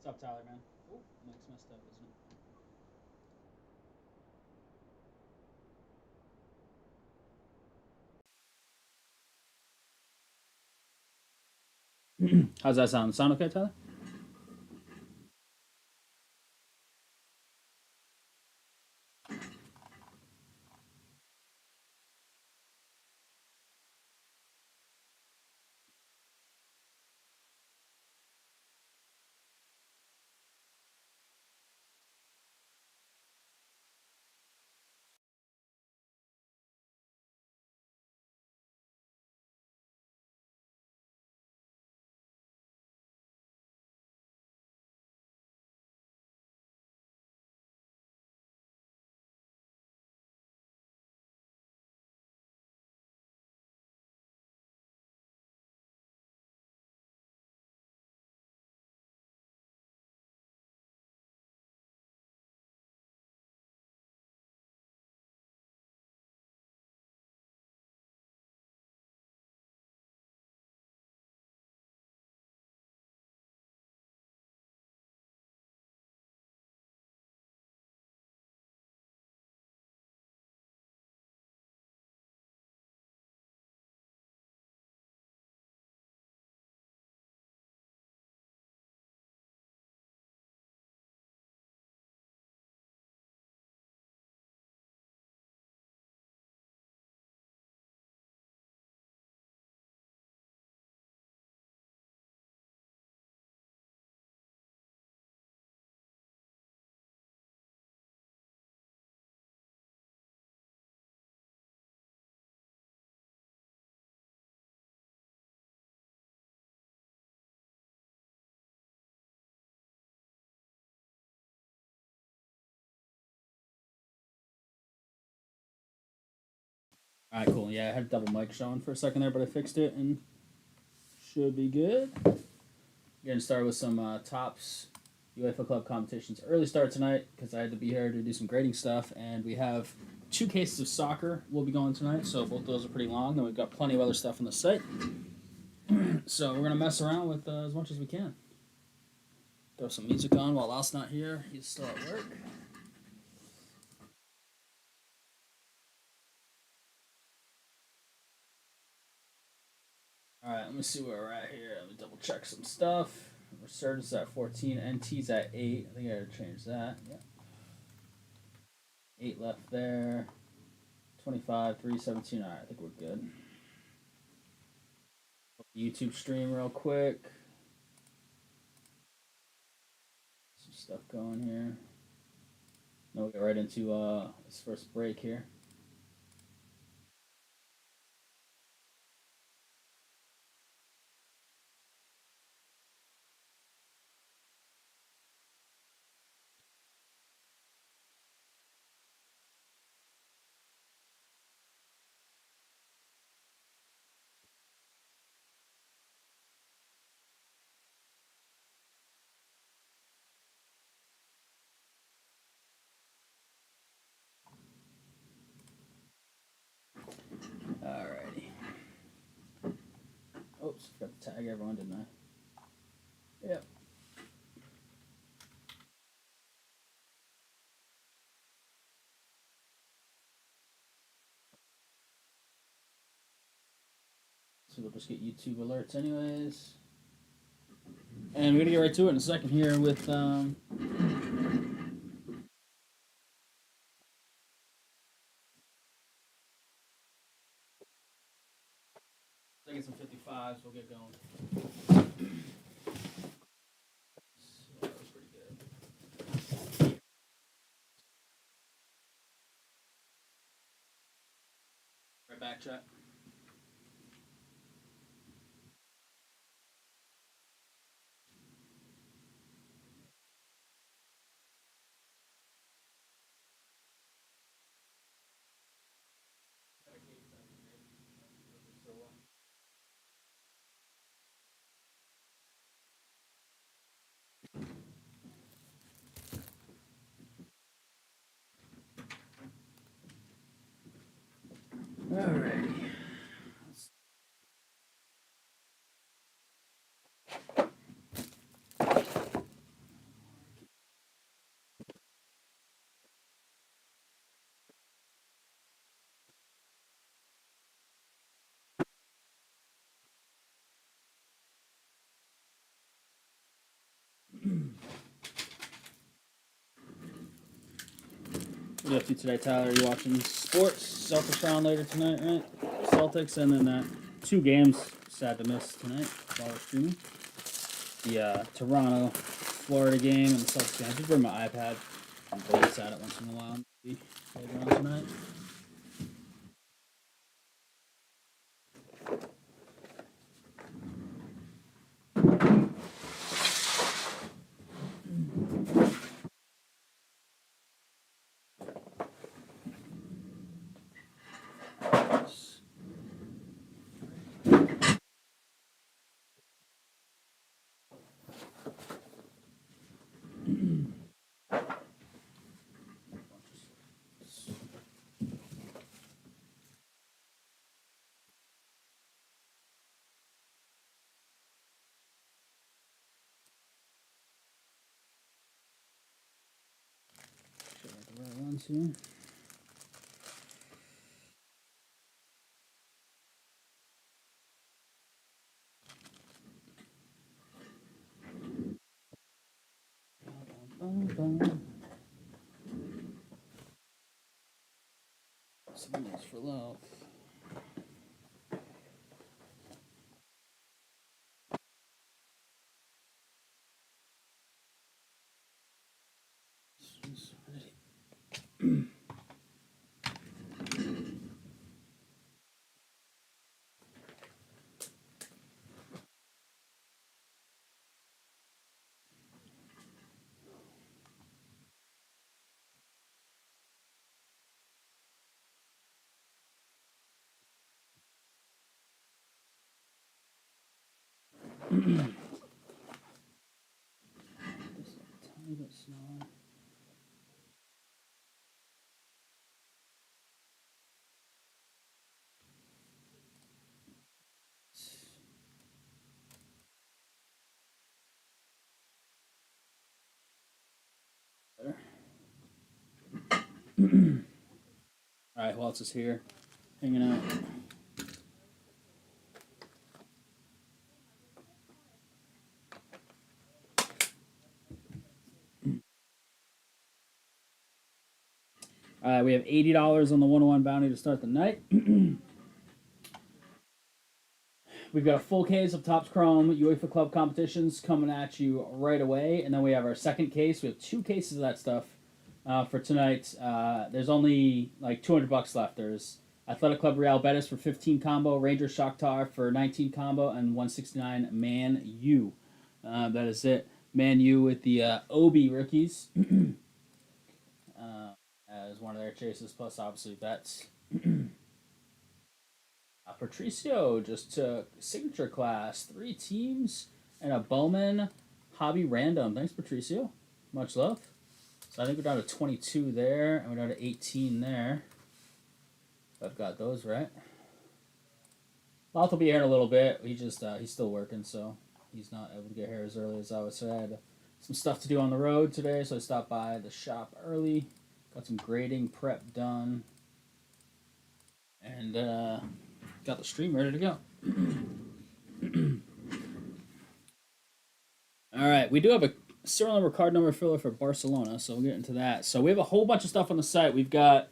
up, Tyler, man? Oh, mic's messed up, isn't it? How's that sound? Sound okay, Tyler? All right, cool. Yeah, I had a double mic showing for a second there, but I fixed it and should be good. Getting started with some tops UEFA Club competitions. Early start tonight because I had to be here to do some grading stuff, and we have 2 cases of soccer will be going tonight, so both those are pretty long, and we've got plenty of other stuff on the site. So we're gonna mess around with as much as we can. Throw some music on while Al's not here. He's still at work. All right, let me see where we're at here. Let me double check some stuff. Resurgence at 14, NT's at 8. I think I gotta change that. Yeah. 8 left there. 25, 317. All right, I think we're good. YouTube stream real quick. Some stuff going here. Then we'll get right into this first break here. Alrighty. Oops, forgot to tag everyone, didn't I? Yep. So we'll just get YouTube alerts anyways. And we're gonna get right to it in a second here with I get some 55s, we'll get going. So that was pretty good. Right back, chat. Alrighty. What are you up to today, Tyler? Are you watching sports? Celtics round later tonight, right? Celtics, and then that 2 games. Sad to miss tonight while we're streaming. The Toronto, Florida game and the Celtics game. I just bring my iPad and glance at it once in a while. Maybe later on tonight. Should have the right ones here. Someone's for love. Just a tiny bit smaller. Better. All right, who else is here? Hanging out. All right, we have $80 on the 101 bounty to start the night. We've got a full case of Topps Chrome UEFA Club competitions coming at you right away, and then we have our second case. We have 2 cases of that stuff for tonight. There's only like $200 left. There's Athletic Club Real Betis for 15 combo, Rangers Shakhtar for 19 combo, and 169 Man U. That is it. Man U with the Obi rookies as one of their chases, plus obviously bets. Patricio just took signature class, 3 teams, and a Bowman hobby random. Thanks, Patricio. Much love. So I think we're down to 22 there, and we're down to 18 there. I've got those right. Loth will be here in a little bit. He's still working, so he's not able to get here as early as I was. So I had some stuff to do on the road today, so I stopped by the shop early. Got some grading prep done. And got the stream ready to go. All right, we do have a serial number card number filler for Barcelona, so we'll get into that. So we have a whole bunch of stuff on the site. We've got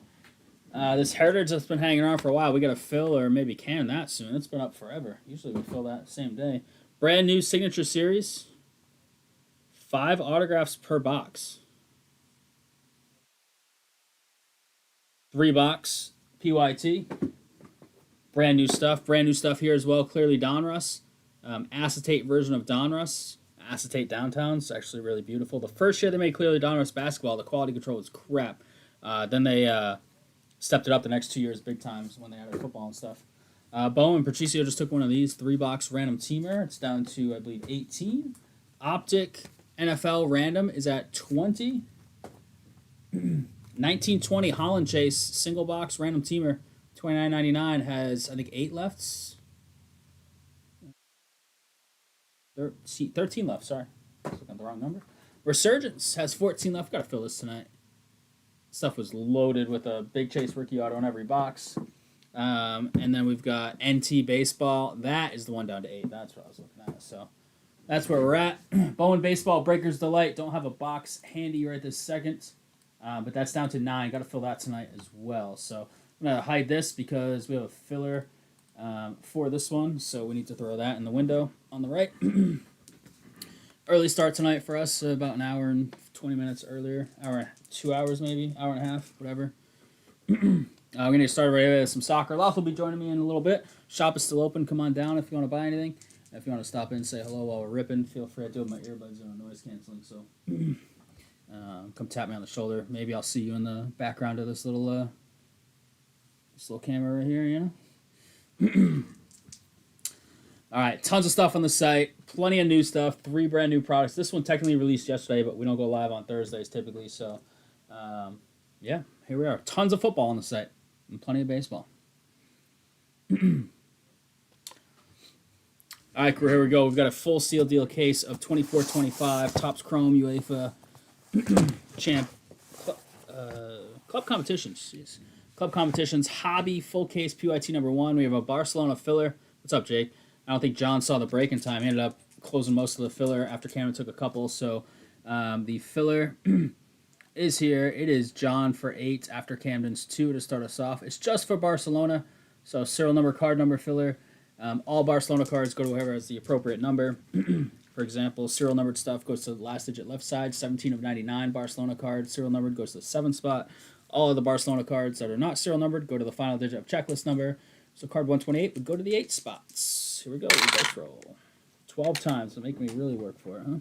this Heritage that's been hanging around for a while. We got to fill or maybe can that soon. It's been up forever. Usually we fill that same day. Brand new signature series. 5 autographs per box. 3 box PYT. Brand new stuff. Brand new stuff here as well. Clearly Donruss. Acetate version of Donruss. Acetate Downtown. It's actually really beautiful. The first year they made Clearly Donruss basketball, the quality control was crap. Then they stepped it up the next 2 years big times when they added football and stuff. Bowman Patricio just took one of these. 3-box random teamer. It's down to, I believe, 18. Optic NFL random is at 20. 1920 Holland Chase single box random teamer. $29.99 has, I think, 8 lefts. 13 left, sorry. I was looking at the wrong number. Resurgence has 14 left. Got to fill this tonight. Stuff was loaded with a big chase rookie auto in every box. And then we've got NT Baseball. That is the one down to 8. That's what I was looking at. So that's where we're at. Bowman Baseball Breakers Delight. Don't have a box handy right this second. But that's down to 9. Got to fill that tonight as well. So I'm going to hide this because we have a filler for this one. So we need to throw that in the window on the right. Early start tonight for us, about an hour and 20 minutes earlier. 2 hours maybe, hour and a half, whatever. We're going to get started right away with some soccer. Loth will be joining me in a little bit. Shop is still open. Come on down if you want to buy anything. If you want to stop in and say hello while we're ripping, feel free. I do have my earbuds on noise canceling, so come tap me on the shoulder. Maybe I'll see you in the background of this little camera right here, you know? All right, tons of stuff on the site. Plenty of new stuff. 3 brand new products. This one technically released yesterday, but we don't go live on Thursdays typically, so yeah, here we are. Tons of football on the site and plenty of baseball. All right, here we go. We've got a full seal deal case of 24-25 Topps Chrome UEFA Champ Club Competitions. Jeez. Club Competitions Hobby full case PYT number 1. We have a Barcelona filler. What's up, Jake? I don't think John saw the break in time. He ended up closing most of the filler after Cameron took a couple. So the filler is here. It is John for 8 after Camden's 2 to start us off. It's just for Barcelona. So serial number, card number filler. All Barcelona cards go to whoever has the appropriate number. For example, serial numbered stuff goes to the last digit left side, 17 of 99 Barcelona card. Serial numbered goes to the 7th spot. All of the Barcelona cards that are not serial numbered go to the final digit of checklist number. So card 128 would go to the 8 spots. Here we go. Dice roll. 12 times. So make me really work for it, huh?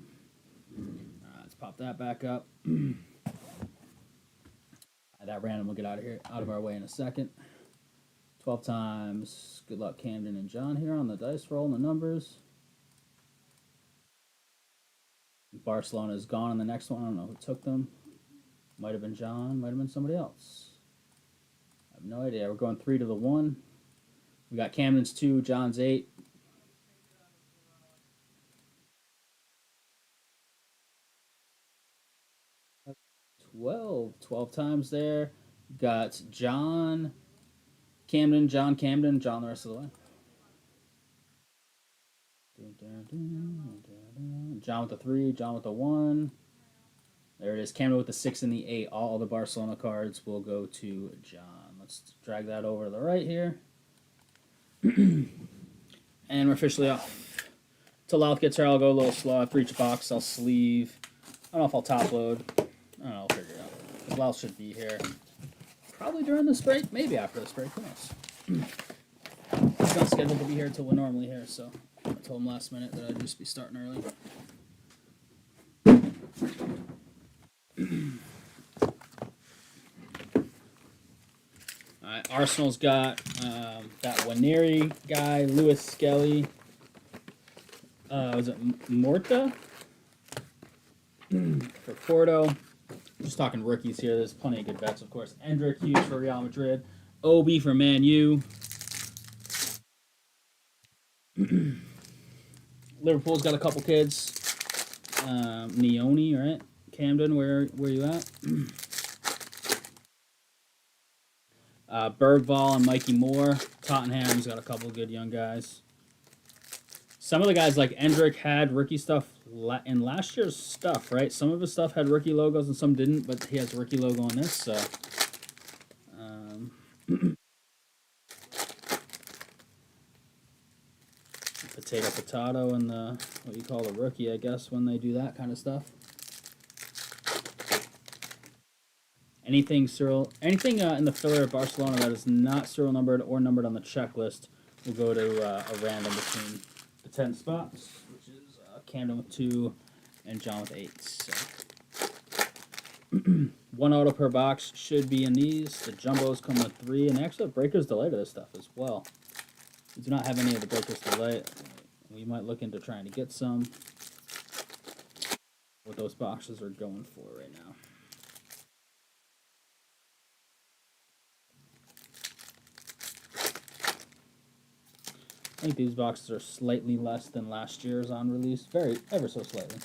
Let's pop that back up. That random will get out of our way in a second. 12 times. Good luck, Camden and John here on the dice roll and the numbers. Barcelona is gone on the next one. I don't know who took them. Might have been John. Might have been somebody else. I have no idea. We're going 3 to the 1. We got Camden's 2, John's 8. Twelve times there. Got John, Camden, John the rest of the way. John with the 3, John with the 1. There it is. Camden with the 6 and the 8. All the Barcelona cards will go to John. Let's drag that over to the right here. And we're officially off. Till Louth gets here, I'll go a little slow. After each box, I'll sleeve. I don't know if I'll top load. I don't know, I'll figure it out. Because Louth should be here. Probably during this break, maybe after this break. Who knows? He's not scheduled to be here until we're normally here, so I told him last minute that I'd just be starting early. All right, Arsenal's got that Waneri guy, Lewis Skelly. Was it Morta? For Porto. Just talking rookies here. There's plenty of good bets, of course. Endrick Hughes for Real Madrid. Obi for Man U. Liverpool's got a couple kids. Neone, right? Camden, where you at? Bergvall and Mikey Moore. Tottenham's got a couple good young guys. Some of the guys like Endrick had rookie stuff in last year's stuff, right? Some of his stuff had rookie logos and some didn't, but he has a rookie logo on this, so. Potato, and the what you call the rookie, I guess, when they do that kind of stuff. Anything in the filler of Barcelona that is not serial numbered or numbered on the checklist will go to a random between the 10 spots, which is Camden with 2 and John with 8. So. 1 auto per box should be in these. The jumbos come with 3, and they actually have Breaker's Delay to this stuff as well. We do not have any of the Breaker's Delay. We might look into trying to get some. What those boxes are going for right now. I think these boxes are slightly less than last year's on release. Ever so slightly.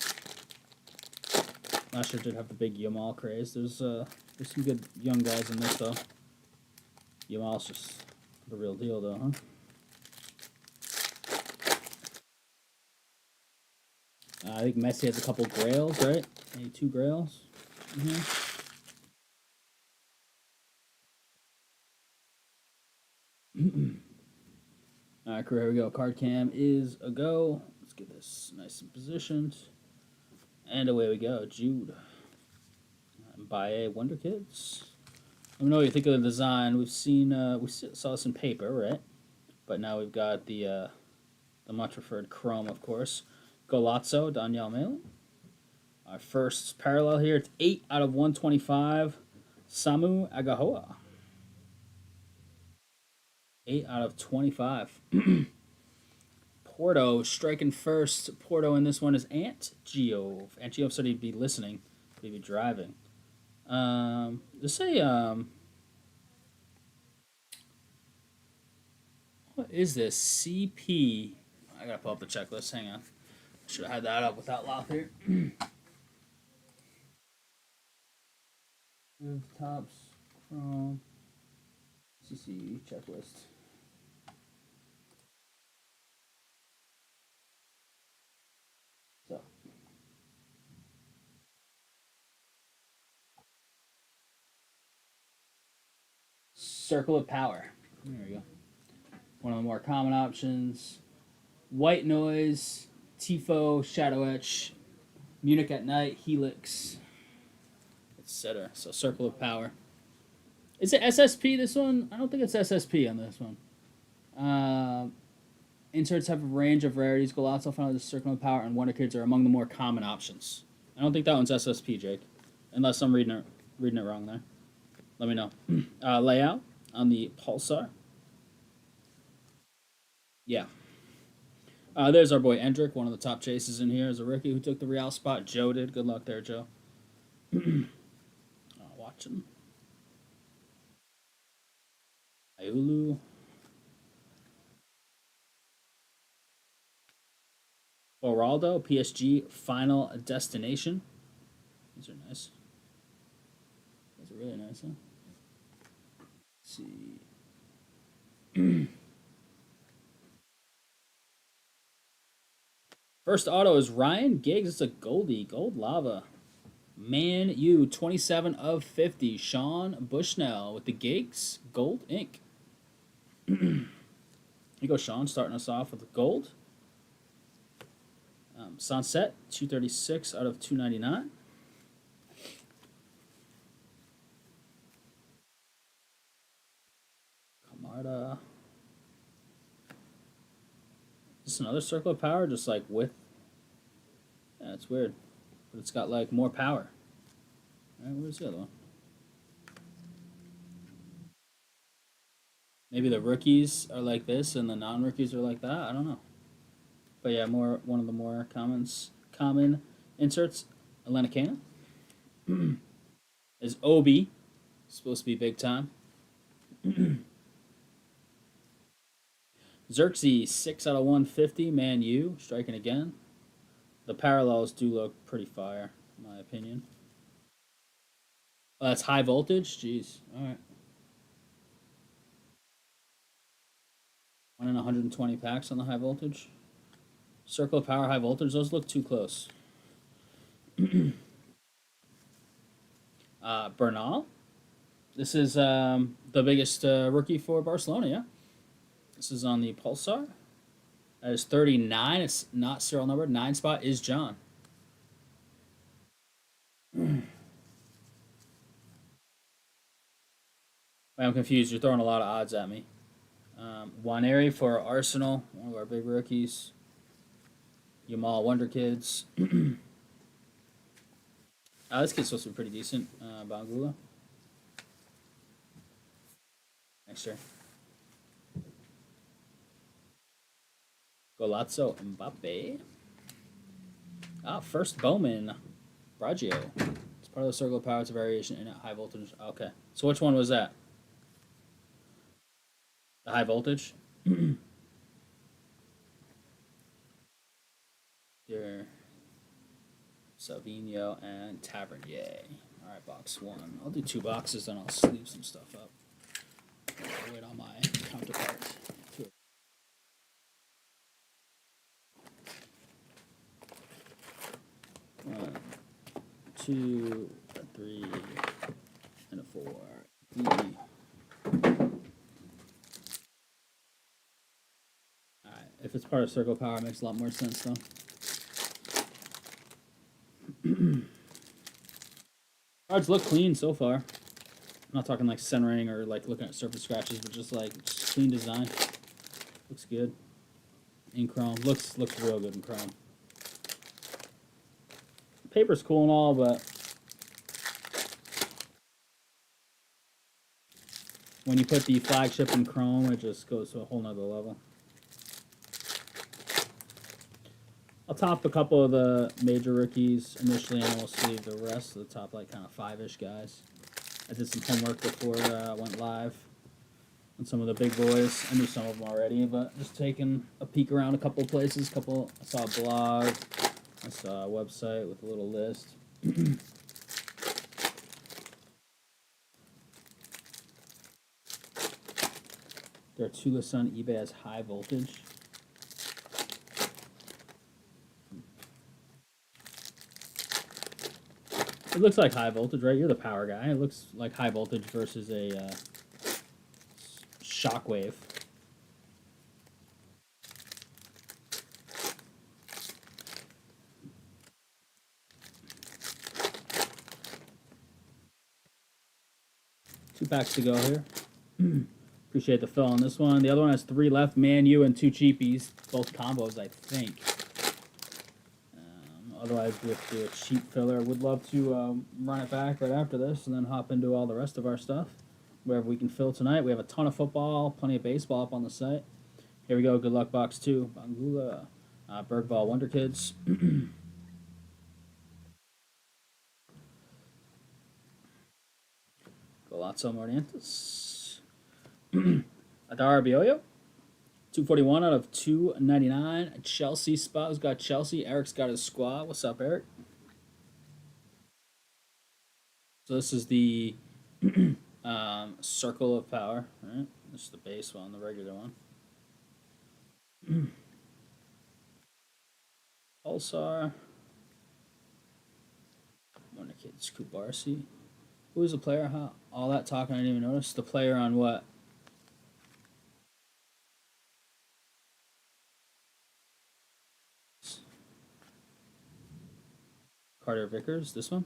Last year did have the big Yamal craze. There's some good young guys in this, though. Yamal's just the real deal, though, huh? I think Messi has a couple grails, right? Maybe 2 grails. right, cool. Here we go. Card cam is a go. Let's get this nice and positioned. And away we go. Jude. By a Wonder Kids. Let me know what you think of the design. We've seen, we saw this in paper, right? But now we've got the much preferred chrome, of course. Golazzo, Danielle Malin. Our first parallel here. It's 8 out of 125. Samu Agahoa. 8 out of 25. Porto striking first. Porto in this one is Ant Geove. Ant Geove said he'd be listening, but he'd be driving. Just say, what is this? CP. I gotta pull up the checklist. Hang on. Should have had that up without lock here. Tops from UCC checklist. So. Circle of Power. There we go. One of the more common options. White Noise, Tifo, Shadow Etch, Munich at Night, Helix, etc. So Circle of Power. Is it SSP this one? I don't think it's SSP on this one. Inserts have a range of rarities. Golazzo found the Circle of Power and Wonder Kids are among the more common options. I don't think that one's SSP, Jake. Unless I'm reading it wrong there. Let me know. Layout on the Pulsar. Yeah. There's our boy Endrick, one of the top chases in here as a rookie who took the Real spot. Joe did. Good luck there, Joe. Watching. Iulu. Oraldo, PSG, Final Destination. These are nice. These are really nice, huh? Let's see. First auto is Ryan Giggs. It's a Goldie. Gold Lava. Man U, 27 of 50. Sean Bushnell with the Giggs. Gold ink. Here you go, Sean, starting us off with the gold. Sunset, 236 out of 299. Camarda. Is this another Circle of Power? Just like with. Yeah, it's weird. But it's got like more power. Alright, where's the other one? Maybe the rookies are like this and the non-rookies are like that. I don't know. But yeah, one of the more common inserts. Atlanta Cana. Is Obi. Supposed to be big time. Xerxes, 6 out of 150. Man U, striking again. The parallels do look pretty fire, in my opinion. Oh, that's high voltage? Jeez. Alright. 1 in 120 packs on the high voltage. Circle of Power, high voltage. Those look too close. Bernal. This is the biggest rookie for Barcelona, yeah? This is on the Pulsar. That is 39. It's not serial number. 9 spot is John. I'm confused. You're throwing a lot of odds at me. Waneri for Arsenal, one of our big rookies. Yamal Wonder Kids. This kid's supposed to be pretty decent. Bangula. Next year. Golazzo Mbappe. First Bowman. Braggio. It's part of the Circle of Power. It's a variation in a high voltage. Okay. So which one was that? The high voltage? Here. Salvino and Tavernier. Alright, box 1. I'll do 2 boxes, then I'll sleeve some stuff up. I'll wait on my counterpart. 1, 2, 3, and a 4. If it's part of Circle Power, it makes a lot more sense, though. Cards look clean so far. I'm not talking like centering or like looking at surface scratches, but just like just clean design. Looks good. In chrome. Looks real good in chrome. Paper's cool and all, but when you put the flagship in chrome, it just goes to a whole nother level. I'll top a couple of the major rookies initially, and we'll see the rest of the top, like, kind of 5-ish guys. I did some homework before I went live on some of the big boys. I knew some of them already, but just taking a peek around a couple places. I saw a blog. I saw a website with a little list. There are 2 listed on eBay as high voltage. It looks like high voltage, right? You're the power guy. It looks like high voltage versus a shockwave. Two packs to go here. Appreciate the fill on this one. The other one has 3 left. Man U and 2 cheapies. Both combos, I think. Otherwise, we have to do a cheap filler. Would love to run it back right after this and then hop into all the rest of our stuff. Wherever we can fill tonight. We have a ton of football, plenty of baseball up on the site. Here we go. Good luck box 2. Bangula, Bergvall Wonder Kids. Golazzo Mordantis. Adara Bioyo. 241 out of 299. Chelsea spot. Who's got Chelsea? Eric's got his squad. What's up, Eric? So this is the Circle of Power, right? This is the base one, the regular one. Pulsar. Wonder Kids, Kubarsi. Who was the player? How all that talking I didn't even notice. The player on what? Carter Vickers, this one.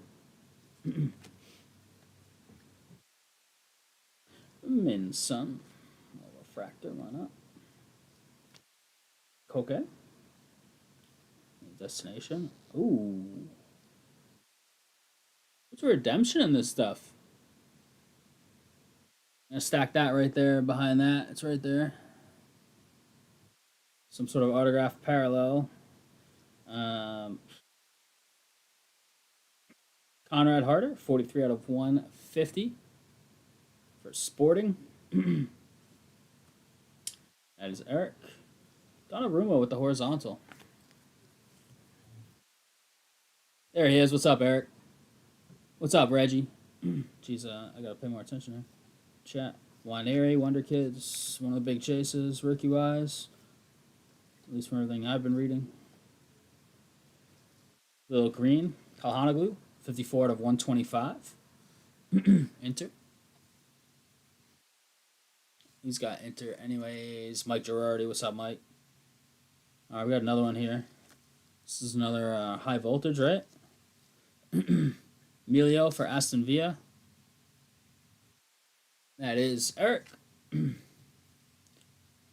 Minsun. Refractor, why not? Koke. Destination. Ooh. What's redemption in this stuff? I'm gonna stack that right there behind that. It's right there. Some sort of autograph parallel. Conrad Harder, 43 out of 150 for Sporting. That is Eric. Donnarumma with the horizontal. There he is. What's up, Eric? What's up, Reggie? Jeez, I gotta pay more attention here. Chat. Waneri, Wonder Kids, one of the big chases, rookie-wise. At least from everything I've been reading. Little Green, Kalhanaglu, 54 out of 125. Inter. He's got Inter anyways. Mike Girardi, what's up, Mike? All right, we got another one here. This is another high voltage, right? Emilio for Aston Villa. That is Eric.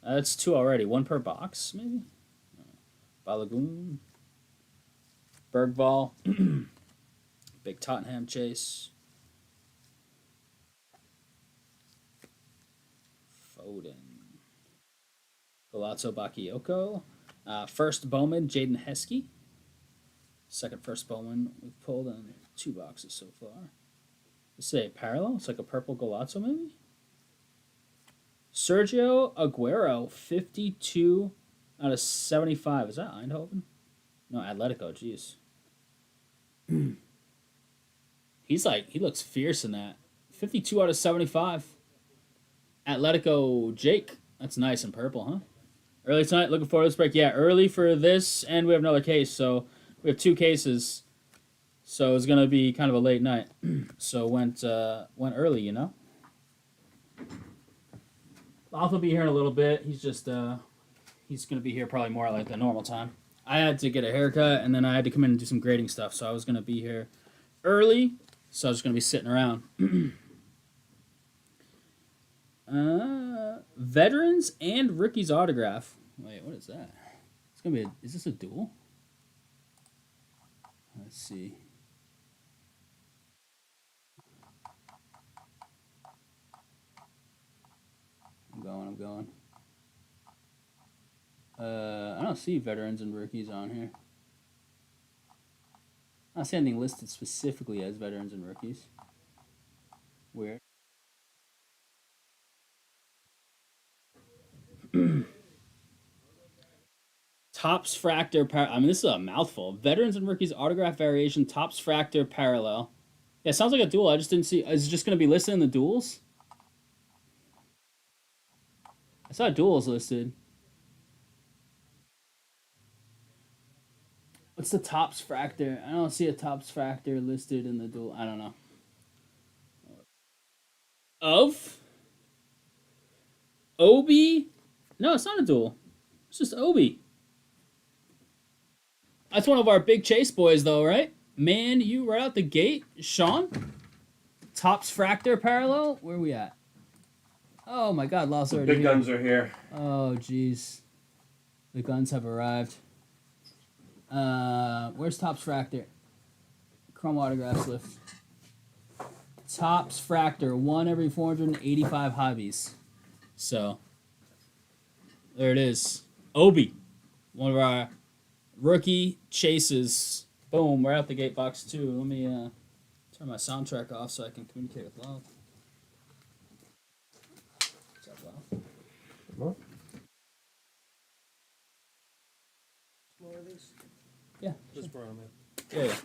That's 2 already. 1 per box, maybe? Balagoon. Bergvall. Big Tottenham chase. Foden. Golazzo Bakayoko. First Bowman, Jaden Heskey. Second first Bowman we've pulled in 2 boxes so far. This is a parallel. It's like a purple Golazzo, maybe? Sergio Aguero, 52 out of 75. Is that Eindhoven? No, Atletico, jeez. He looks fierce in that. 52 out of 75. Atletico Jake. That's nice and purple, huh? Early tonight, looking forward to this break. Yeah, early for this, and we have another case, so we have 2 cases. So it's gonna be kind of a late night. So went early, you Alf will be here in a little bit. He's he's going to be here probably more like the normal time. I had to get a haircut, and then I had to come in and do some grading stuff, so I was going to be here early, so I was going to be sitting around. Veterans and rookies autograph. Wait, what is that? It's going to be is this a duel? Let's see. I'm going. I don't see veterans and rookies on here. I don't see anything listed specifically as veterans and rookies. Weird. Topps Fractor I mean, this is a mouthful. Veterans and rookies autograph variation. Topps Fractor parallel. Yeah, it sounds like a duel. I just didn't see. Is it just going to be listed in the duels? I saw duels listed. What's the Topps Fractor? I don't see a Topps Fractor listed in the duel. I don't know. Of? Obi? No, it's not a duel. It's just Obi. That's one of our big chase boys, though, right? Man, you right out the gate. Sean? Topps Fractor parallel? Where are we at? Oh my god, Lost already big here. guns are here. Oh, jeez. The guns have arrived. Where's Topps Fractor? Chrome autographs lift. Topps Fractor, 1 every 485 hobbies. So, there it is. Obi, one of our rookie chases. Boom, we're out the gate box 2. Let me turn my soundtrack off so I can communicate with Love. What's up, Love? What? More of these? Yeah. Just brought them in. Yeah.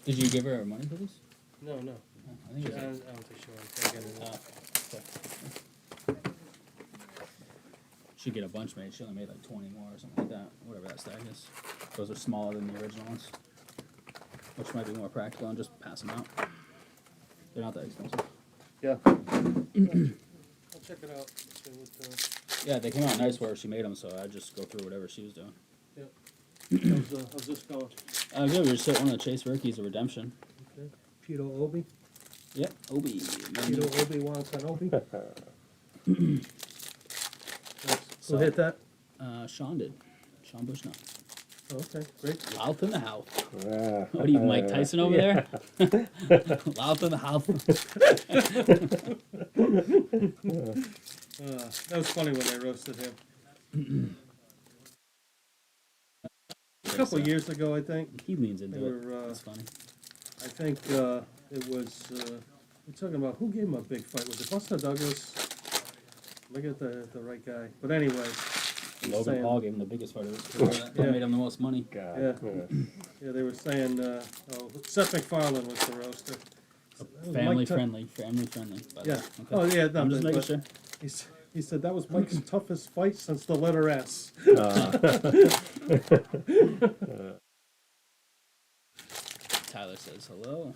Did you give her money for these? No, no. I think I it was. don't think she wanted to get it. Okay. Should get a bunch made. She only made like 20 more or something like that. Whatever that stack is. Those are smaller than the original ones. Which might be more practical and just pass them out. They're not that expensive. Yeah. I'll check it out. See what, Yeah, they came out nice where she made them, so I just go through whatever she was doing. how's this going? Good. We just hit one of the Chase rookies of Redemption. Okay. Peter Obi. Yep, Obi. Peter Obi wants an Obi. Who hit that? Sean did. Sean Bushnell. Oh, okay, great. Loud in the house. What are you, Mike Tyson over there? Loud in the house. That was funny when they roasted him. A couple of years ago, I think. He leans into They it. were, That's funny. I think it was. We're talking about who gave him a big fight. Was it Buster Douglas? Look at the right guy. But anyway. Logan Paul gave him the biggest fight of his career. That made him the most money. Yeah. Yeah, they were saying, Seth MacFarlane was the roaster. Family friendly. Yeah. Okay. Oh, yeah. No, I'm just making but sure. He said that was Mike's toughest fight since the letter S. Tyler says hello.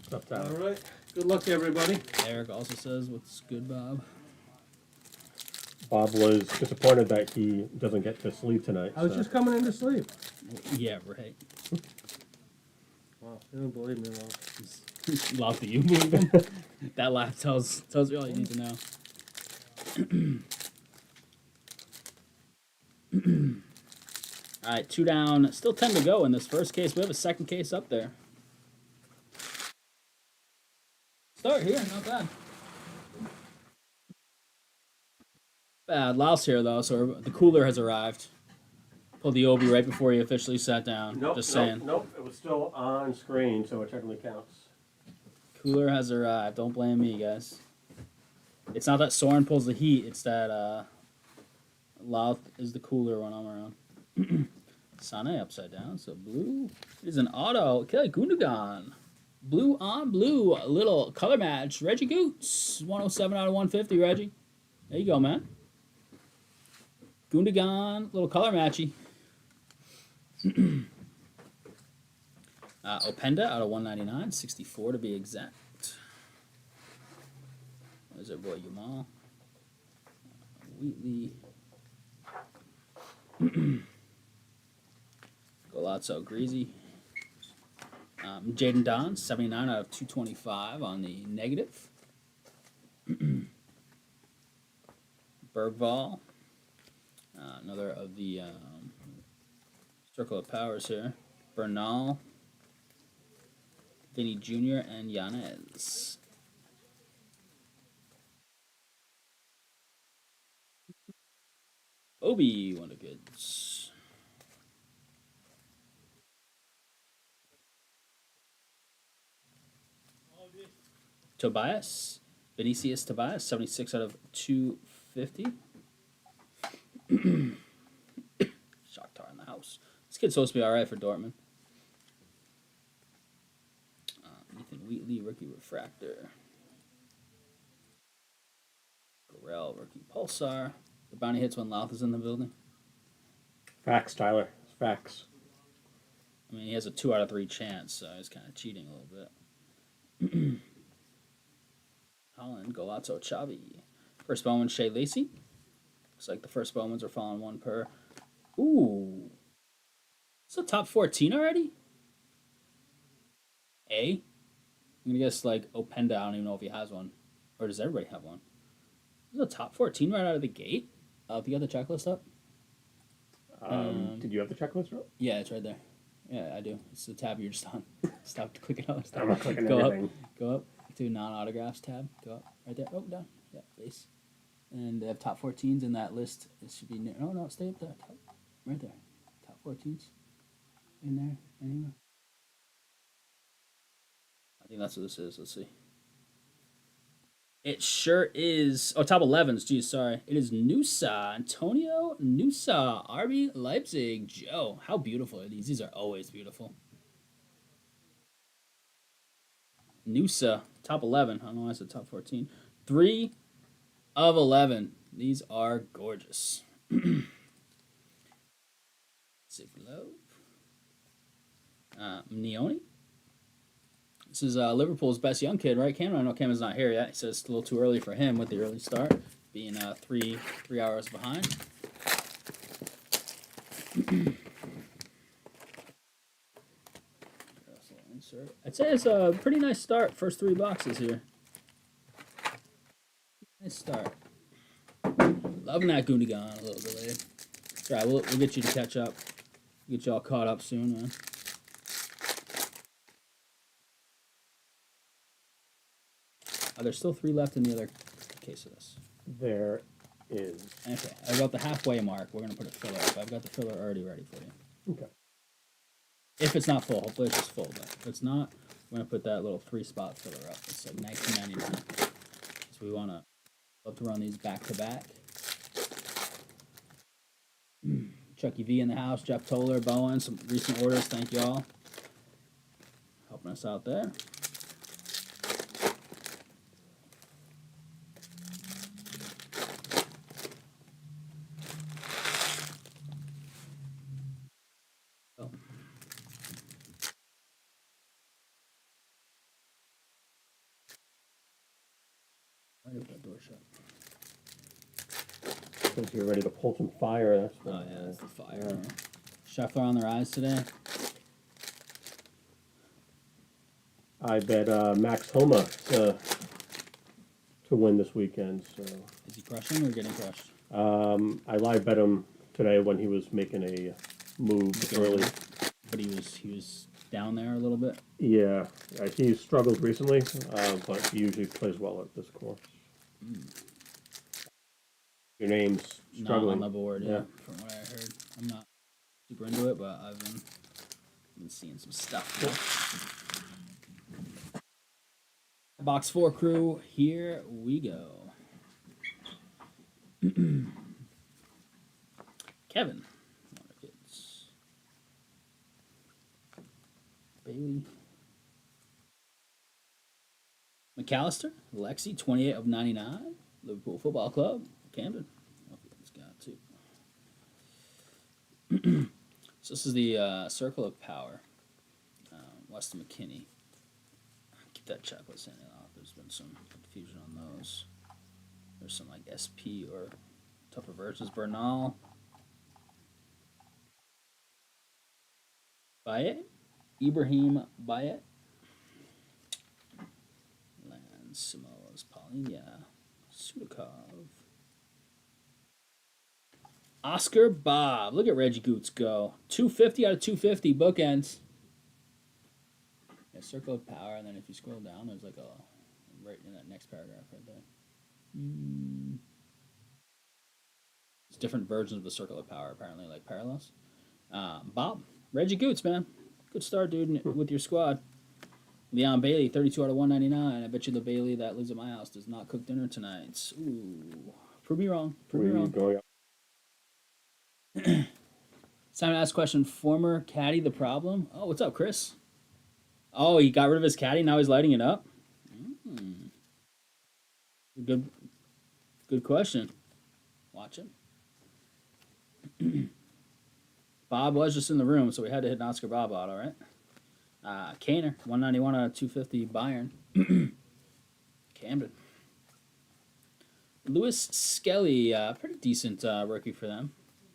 What's up, All right. Good luck, everybody. Eric also says, "What's good, Bob?" Bob was disappointed that he doesn't get to sleep tonight. I was just coming in to sleep. Yeah, right. Wow, you don't believe me, though. Love that you believe him. That laugh tells you all you need to know. All right, 2 down. Still 10 to go in this first case. We have a second case up there. Start here, not bad. Bad. Louse here, though, so the cooler has arrived. Pulled the Obi right before he officially sat down. Nope, Just nope, saying. nope. It was still on screen, so it technically counts. Cooler has arrived. Don't blame me, guys. It's not that Soren pulls the heat. It's that Louth is the cooler when I'm around. Sane upside down. So blue is an auto. Kelly Gundogan. Blue on blue. A little color match. Reggie Goots. 107 out of 150, Reggie. There you go, man. Gundogan. Little color matchy. Openda out of 199. 64 to be exact. There's our boy Yamal. Wheatley. Golazzo Greasy. Jaden Don, 79 out of 225 on the negative. Bergvall. Another of the Circle of Powers here. Bernal. Vinny Jr. and Yanez. Obi, one of the goods. Tobias. Vinicius Tobias, 76 out of 250. Shakhtar in the house. This kid's supposed to be alright for Dortmund. Ethan Wheatley, rookie refractor. Gorell, rookie pulsar. The bounty hits when Louth is in the building. Facts, Tyler. Facts. I mean, he has a 2 out of 3 chance, so he's kind of cheating a little bit. Holland, Golazzo Chavi. First Bowman, Shea Lacey. Looks like the first Bowmans are falling 1 per. Ooh. It's a top 14 already? A? I'm going to guess, like, Openda. I don't even know if he has one. Or does everybody have one? This is a top 14 right out of the gate. If you got the checklist up? Did you have the checklist up? Yeah, it's right there. Yeah, I do. It's the tab you're just on. Stop clicking on it. I'm not clicking Go everything. up. Go up to non-autographs tab. Go up. Right there. Oh, down. Yeah, base. And they have top 14s in that list. It should be near. Oh, no, stay up there. Top, right there. Top 14s. In there. Anywhere. I think that's what this is. Let's see. It sure is. Oh, top 11s. Geez, sorry. It is Nusa. Antonio Nusa. RB Leipzig. Joe. How beautiful are these? These are always beautiful. Nusa. Top 11. I don't know why I said top 14. 3 of 11. These are gorgeous. Ziglov. Neoni. This is Liverpool's best young kid, right, Cameron? I know Cameron's not here yet. He says it's a little too early for him with the early start, being 3 hours behind. I'd say it's a pretty nice start. First 3 boxes here. Nice start. Loving that Gundogan a little delayed. It's all right, we'll get you to catch up. Get you all caught up soon, man. There's still 3 left in the other case of this. There is. Okay, about the halfway mark, we're going to put a filler up. I've got the filler already ready for you. Okay. If it's not full, hopefully it's just full. But if it's not, we're going to put that little 3-spot filler up. It's like $19.99. So we want to love to run these back to back. Chucky V in the house, Jeff Toller, Bowen, some recent orders. Thank y'all. Helping us out there. That door shut. Since you're ready to pull some fire, that's Oh yeah, that's the fire. Scheffler on the rise today. I bet Max Homa to win this weekend. So Is he crushing or getting crushed? I live bet him today when he was making a move early. But he was down there a little bit. Yeah, he's struggled recently, but he usually plays well at this course. Your name's Not struggling. on the board, yeah, Yeah. from what I heard. I'm not super into it, but I've been seeing some stuff. Box 4 crew, here we go. Kevin. Bailey. McAllister, Lexi, 28 of 99. Liverpool Football Club, Camden. It's got 2. So this is the Circle of Power. Weston McKinney. Keep that checklist in it off. There's been some confusion on those. There's some like SP or tougher versus Bernal. Bayet. Ibrahim Bayet. Lansimos, Paulinia, Sudakov. Oscar Bob. Look at Reggie Goots go. 250 out of 250 bookends. Yeah, circle of power, and then if you scroll down, there's like a right in that next paragraph right there. It's different versions of the circle of power, apparently, like parallels. Bob, Reggie Goots, man, good start, dude, with your squad. Leon Bailey, 32 out of 199. I bet you the Bailey that lives at my house does not cook dinner tonight. Ooh, prove me wrong. Prove me wrong. Going up. It's time to ask a question. Former caddy, the problem? Oh, what's up, Chris? Oh, he got rid of his caddy. Now he's lighting it up. Good question. Watch it. Bob was just in the room, so we had to hit an Oscar Bob out. All right. Kaner, 191 out of 250. Bayern. Camden. Lewis Skelly, pretty decent rookie for them.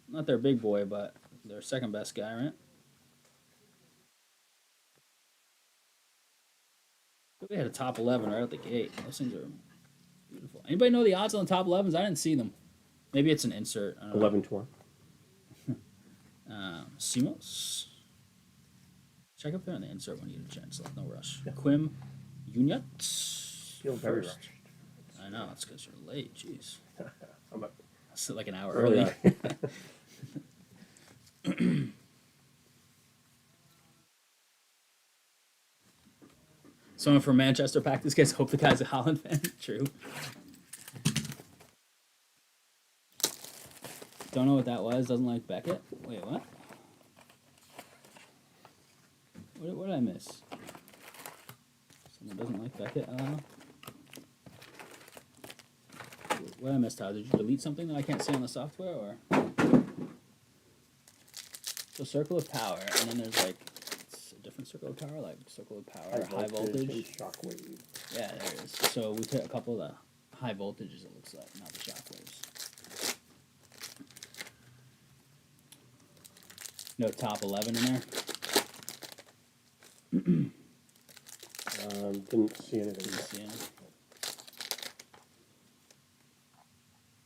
Not their big boy, but their second best guy, right? We had a top 11 right out the gate. Those things are beautiful. Anybody know the odds on the top 11s? I didn't see them. Maybe it's an insert. 11-1. Simos. Check up there on the insert when you get a chance. No rush. Yeah. Quim Unit. Feel very rushed. I know. It's because you're late. Jeez. I'm up. That's like an hour early. Someone from Manchester packed this case. Hope the guy's a Holland fan. True. Don't know what that was. Doesn't like Beckett. Wait, what? What did I miss? Someone doesn't like Beckett. What did I miss, Todd? Did you delete something that I can't see on the software, or? So circle of power, and then there's like it's a different circle of power, like circle of power, high voltage. Shockwave. Yeah, there it is. So we hit a couple of the high voltages. It looks like, not the shockwaves. No top 11 in there. Didn't see anything. Didn't see any.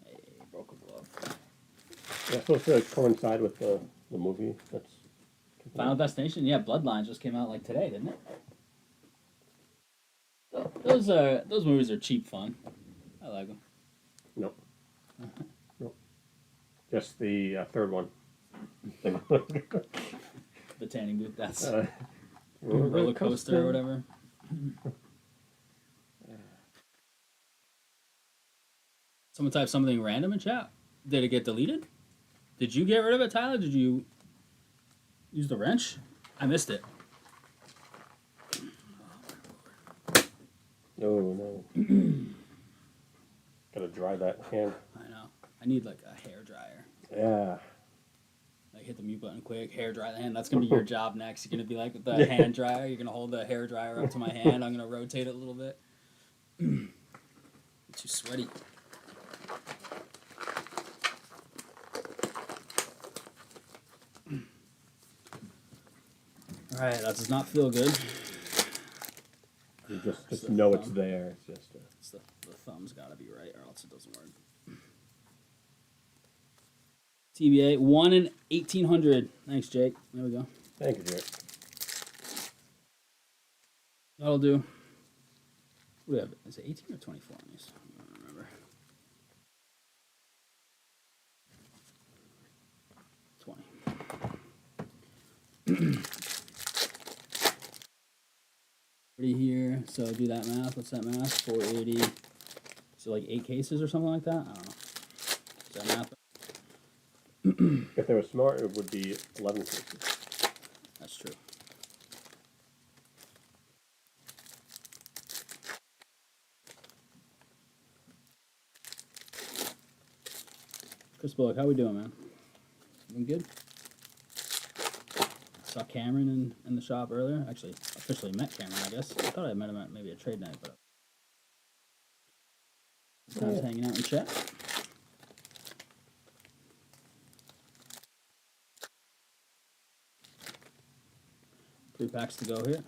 Hey, broke a glove. Yeah, supposed to coincide with the movie. That's Final Destination. Yeah, Bloodlines just came out like today, didn't it? Those movies are cheap fun. I like them. Nope. Nope. Just the third one. The tanning booth. That's roller coaster or whatever. Someone typed something random in chat. Did it get deleted? Did you get rid of it, Tyler? Did you use the wrench? I missed it. No. Gotta dry that hand. I know. I need like a hair dryer. Yeah. Like hit the mute button quick, hair dry the hand. That's gonna be your job next. You're gonna be like with the hand dryer. You're gonna hold the hair dryer up to my hand. I'm gonna rotate it a little bit. It's too sweaty. All right, that does not feel good. You just know it's there. It's just the thumb's got to be right, or else it doesn't work. TBA 1 in 1800. Thanks, Jake. There we go. Thank you, Jake. That'll do. What do we have? Is it 18 or 24 on these? I don't remember. 20. Here, so do that math. What's that math? 480. So like 8 cases or something like that? I don't know. Is that math? If they were smart, it would be 11 cases. That's true. Chris Bullock, how we doing, man? Doing good? Saw Cameron in the shop earlier. Actually, officially met Cameron, I guess. I thought I met him at maybe a trade night, but sometimes hanging out in chat. 3 packs to go here.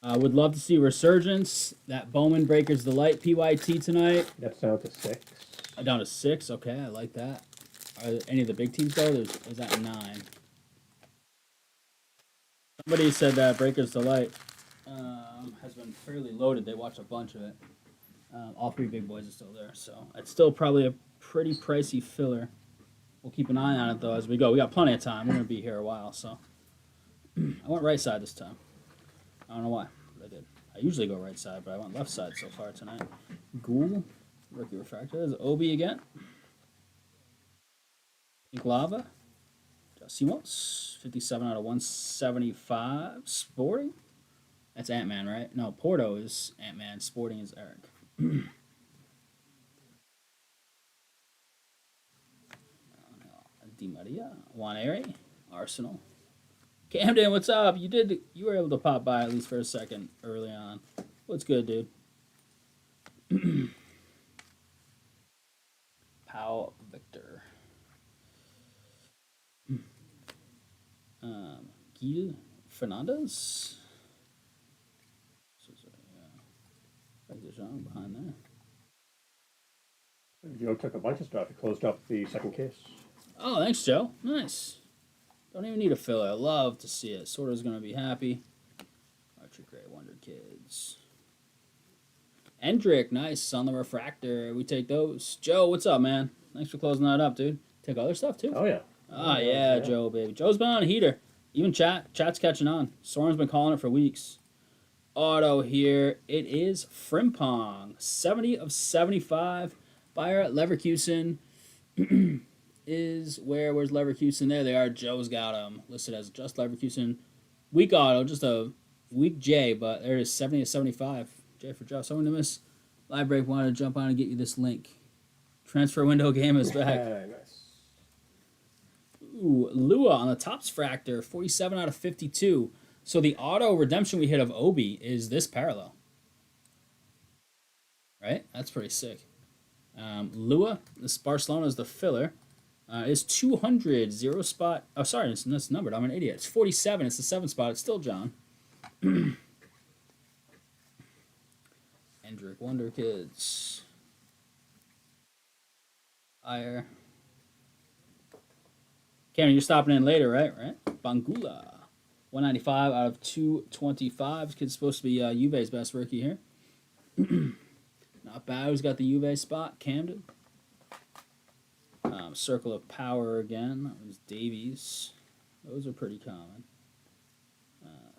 Would love to see Resurgence. That Bowman Breakers Delight PYT tonight. That's down to 6. Down to 6. Okay, I like that. Are there any of the big teams though? There's that 9. Somebody said that Breakers Delight has been fairly loaded. They watched a bunch of it. All 3 big boys are still there, so it's still probably a pretty pricey filler. We'll keep an eye on it though as we go. We got plenty of time. We're gonna be here a while, so I went right side this time. I don't know why, but I did. I usually go right side, but I went left side so far tonight. Ghoul, Rookie Refractor. There's Obi again. Pink Lava. Josimos, 57 out of 175. Sporting. That's Ant-Man, right? No, Porto is Ant-Man. Sporting is Eric. Di Maria. Waneri. Arsenal. Camden, what's up? You were able to pop by at least for a second early on. What's good, dude? Pau Victor. Gil Fernandez. Like the Jean behind there. Joe took a bunch of stuff. He closed up the second case. Oh, thanks, Joe. Nice. Don't even need a filler. I love to see it. Sorta's going to be happy. Archer Gray Wonder Kids. Endrick, nice. On the refractor. We take those. Joe, what's up, man? Thanks for closing that up, dude. Take other stuff, too? Oh, yeah. Ah, yeah, Joe, baby. Joe's been on a heater. Even chat's catching on. Soren's been calling it for weeks. Auto here. It is Frimpong. 70 of 75. Buyer at Leverkusen. Where's Leverkusen? There they are. Joe's got them listed as just Leverkusen. Weak auto, just a weak J, but there it is 70 to 75. J for Joe. Someone to miss. Live break wanted to jump on and get you this link. Transfer window game is back. Nice. Ooh, Lua on the Topps Fractor, 47 out of 52. So the auto redemption we hit of Obi is this parallel. Right? That's pretty sick. Lua, this Barcelona is the filler. Is 200, 0 spot. Oh, sorry, it's numbered. I'm an idiot. It's 47. It's the 7 spot. It's still John. Hendrick Wonder Kids. Fire. Cameron, you're stopping in later, right? Bangula. 195 out of 225. This kid's supposed to be Juve's best rookie here. Not bad. Who's got the Juve spot? Camden. Circle of Power again. That was Davies. Those are pretty common.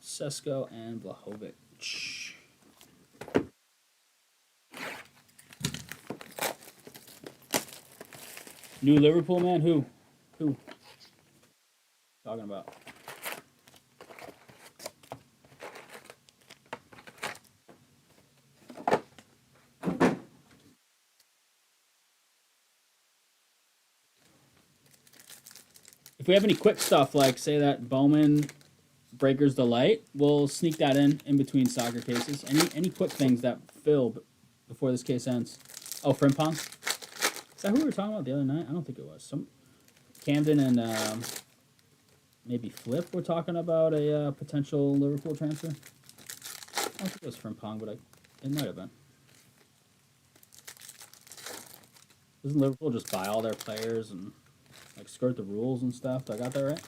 Sesko and Vlahovic. New Liverpool man? Who? Talking about? If we have any quick stuff, like say that Bowman Breakers Delight, we'll sneak that in between soccer cases. Any quick things that fill before this case ends. Oh, Frimpong? Is that who we were talking about the other night? I don't think it was. Some Camden and maybe Flip were talking about a potential Liverpool transfer. I don't think it was Frimpong, but it might have been. Doesn't Liverpool just buy all their players and like skirt the rules and stuff? Do I got that right?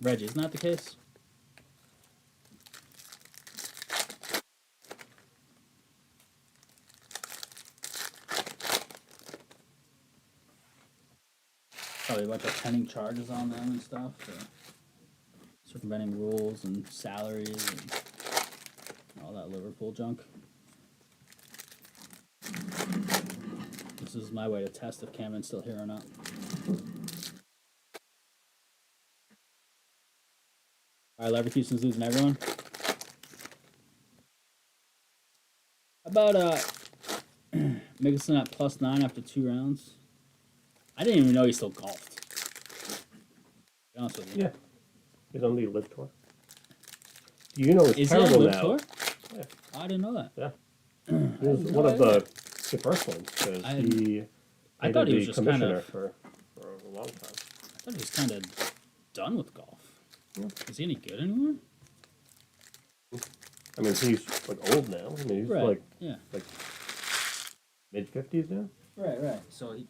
Reggie, isn't that the case? Probably a bunch of pending charges on them and stuff. Circumventing rules and salaries and all that Liverpool junk. This is my way to test if Cameron's still here or not. All right, Leverkusen's losing everyone. How about Mickelson at +9 after 2 rounds? I didn't even know he still golfed. To be honest with you. Yeah. He's on the Live Tour. You know it's Is he on terrible Live now. Tour? Yeah. Oh, I didn't know that. Yeah. He was one of the first ones because I thought he was just kind commissioner of for a long time. I thought he was kind of done with golf. Is he any good anymore? I mean, he's like old now. I mean, he's like Yeah. like mid-50s now. Right. So he's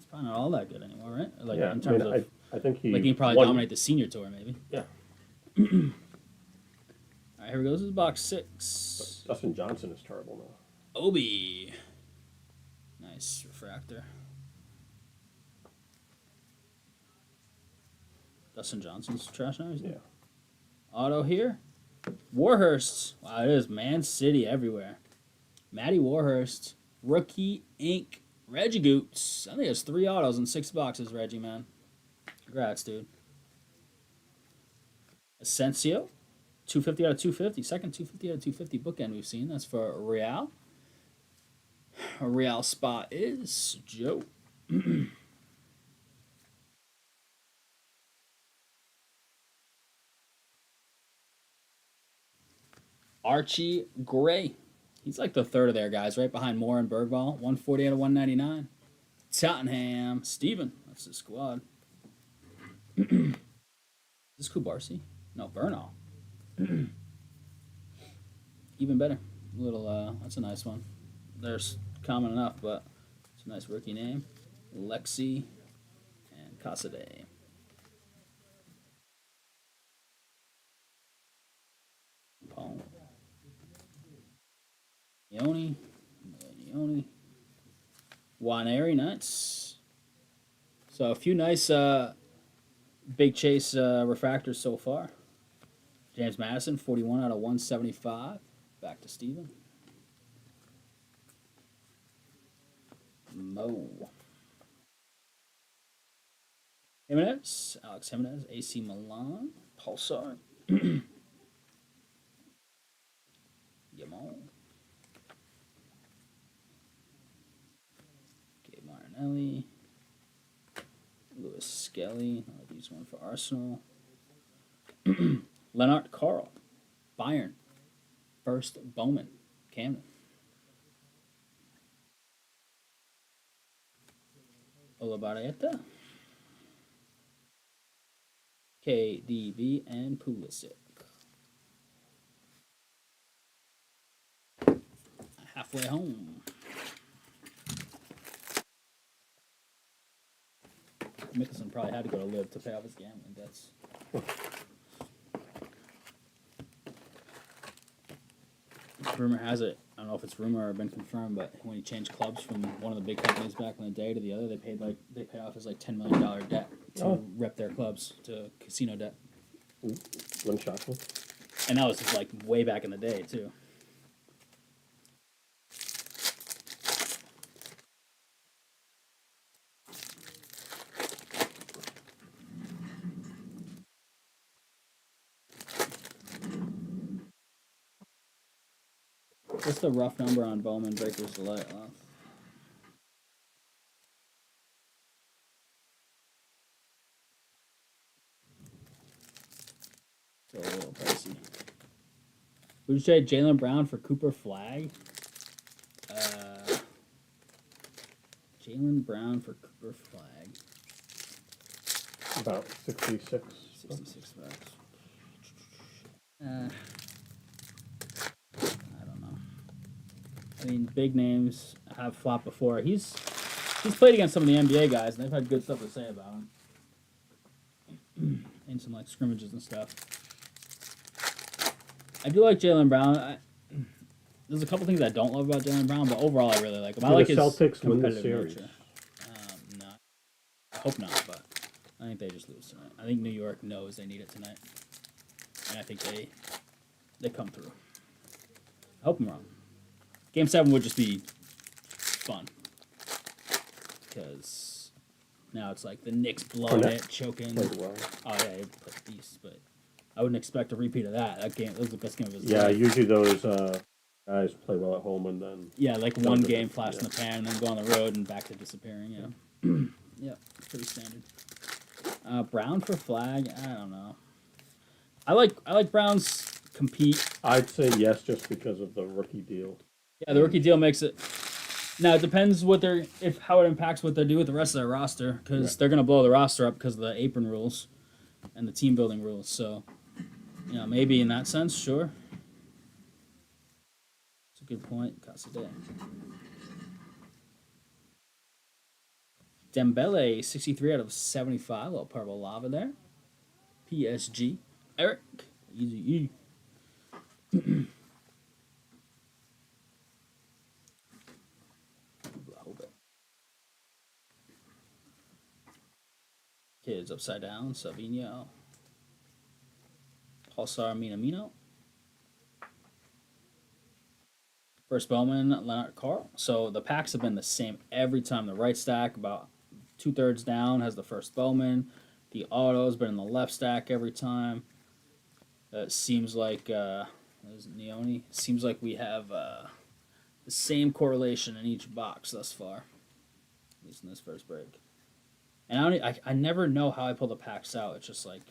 probably not all that good anymore, right? Like Yeah, in terms of I think he like he can probably won. dominate the senior tour, maybe. Yeah. All right, here we go. This is box 6. Dustin Johnson is terrible now. Obi. Nice refractor. Dustin Johnson's trash now. Yeah. Auto here. Warhurst. Wow, it is Man City everywhere. Matty Warhurst. Rookie Inc. Reggie Goots. I think it's 3 autos in 6 boxes, Reggie, man. Congrats, dude. Asensio. 250 out of 250. Second 250 out of 250 bookend we've seen. That's for Real. A Real spot is Joe. Archie Gray. He's like the third of their guys, right behind Moore and Bergvall. 140 out of 199. Tottenham. Steven. That's the squad. Is this Kubarsi? No, Bernal. Even better. That's a nice one. There's common enough, but it's a nice rookie name. Lexi and Casade. Paul. Leone. Waneri, nice. So a few nice big chase refractors so far. James Madison, 41 out of 175. Back to Steven. Mo. Jimenez, Alex Jimenez, AC Milan, Pulsar. Yamon. Gabe Martinelli. Lewis Skelly. I'll use one for Arsenal. Lennart Carl. Bayern. First Bowman. Camden. Olabarrieta. KDB and Pulisic. Halfway home. Mickelson probably had to go to Live to pay off his gambling debts. Rumor has it, I don't know if it's rumor or been confirmed, but when he changed clubs from one of the big companies back in the day to the other, they paid off his $10 million debt to rep their clubs to casino debt. One shot. And that was just way back in the day too. What's the rough number on Bowman Breakers Delight left? Still a little pricey. Would you trade Jaylen Brown for Cooper Flag? Jaylen Brown for Cooper Flag. About 66. 66 bucks. I don't know. I mean, big names have flopped before. He's played against some of the NBA guys, and they've had good stuff to say about him. In some scrimmages and stuff. I do like Jaylen Brown. There's a couple things I don't love about Jaylen Brown, but overall I really like him. I like the his Celtics win the competitive series? nature. No, I hope not, but I think they just lose tonight. I think New York knows they need it tonight, and I think they come through. I hope I'm wrong. Game 7 would just be fun because now it's the Knicks blowing it, choking. Played well. Oh yeah, he played beast, but I wouldn't expect a repeat of that. That was the best game of his Yeah, life. usually those guys play well at home and then. Yeah, one game flash in the pan and then go on the road and back to disappearing. Yeah, yeah, pretty standard. Brown for Flag. I don't know. I like Brown's compete. I'd say yes, just because of the rookie deal. Yeah, the rookie deal makes it. Now it depends how it impacts what they do with the rest of their roster because they're gonna blow the roster up because of the apron rules. and the team building rules. So, maybe in that sense, sure. It's a good point, Casade. Dembele, 63 out of 75. A little purple lava there. PSG. Eric. Easy E. Kids upside down. Savino. Pulsar Minamino. First Bowman, Leonard Carl. So the packs have been the same every time. The right stack, about 2/3 down, has the first Bowman. The auto's been in the left stack every time. It seems like there's Neone. Seems like we have the same correlation in each box thus far, at least in this first break. And I never know how I pull the packs out. It's just like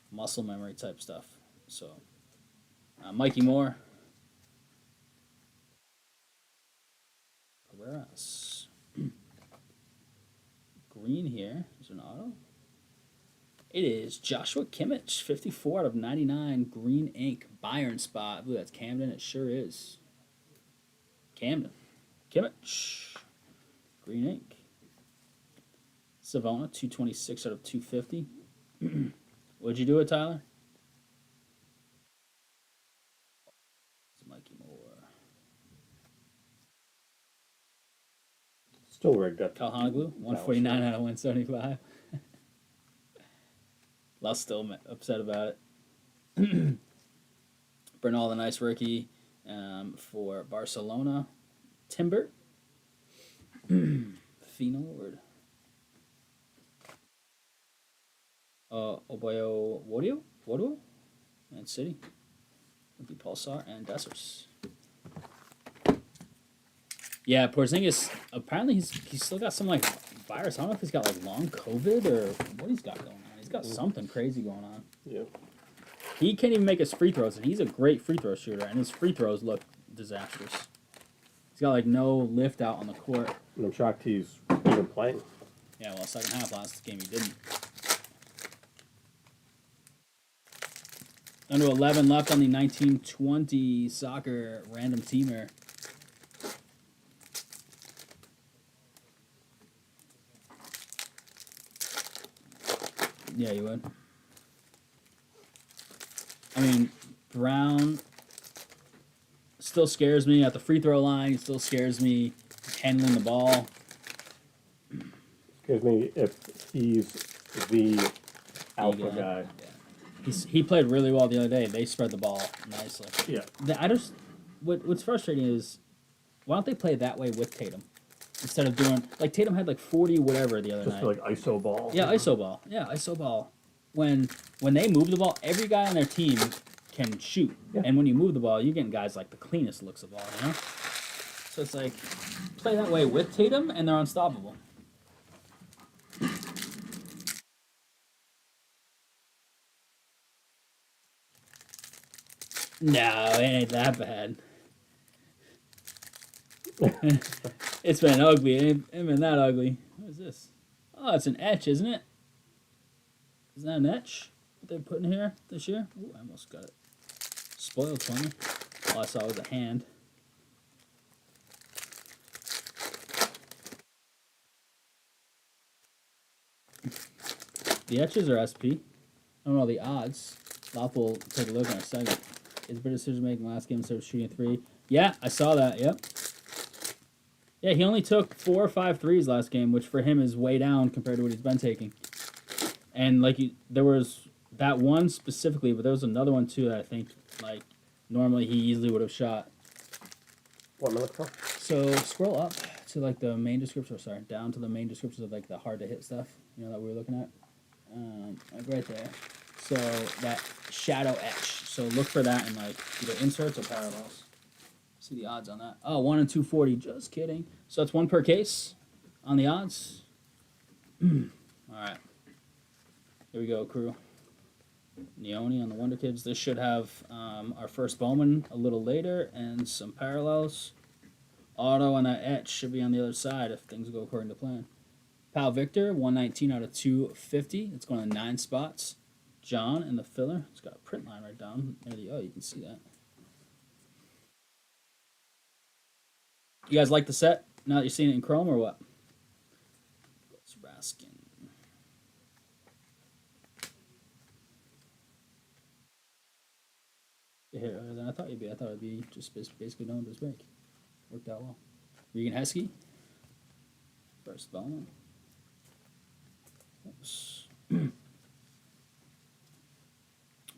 muscle memory type stuff. So, Mikey Moore. Carreras. Green here. Is there an auto? It is Joshua Kimmich, 54 out of 99, green ink, Bayern spot. I believe that's Camden. It sure is. Camden. Kimmich. Green ink. Savona, 226 out of 250. What'd you do it, Tyler? It's Mikey Moore. Still rigged up. Kyle Honiglu, 149 out of 175. Less still upset about it. Bernal, the nice rookie for Barcelona. Timber. Phenord. Oboyo Wodio? Man City. Rookie Pulsar and Dessers. Yeah, Porzingis, apparently he's still got some like virus. I don't know if he's got like long COVID or what he's got going on. He's got something crazy going on. Yeah. He can't even make his free throws, and he's a great free throw shooter, and his free throws look disastrous. He's got like no lift out on the court. And I'm shocked he's even playing. Yeah, well, second half last game he didn't. Under 11 left on the 1920 soccer random teamer. Yeah, you would. I mean, Brown still scares me at the free throw line. He still scares me handling the ball. Scares me if he's the alpha Ego. guy. Yeah. He played really well the other day. They spread the ball nicely. Yeah. What's frustrating is, why don't they play that way with Tatum? Instead of doing, like, Tatum had like 40 whatever the other Just night. like ISO ball. Yeah, ISO ball. Yeah, ISO ball. When they move the ball, every guy on their team can shoot. Yeah. And when you move the ball, you're getting guys like the cleanest looks of ball, you know? So it's like, play that way with Tatum, and they're unstoppable. No, it ain't that bad. It's been ugly. It ain't been that ugly. What is this? Oh, it's an etch, isn't it? Is that an etch that they put in here this year? Ooh, I almost got it. Spoiled 20. All I saw was a hand. The etches are SP. I don't know the odds. Lop will take a look in a second. His better decision making last game instead of shooting 3. Yeah, I saw that. Yep. Yeah, he only took 4 or 5 threes last game, which for him is way down compared to what he's been taking. And like there was that one specifically, but there was another one too that I think like normally he easily would have shot. 1 minute clock. So scroll up to like the main description. Sorry, down to the main descriptions of like the hard to hit stuff. You know that we were looking at, like right there. So that shadow etch. So look for that in like either inserts or parallels. See the odds on that. Oh, 1 in 240. Just kidding. So that's 1 per case on the odds. All right. Here we go, crew. Neone on the Wonder Kids. This should have our first Bowman a little later and some parallels. Auto on that etch should be on the other side if things go according to plan. Pal Victor, 119 out of 250. It's going to 9 spots. John in the filler. It's got a print line right down near the. Oh, you can see that. You guys like the set? Now that you're seeing it in Chrome or what? Goes Raskin. Here, than I thought you'd be. I thought it'd be just basically no this break. Worked out well. Regan Heskey. First Bowman. Oops.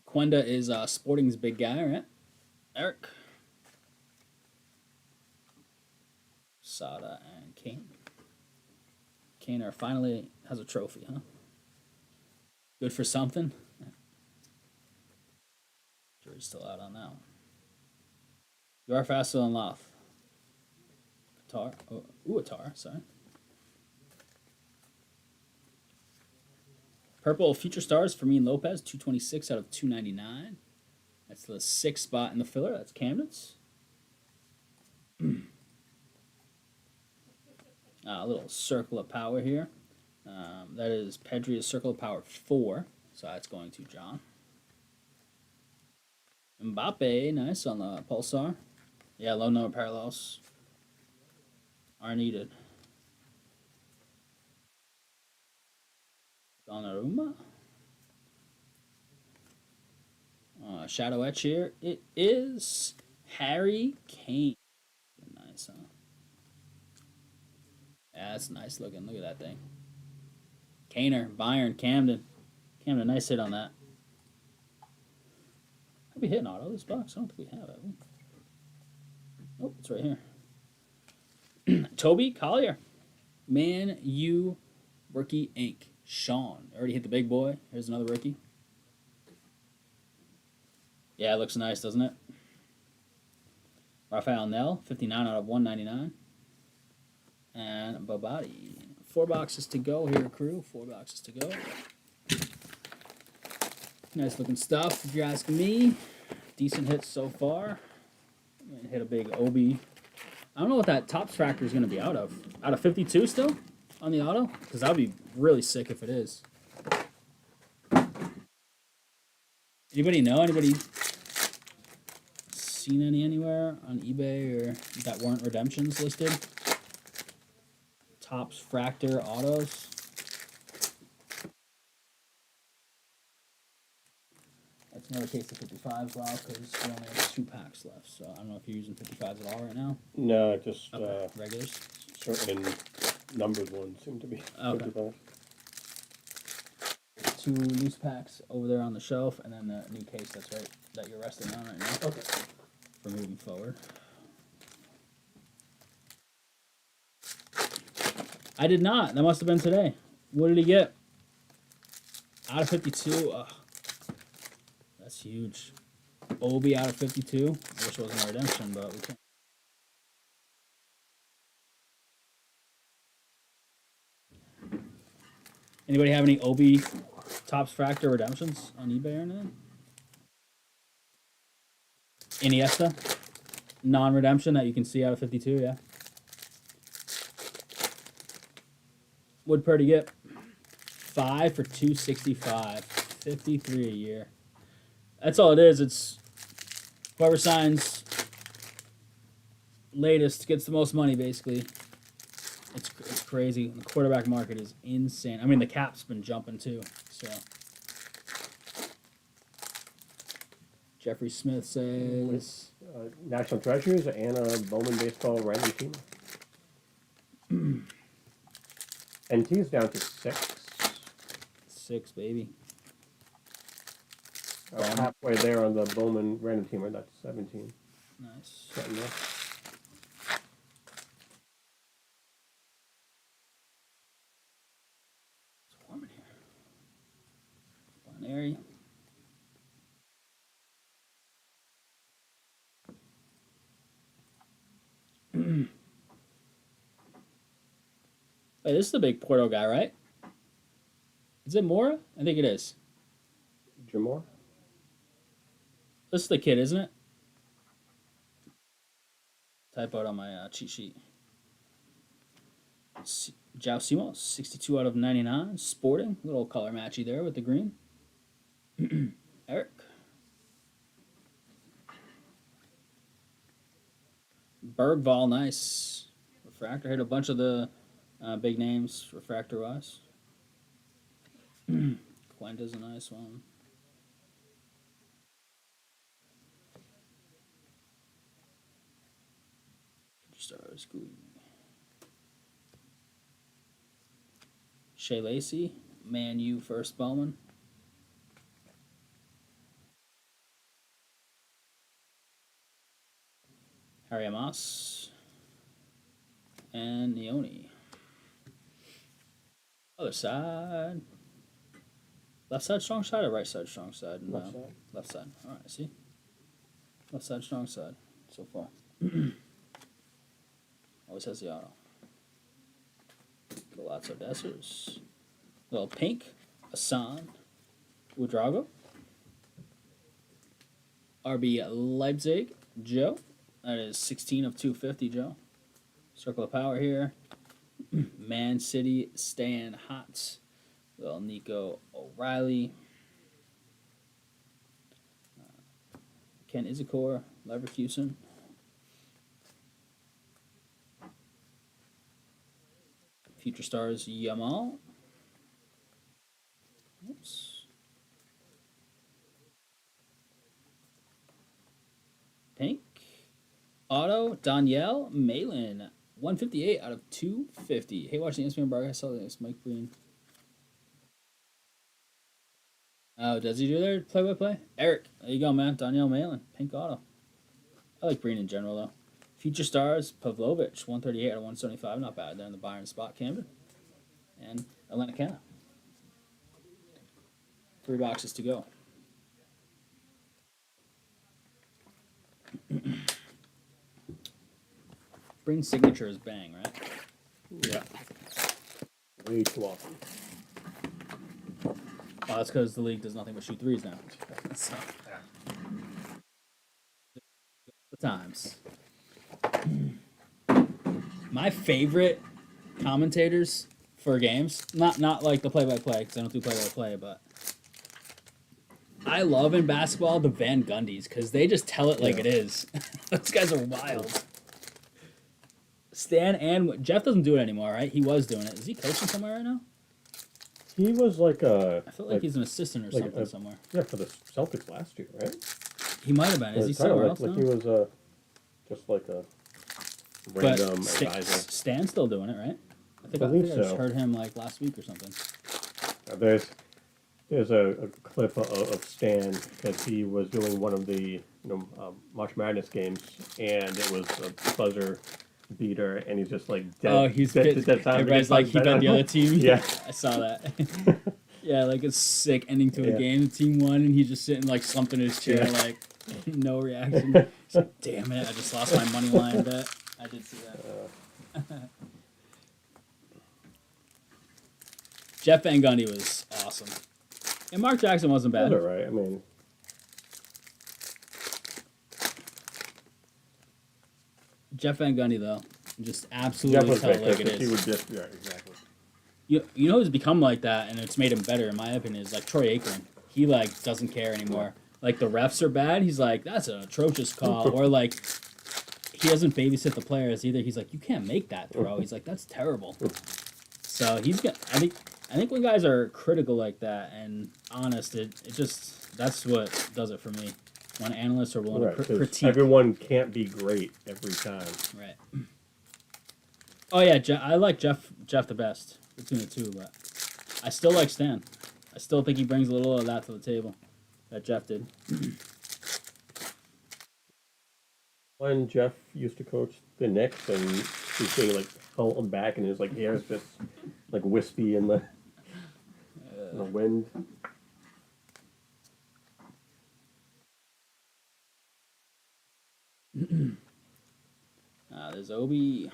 Quenda is Sporting's big guy, right? Eric. Sada and Kane. Kane finally has a trophy, huh? Good for something. Jury's still out on that one. You are faster than Loth. Qatar. Oh, Uatar, sorry. Purple Future Stars for me and Lopez, 226 out of 299. That's the 6th spot in the filler. That's Camden's. A little Circle of Power here. That is Pedri's Circle of Power 4. So that's going to John. Mbappe, nice on the Pulsar. Yeah, low number parallels are needed. Donnarumma. Shadow Etch here. It is Harry Kane. Nice, huh? Yeah, that's nice looking. Look at that thing. Kaner, Bayern, Camden. Camden, nice hit on that. Have we hit an auto this box? I don't think we have it. Oh, it's right here. Toby Collier. Man U Rookie Inc. Sean. Already hit the big boy. Here's another rookie. Yeah, it looks nice, doesn't it? Rafael Nell, 59 out of 199. And Babadi. 4 boxes to go here, crew. 4 boxes to go. Nice looking stuff, if you're asking me. Decent hits so far. I'm gonna hit a big Obi. I don't know what that Topps Factor is going to be out of. Out of 52 still on the auto? Because that would be really sick if it is. Anybody know? Anybody seen any anywhere on eBay or that weren't redemptions listed? Topps Fractor autos. That's another case of 55s, wow, because we only have 2 packs left. So I don't know if you're using 55s at all right now. No, just Regulars. certain numbered ones seem to be 55. 2 loose packs over there on the shelf, and then the new case that's right that you're resting on right now. Okay. For moving forward. I did not. That must have been today. What did he get? Out of 52. Ugh. That's huge. Obi out of 52. I wish it wasn't a redemption, but we can't. Anybody have any Obi Topps Fractor redemptions on eBay or anything? Iniesta? Non-redemption that you can see out of 52, yeah. Would Purdy get? 5 for 265. 53 a year. That's all it is. It's whoever signs latest gets the most money, basically. It's crazy. The quarterback market is insane. I mean, the cap's been jumping too. So Jeffrey Smith says National Treasures and a Bowman Baseball random team. NT's down to 6. 6, baby. Halfway there on the Bowman random teamer, that's 17. Nice. Getting there. It's warm in here. Bon Hey, this is the big Porto guy, right? Is it Mora? I think it is. Jamor? This is the kid, isn't it? Type out on my cheat sheet. Jao Simos, 62 out of 99. Sporting, little color matchy there with the green. Eric. Bergval, nice. Refractor, hit a bunch of the big names refractor wise. Quenda's a nice one. Stars, good. Shea Lacey, Man U first Bowman. Harry Amos. And Neoni. Other side. Left side, strong side, or right side, strong side? Left side. Left side. All right, see? Left side, strong side so far. Always has the auto. Lots of Dessers. Little pink. Asan. Udrago. RB Leipzig. Joe. That is 16 of 250, Joe. Circle of Power here. Man City. Stan Hotz. Little Nico O'Reilly. Ken Izakor. Leverkusen. Future Stars Yamal. Oops. Pink. Auto Danielle Malin. 158 out of 250. Hey, watching ESPN Bar. I saw this. Mike Breen. Oh, does he do their play-by-play? Eric, there you go, man. Danielle Malin. Pink auto. I like Breen in general, though. Future Stars, Pavlovich, 138 out of 175. Not bad there in the Bayern spot, Camden. And Atlanta Canna. 3 boxes to go. Breen signature is bang, right? Yeah. Way too often. Oh, that's because the league does nothing but shoot threes now. So, the times. My favorite commentators for games, not like the play-by-play, because I don't do play-by-play, but I love in basketball the Van Gundys, because they just tell it like it is. Those guys are wild. Stan and Jeff doesn't do it anymore, right? He was doing it. Is he coaching somewhere right now? He was like a. I feel like he's an assistant or like something somewhere. Yeah, for the Celtics last year, right? He might have been. Is he somewhere else like now? he was just like a random advisor. Stan's still doing it, right? I think I just heard him like last week or something. There's a clip of Stan because he was doing one of the March Madness games, and it was a buzzer beater, and he's just like dead. Oh, he's everybody's like he bet the other team. Yeah, I saw that. Yeah, like a sick ending to a game. The team won, and he's just sitting like slumped in his chair, like no reaction. He's like, "Damn it! I just lost my money line bet." I did see that. Jeff Van Gundy was awesome, and Mark Jackson wasn't bad. That's all right. I mean, Jeff Van Gundy though, just absolutely tell it like it is. He would just exactly. You know who's become like that, and it's made him better in my opinion, is like Troy Aikman. He like doesn't care anymore. Like the refs are bad, he's like, that's an atrocious call. Or like he doesn't babysit the players either. He's like, you can't make that throw. He's like, that's terrible. So he's got. I think when guys are critical like that and honest, it just that's what does it for me. When analysts are willing to critique. Everyone can't be great every time. Right. Oh yeah, I like Jeff the best between the two, but I still like Stan. I still think he brings a little of that to the table that Jeff did. When Jeff used to coach the Knicks, and he's being like held back, and his like hair is just like wispy in the wind. There's Obi.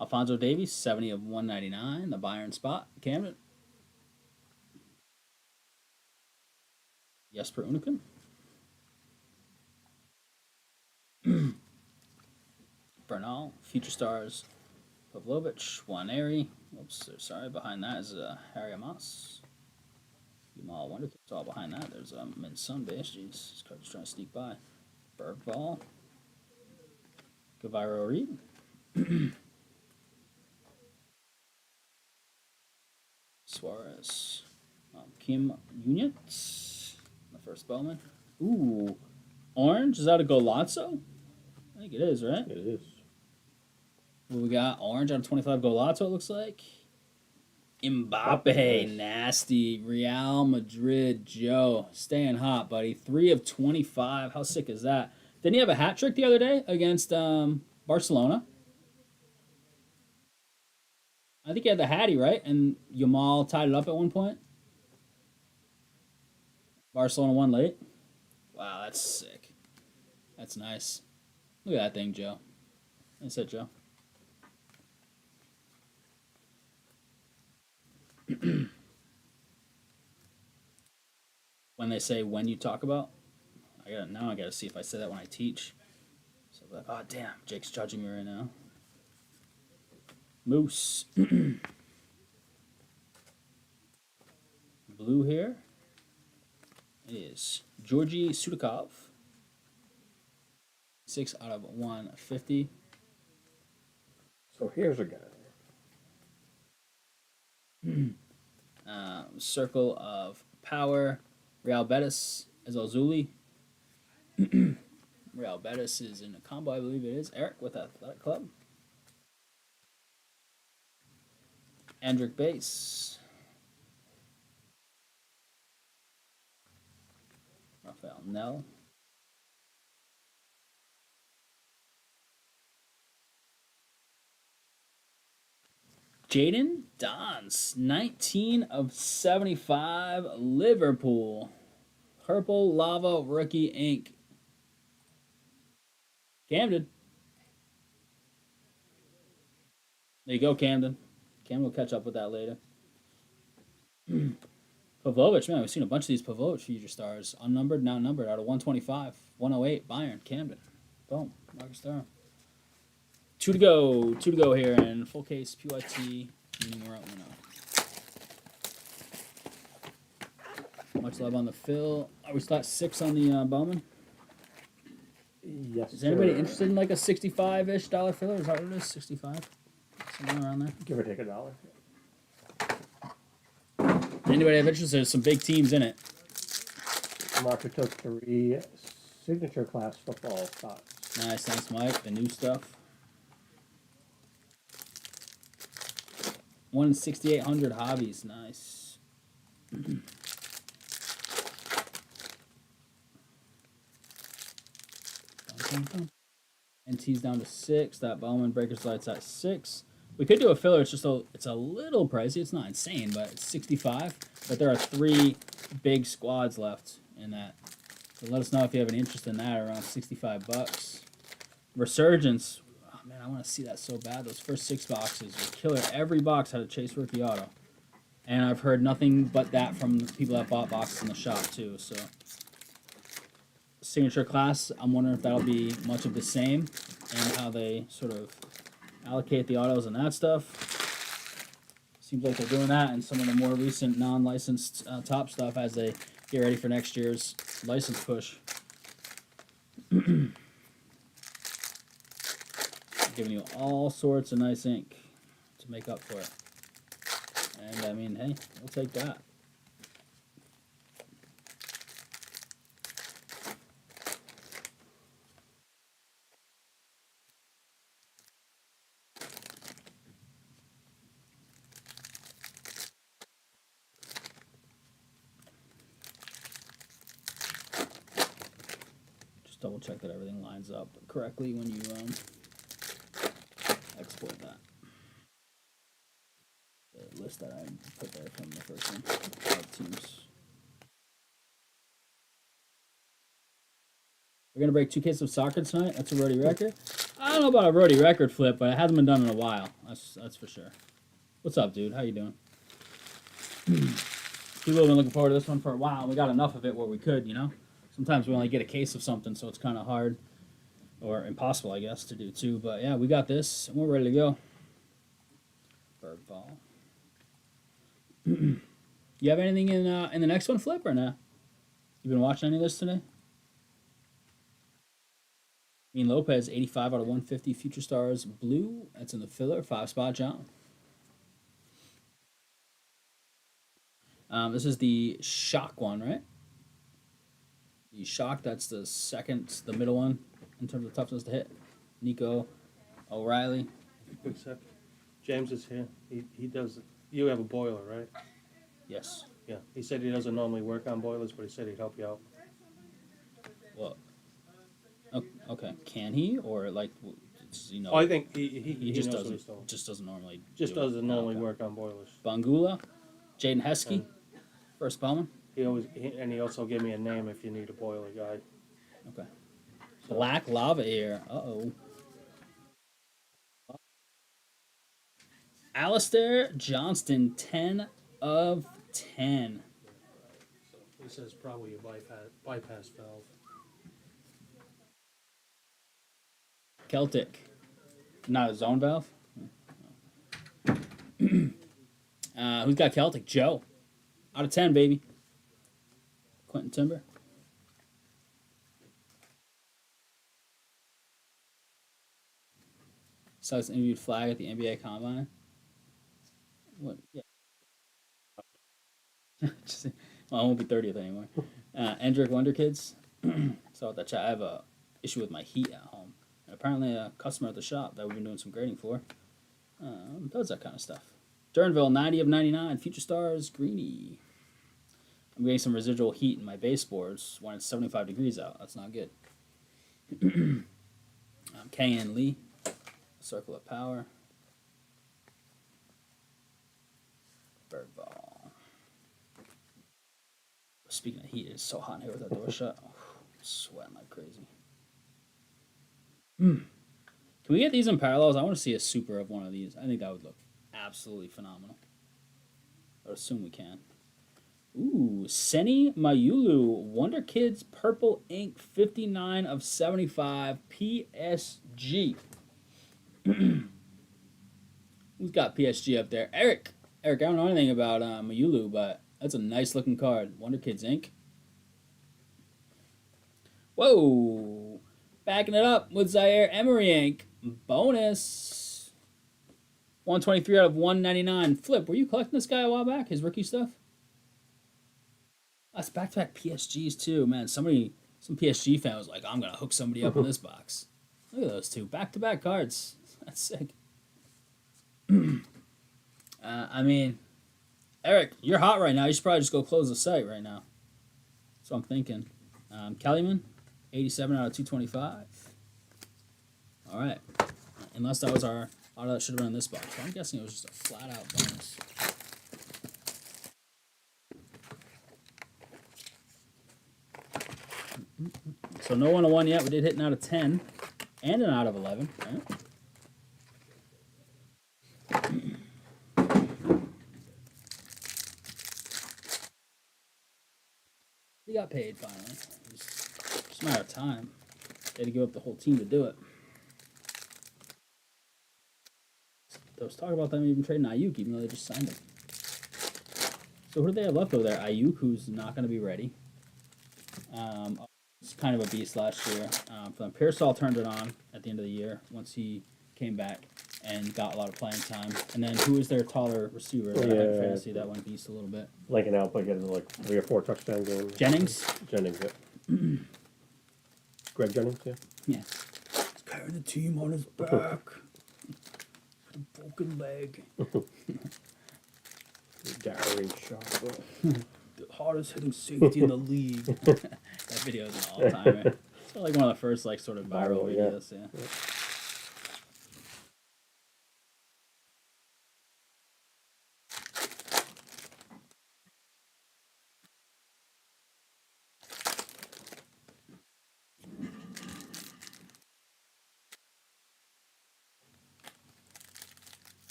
Alfonso Davies, 70 of 199, the Bayern spot. Camden. Jesper Uniken. Bernal, Future Stars. Pavlovich, Waneri. Oops, sorry. Behind that is Harry Amos. Jamal Wonder Kids all behind that. There's Min Sun base. Jeez, this card's trying to sneak by. Bergvall. Gaviro Reed. Suarez. Kim Units. The first Bowman. Ooh. Orange? Is that a Golazzo? I think it is, right? It is. What we got? Orange on 25 Golazzo, it looks like. Mbappe, Nice. nasty. Real Madrid, Joe. Staying hot, buddy. 3 of 25. How sick is that? Didn't he have a hat trick the other day against Barcelona? I think he had the hattie, right? And Yamal tied it up at one point. Barcelona won late. Wow, that's sick. That's nice. Look at that thing, Joe. That's it, Joe. When they say when you talk about, I gotta see if I say that when I teach. So like, oh damn, Jake's judging me right now. Moose. Blue here is Georgi Sudakov. 6 out of 150. So here's a guy. Circle of Power. Real Betis is Ozuli. Real Betis is in a combo, I believe it is. Eric with Athletic Club. Andrick Base. Rafael Nell. Jaden Dons, 19 of 75, Liverpool. Purple Lava Rookie Inc. Camden. There you go, Camden. Camden will catch up with that later. Pavlovich, man, we've seen a bunch of these Pavlovich future stars. Unnumbered, now numbered, out of 125. 108, Bayern, Camden. Boom. Marcus Thuram. Two to go here, and full case PYT numero uno. Much love on the fill. Are we still at 6 on the Bowman? Yes. Is anybody sir. interested in like a $65-ish filler? Is that what it is? 65? Somewhere around there. Give or take $1. Anybody have interest? There's some big teams in it. Marker took 3 signature class football spots. Nice, thanks, Mike. The new stuff. 1 in 6,800 hobbies. Nice. NT's down to 6. That Bowman Breakers Lights at 6. We could do a filler. It's a little pricey. It's not insane, but it's 65. But there are 3 big squads left in that. So let us know if you have an interest in that. Around $65. Resurgence. Oh man, I want to see that so bad. Those first 6 boxes were killer. Every box had a Chase Rookie Auto, and I've heard nothing but that from the people that bought boxes in the shop too. So signature class. I'm wondering if that'll be much of the same, and how they sort of allocate the autos and that stuff. Seems like they're doing that in some of the more recent non-licensed top stuff as they get ready for next year's license push. Giving you all sorts of nice ink to make up for it. And I mean, hey, we'll take that. Double check that everything lines up correctly when you export that. The list that I put there from the first one. 5 teams. We're gonna break 2 cases of soccer tonight. That's a Rhody record. I don't know about a Rhody record flip, but it hasn't been done in a while. That's for sure. What's up, dude? How you doing? People have been looking forward to this one for a while. We got enough of it where we could, you know. Sometimes we only get a case of something, so it's kind of hard, or impossible, I guess, to do too. But yeah, we got this, and we're ready to go. Bird ball. You have anything in the next one, Flip, or no? You been watching any of this today? I mean, Lopez, 85 out of 150, Future Stars Blue. That's in the filler, 5-spot, John. This is the Shock one, right? The Shock, that's the second, the middle one, in terms of toughness to hit. Nico O'Reilly. Quick sec. James is here. He does. You have a boiler, right? Yes. Yeah. He said he doesn't normally work on boilers, but he said he'd help you out. Well, okay. Can he, or like, you know? Oh, I think he just knows what he's doesn't doing. just doesn't normally. Just do it. doesn't normally Okay. work on boilers. Bangula, Jaden Heskey, first Bowman. He also gave me a name if you need a boiler guy. Okay. Black Lava here. Uh-oh. Alistair Johnston, 10 of 10. He says probably a bypass valve. Celtic. Not a zone valve. Who's got Celtic? Joe. Out of 10, baby. Quentin Timber. Suggs interviewed Flag at the NBA Combine. What? Yeah. Well, I won't be 30th anymore. Endrick Wonder Kids. So with that chat, I have a issue with my heat at home. And apparently a customer at the shop that we've been doing some grading for does that kind of stuff. Durnville, 90 of 99. Future Stars, Greeny. I'm getting some residual heat in my baseboards when it's 75 degrees out. That's not good. K.N. Lee, Circle of Power. Bird ball. Speaking of heat, it's so hot in here with that door shut. Oh, I'm sweating like crazy. Can we get these in parallels? I want to see a super of one of these. I think that would look absolutely phenomenal. I would assume we can. Ooh, Seni Mayulu, Wonder Kids Purple Ink, 59 of 75, PSG. Who's got PSG up there? Eric, I don't know anything about Mayulu, but that's a nice looking card. Wonder Kids Ink. Whoa, backing it up with Zaire Emery Ink. Bonus. 123 out of 199. Flip, were you collecting this guy a while back? His rookie stuff? That's back-to-back PSGs too, man. Some PSG fan was like, I'm gonna hook somebody up in this box. Look at those two back-to-back cards. That's sick. I mean, Eric, you're hot right now. You should probably just go close the site right now. That's what I'm thinking. Kellyman, 87 out of 225. All right. Unless that was our auto that should have been in this box. So I'm guessing it was just a flat-out bonus. So no 101 yet. We did hit an out of 10 and an out of 11. Right? He got paid finally. Just a matter of time. They had to give up the whole team to do it. There was talk about them even trading Ayuk, even though they just signed him. So who do they have left over there? Ayuk, who's not going to be ready. It's kind of a beast last year for them. Pearsall turned it on at the end of the year once he came back and got a lot of playing time. And then who is their taller receiver? That had fantasy that went beast a little bit. Lincoln out by getting like 3 or 4 touchdown games. Jennings? Jennings, yeah. Greg Jennings, yeah. Yeah. He's carrying the team on his back. A broken leg. Darren Sharp. The hardest hitting safety in the league. That video is an all-timer. It's like one of the first like sort of viral videos. Yeah.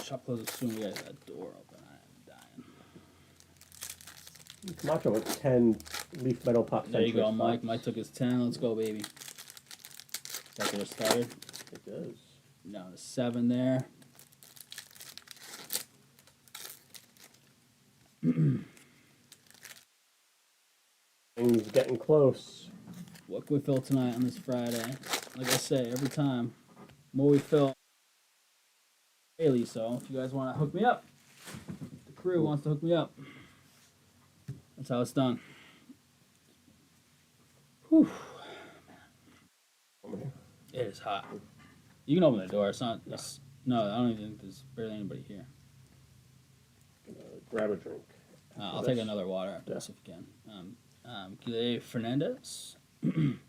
Shop closes soon. We got that door open. I am dying. Macho with 10 leaf metal pop. There you go, Mike. Mike took his 10. Let's go, baby. That just started. It does. Down to 7 there. Things getting close. What can we fill tonight on this Friday? Like I say, every time, more we fill daily. So if you guys want to hook me up, the crew wants to hook me up. That's how it's done. Whew. It is hot. You can open the door. It's not. It's, no, I don't even think there's barely anybody here. Grab a drink. I'll take another water after this if you can. Guilherme Fernandez, Lewis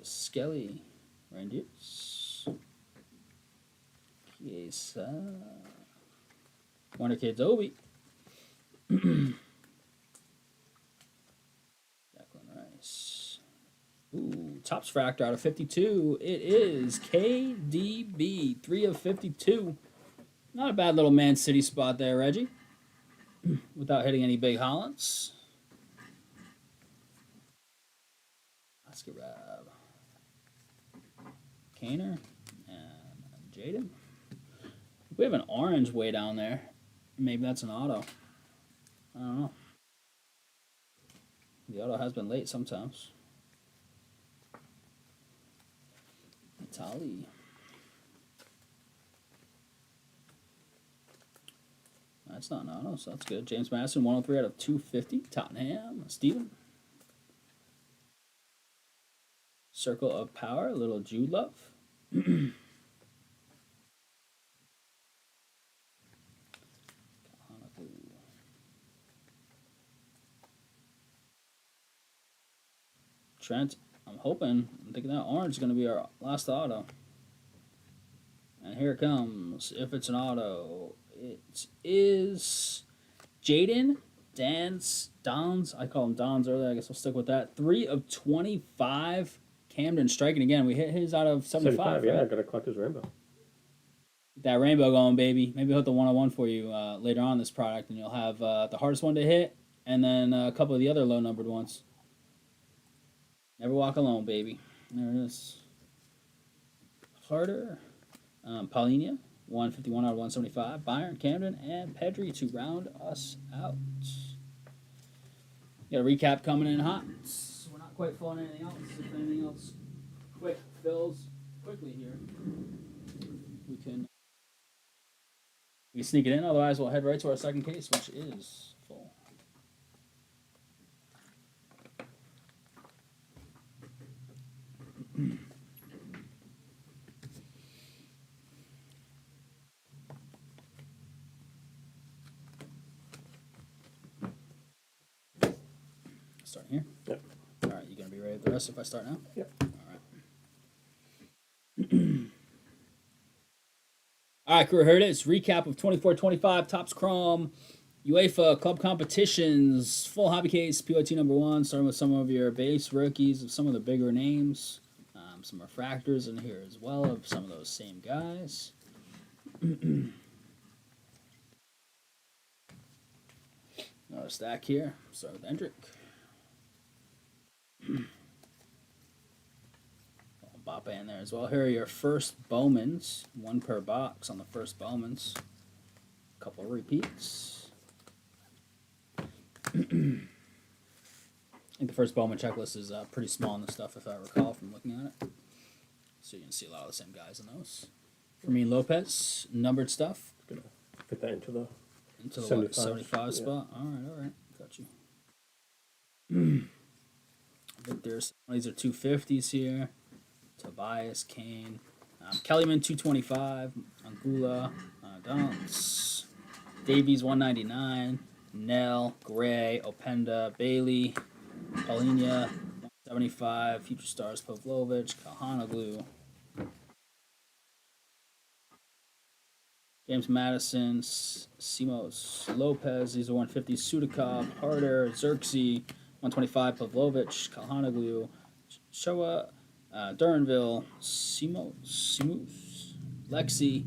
Skelly, Rangers, Chiesa, Warner Kids Obi, Declan Rice. Ooh, Topps Fractor out of 52. It is KDB, 3 of 52. Not a bad little Man City spot there, Reggie. Without hitting any big Hollands. Oscar Rab. Kaner and Jaden. We have an orange way down there. Maybe that's an auto. I don't know. The auto has been late sometimes. Itali. That's not an auto, so that's good. James Madison, 103 out of 250. Tottenham. Steven. Circle of Power, little Jude Love. Trent, I'm thinking that orange is going to be our last auto. And here it comes. If it's an auto, it is Jaden Dons. I call him Dons earlier. I guess we'll stick with that. 3 of 25. Camden striking again. We hit his out of 75. Yeah, right? I gotta collect his rainbow. Get that rainbow going, baby. Maybe I'll hit the 101 for you later on this product, and you'll have the hardest one to hit, and then a couple of the other low numbered ones. Never walk alone, baby. There it is. Harder. Paulinia, 151 out of 175. Byron, Camden, and Pedri to round us out. Got a recap coming in hot. We're not quite filling anything else. If anything else fills quickly here, we can sneak it in. Otherwise, we'll head right to our second case, which is full. Starting here? Yep. All right, you going to be ready with the rest if I start now? Yep. All right. All right, crew, heard it. It's recap of 24-25, Topps Chrome, UEFA Club Competitions, full hobby case, POT number 1, starting with some of your base rookies of some of the bigger names. Some refractors in here as well of some of those same guys. Another stack here. Start with Hendrick. Bapa in there as well. Here are your first Bowmans. 1 per box on the first Bowmans. Couple repeats. I think the first Bowman checklist is pretty small in the stuff, if I recall from looking at it. So you can see a lot of the same guys in those. For me, Lopez, numbered stuff. Gonna fit that into the 75 spot. All right, got you. Victor's. These are 250s here. Tobias, Kane, Kellyman 225, Angula, Dunce, Davies 199, Nell, Gray, Openda, Bailey, Paulinia 175, Future Stars Pavlovich, Kalhanoglu, James Madison, Simos, Lopez, these are 150, Sudakov, Harder, Xerxes, 125, Pavlovich, Kalhanoglu, Showa, Duranville, Simus, Lexi,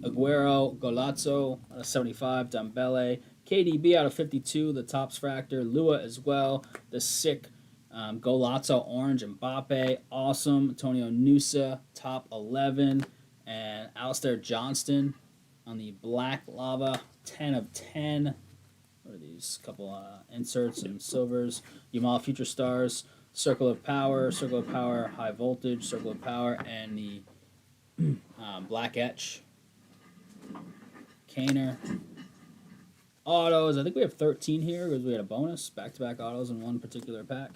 Aguero, Golazzo out of 75, Dembele, KDB out of 52, the Topps Fractor, Lua as well, the sick Golazzo, Orange, Mbappe, awesome. Antonio Nusa, top 11. And Alistair Johnston on the Black Lava, 10 of 10. What are these? Couple inserts and silvers. Yamal Future Stars, Circle of Power, High Voltage, Circle of Power, and the Black Etch. Kaner. Autos. I think we have 13 here because we had a bonus. Back-to-back autos in one particular pack.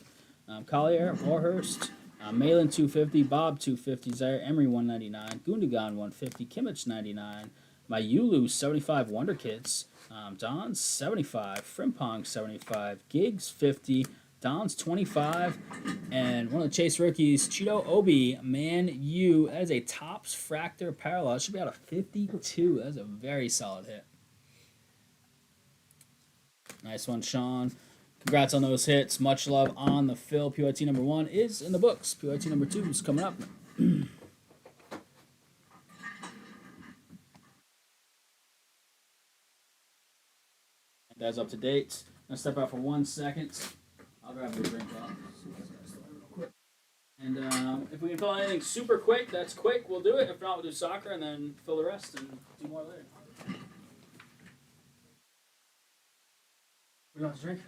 Collier, Warhurst, Malin 250, Bob 250, Zaire Emery 199, Gundogan 150, Kimmich 99, Mayulu 75 Wonder Kids, Don's 75, Frimpong 75, Giggs 50, Don's 25, and one of the Chase rookies, Cheeto Obi, Man U. That is a Topps Fractor Parallel. That should be out of 52. That's a very solid hit. Nice one, Sean. Congrats on those hits. Much love on the fill. PYT number 1 is in the books. PYT number 2 is coming up. That's up to date. I'm going to step out for 1 second. I'll grab a drink off. And if we can fill anything super quick, that's quick. We'll do it. If not, we'll do soccer and then fill the rest and do more later. We want to drink?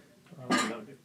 No, dude.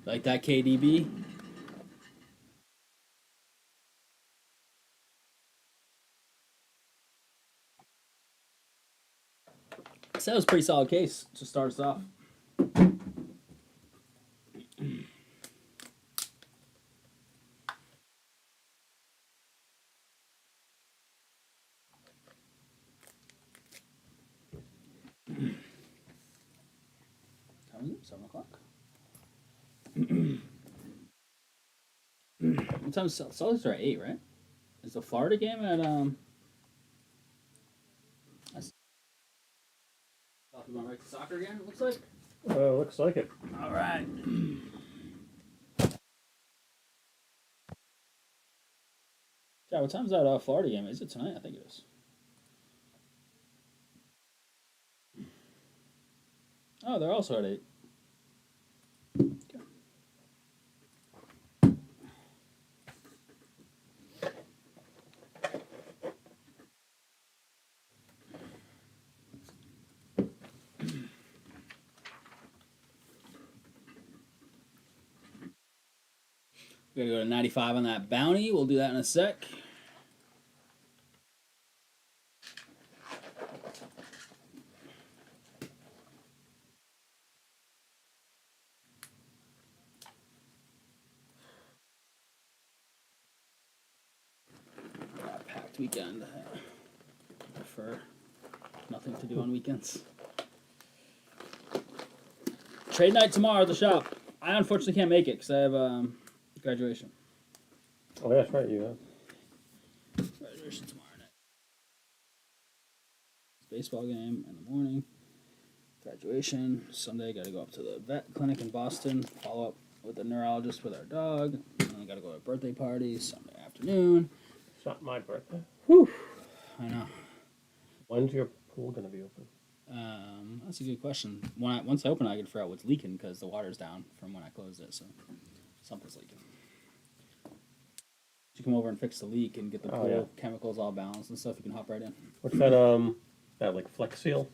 Like that, KDB? So that was a pretty solid case to start us off. Time is it? 7 o'clock. What time is Celtics are at 8, right? Is the Florida game at we going right to soccer again? It looks like. Looks like it. All right. Yeah, what time's that Florida game? Is it tonight? I think it is. Oh, they're also at 8. Okay. We're going to go to 95 on that bounty. We'll do that in a sec. Packed weekend. I prefer nothing to do on weekends. Trade night tomorrow at the shop. I unfortunately can't make it because I have graduation. Oh, that's right, you have. Graduation tomorrow night. Baseball game in the morning. Graduation Sunday. Got to go up to the vet clinic in Boston. Follow up with the neurologist with our dog. And then got to go to a birthday party Sunday afternoon. It's not my birthday. Whew. I know. When's your pool gonna be open? That's a good question. Once I open it, I can figure out what's leaking because the water's down from when I closed it. So something's leaking. You come over and fix the leak and get the pool chemicals all balanced and stuff. You can hop right in. What's that? That like Flex Seal?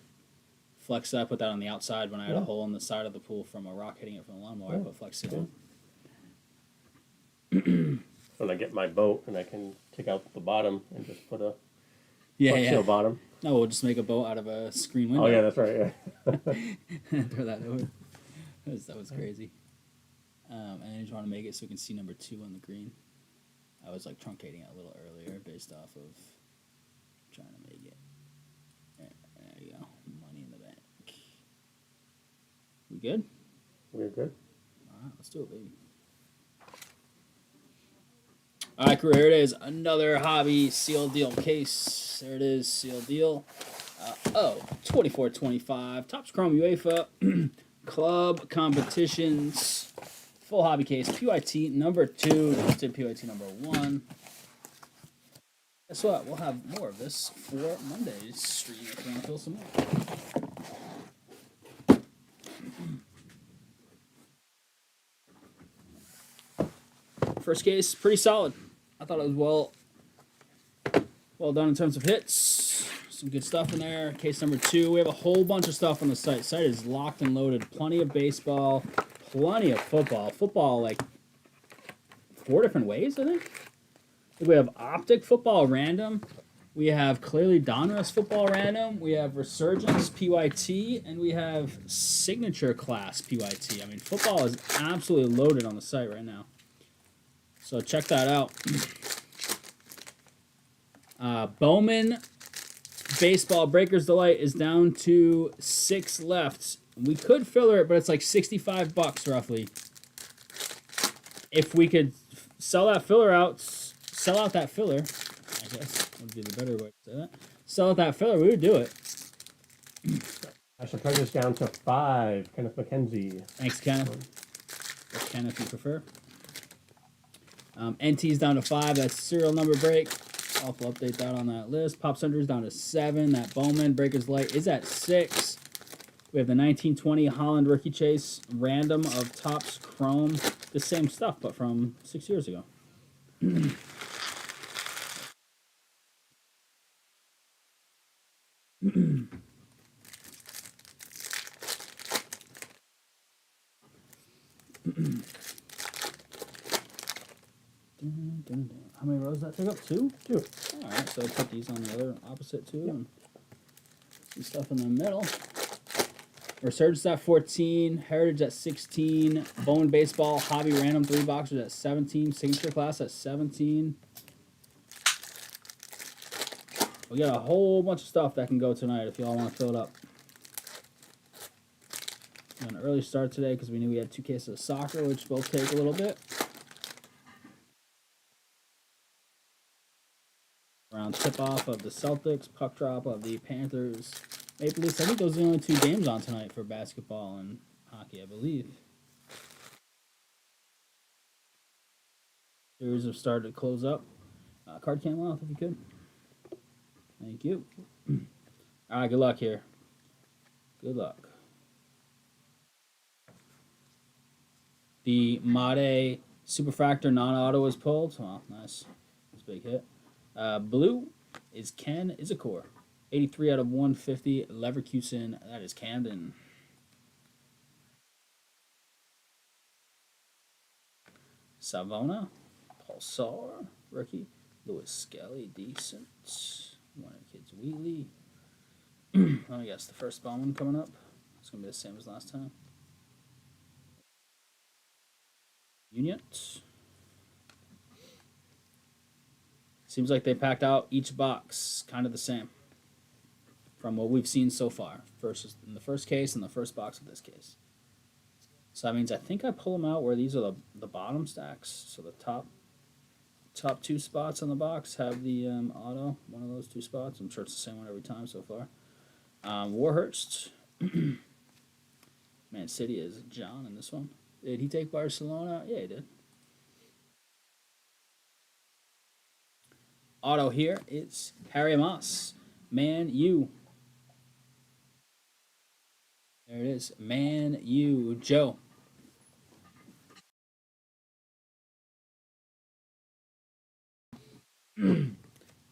Flex. I put that on the outside when I had a hole in the side of the pool from a rock hitting it from the lawnmower. I put Flex Seal on. When I get my boat and I can take out the bottom and just put a Flex Seal bottom. No, we'll just make a boat out of a screen window. Oh yeah, that's right. Yeah. Throw that over. That was crazy. And I just want to make it so we can see number 2 on the green. I was like truncating it a little earlier based off of trying to make it. There you go. Money in the bank. We good? We're good. All right, let's do it, baby. All right, crew, here it is. Another hobby sealed deal case. There it is, sealed deal. 24-25. Topps Chrome UEFA. Club competitions. Full hobby case. PYT number 2. Just did PYT number 1. Guess what? We'll have more of this for Monday's stream if you want to fill some more. First case, pretty solid. I thought it was well done in terms of hits. Some good stuff in there. Case number 2. We have a whole bunch of stuff on the site. Site is locked and loaded. Plenty of baseball. Plenty of football. Football, like 4 different ways, I think. We have Optic Football Random. We have Clearly Donruss Football Random. We have Resurgence PYT. And we have Signature Class PYT. I mean, football is absolutely loaded on the site right now. So check that out. Bowman Baseball Breakers Delight is down to 6 left. We could filler it, but it's like $65 roughly. If we could sell that filler out, sell out that filler, I guess would be the better way to say that. Sell out that filler, we would do it. I shall turn this down to 5. Kenneth McKenzie. Thanks, Kenneth. That's Kenneth, if you prefer. NT's down to 5. That's serial number break. I'll update that on that list. Pop Center's down to 7. That Bowman Breakers Light is at 6. We have the 1920 Holland Rookie Chase Random of Topps Chrome. The same stuff, but from 6 years ago. How many rows does that take up? 2? 2. Alright, so put these on the other opposite too. And some stuff in the middle. Resurgence at 14, Heritage at 16, Bowman Baseball Hobby Random 3 boxers at 17, Signature Class at 17. We got a whole bunch of stuff that can go tonight if y'all want to fill it up. An early start today because we knew we had 2 cases of soccer, which will take a little bit. Round tip-off of the Celtics, puck drop of the Panthers, Maple Leafs. I think those are the only 2 games on tonight for basketball and hockey, I believe. Series have started to close up. Card cam off if you could. Thank you. All right, good luck here. Good luck. The Made Superfractor non-auto is pulled. Oh, nice. That's a big hit. Blue is Ken Isakor. 83 out of 150. Leverkusen. That is Camden. Savona, Pulsar, rookie. Lewis Skelly, decent. Wonder Kids Wheatley. Let me guess, the first Bowman coming up. It's going to be the same as last time. Union. Seems like they packed out each box kind of the same from what we've seen so far. Versus in the first case and the first box of this case. So that means I think I pull them out where these are the bottom stacks. So the top two spots on the box have the auto, one of those two spots. I'm sure it's the same one every time so far. Warhurst. Man City is John in this one. Did he take Barcelona? Yeah, he did. Auto here is Harry Moss. Man U. There it is. Man U. Joe.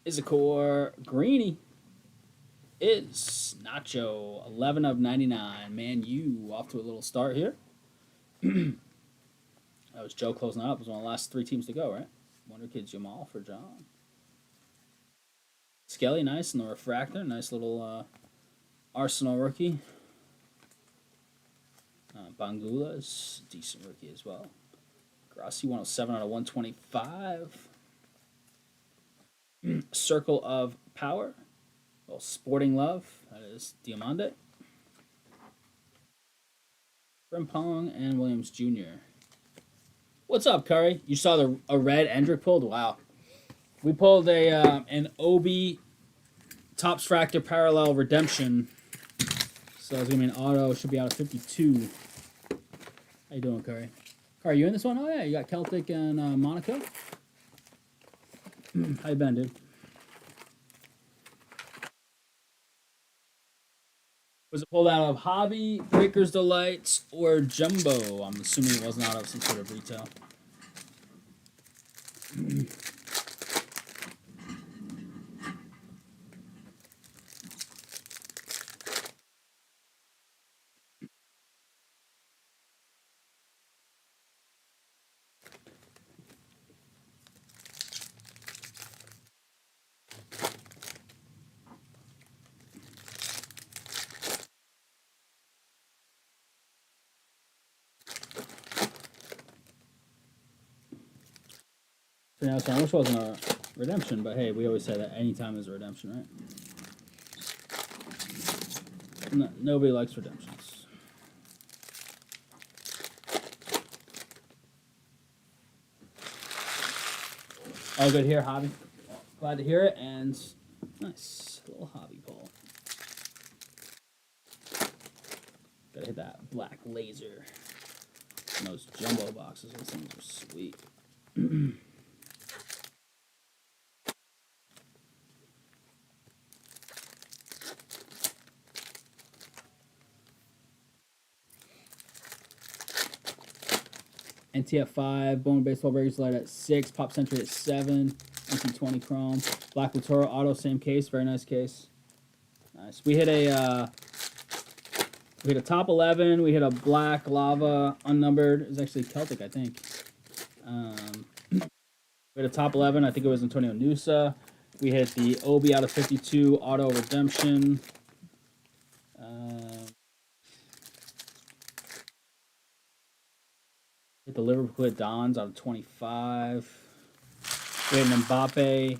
Issacore Greeny is Nacho. 11 of 99. Man U off to a little start here. That was Joe closing up. It was one of the last 3 teams to go, right? Wonder Kids Jamal for John. Skelly, nice, and the refractor. Nice little Arsenal rookie. Bangula's decent rookie as well. Grassi, 107 out of 125. Circle of Power. Well, Sporting Love. That is Diamande. Frimpong and Williams Jr. What's up, Curry? You saw a red Endrick pulled? Wow. We pulled a an OB Topps Fractor Parallel Redemption. So it's going to be an auto. Should be out of 52. How you doing, Curry? Curry, you in this one? Oh, yeah. You got Celtic and Monaco. How you been, dude? Was it pulled out of Hobby, Breaker's Delights, or Jumbo? I'm assuming it wasn't out of some sort of retail. Yeah, so I wish it wasn't a redemption, but hey, we always say that anytime is a redemption, right? No, nobody likes redemptions. All good here, Hobby. Glad to hear it, and nice little Hobby pull. Gotta hit that black laser. And those jumbo boxes, those things are sweet. NTF 5, Bowman Baseball Breakers Light at 6, Pop Century at 7, NC20 Chrome, Black Latoro Auto, same case, very nice case. Nice. We hit a top 11, we hit a black lava unnumbered. It was actually Celtic, I think. We hit a top 11, I think it was Antonio Nusa. We hit the OB out of 52 Auto Redemption. Hit the Liverpool Dons out of 25. We had an Mbappe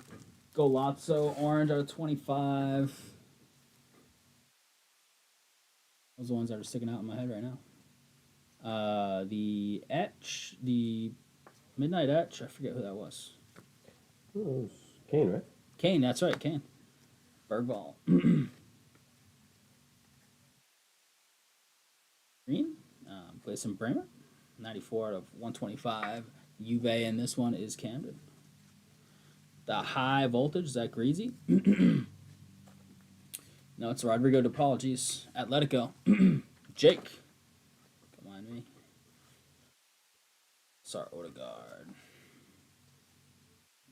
Golazzo Orange out of 25. Those are the ones that are sticking out in my head right now. The Etch, the Midnight Etch, I forget who that was. Oh, it was Kane, right? Kane, that's right, Kane. Bergvall. Green, Gleason Bremer. 94 out of 125. Juve, and this one is Camden. The high voltage, is that Greasy? No, it's Rodrigo de Paul. Jeez. Atletico. Jake. Come on, me. Sar Odegaard.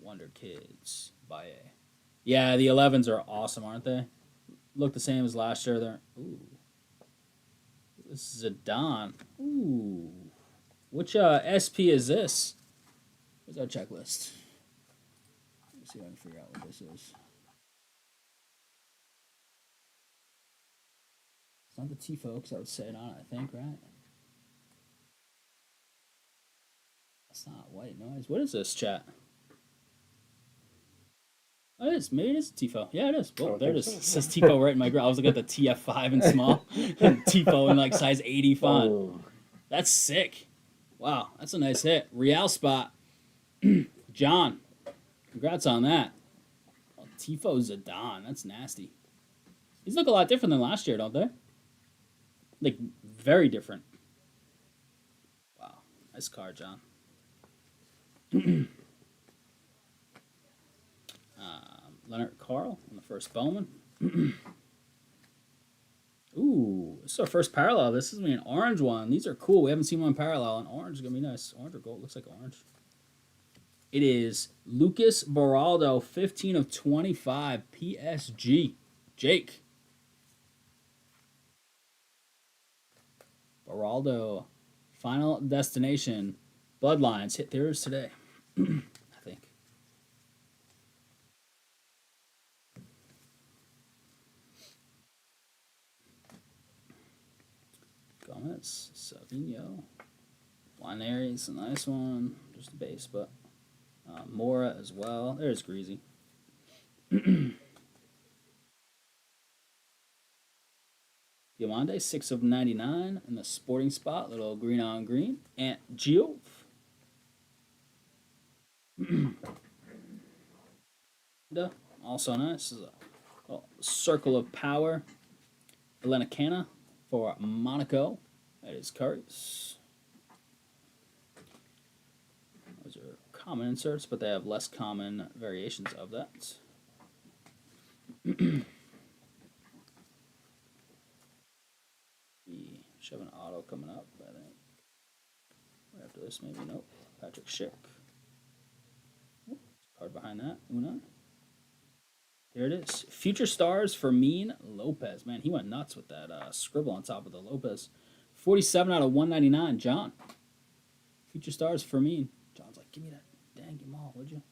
Wonder Kids. Baye. Yeah, the 11s are awesome, aren't they? Look the same as last year. They're. Ooh. This is Zidane. Ooh. Which SP is this? Where's our checklist? Let's see if I can figure out what this is. It's not the Tifo, because I would say it on it, I think, right? That's not white noise. What is this, chat? Oh, it is. Maybe it is Tifo. Yeah, it is. Oh, there it is. So. It says Tifo right in my graph. I was looking at the TF5 in small and Tifo in like size 80 font. Oh. That's sick. Wow, that's a nice hit. Real spot. John, congrats on that. Oh, Tifo Zidane. That's nasty. These look a lot different than last year, don't they? Like, very different. Wow. Nice card, John. Leonard Carl on the first Bowman. Ooh, this is our first parallel. This is an orange one. These are cool. We haven't seen one parallel, and orange is going to be nice. Orange or gold? Looks like orange. It is Lucas Baraldo, 15 of 25, PSG. Jake. Baraldo, Final Destination, Bloodlines. Hit theirs today, I think. Gomez, Savino, Juaneri's a nice one. Just a base, but Mora as well. There's Greasy. Diamante, 6 of 99 in the sporting spot. Little green on green. And Gio. Also nice. This is a Circle of Power. Elena Cana for Monaco. That is Curry's. Those are common inserts, but they have less common variations of that. We should have an auto coming up, I think. Right after this, maybe. Nope. Patrick Schick. Card behind that. Una. Here it is. Future Stars for Mean Lopez. Man, he went nuts with that scribble on top of the Lopez. 47 out of 199. John. Future Stars for Mean. John's like, give me that dang game all, would you?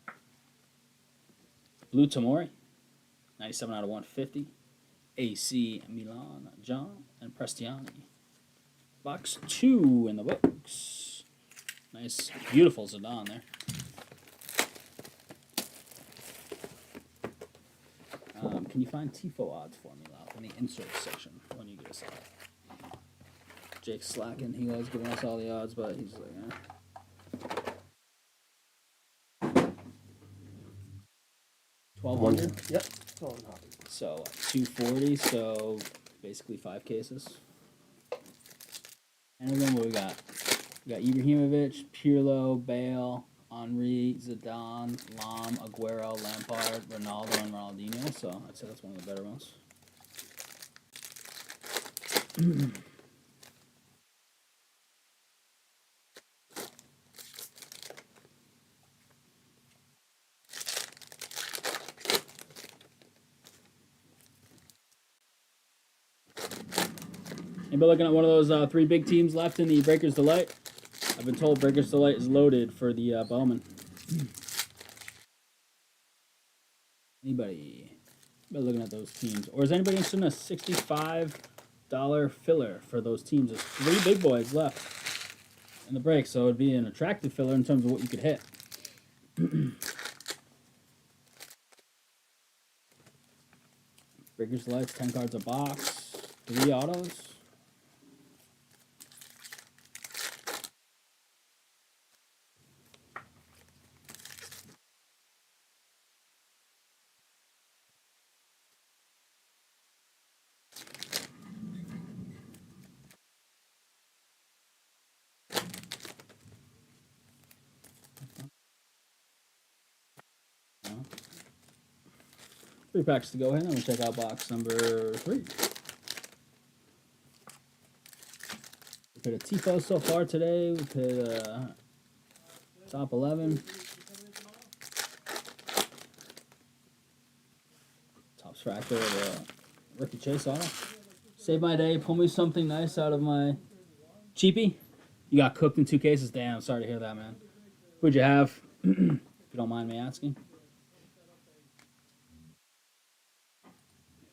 Blue Tamori. 97 out of 150. AC Milan. John. And Prestiani. Box 2 in the books. Nice, beautiful Zidane there. Can you find Tifo odds for me, Lau, in the inserts section when you get us out? Jake's slacking. He was giving us all the odds, but he's like, 1,200? Yep. So 240, so basically 5 cases. And then what we got? We got Ibrahimovic, Pirlo, Bale, Henry, Zidane, Lam, Aguero, Lampard, Ronaldo, and Ronaldinho. So I'd say that's one of the better ones. Anybody looking at one of those 3 big teams left in the Breakers Delight? I've been told Breakers Delight is loaded for the Bowman. Anybody looking at those teams? Or is anybody interested in a $65 filler for those teams? There's 3 big boys left in the break, so it would be an attractive filler in terms of what you could hit. Breakers Delight, 10 cards a box, 3 autos. Three packs to go ahead, and we'll check out box number 3. We've hit a Tifo so far today. We've hit top 11. Top fractor of Ricky Chase auto. Save my day. Pull me something nice out of my cheapie. You got cooked in 2 cases. Damn, sorry to hear that, man. Who'd you have? if you don't mind me asking.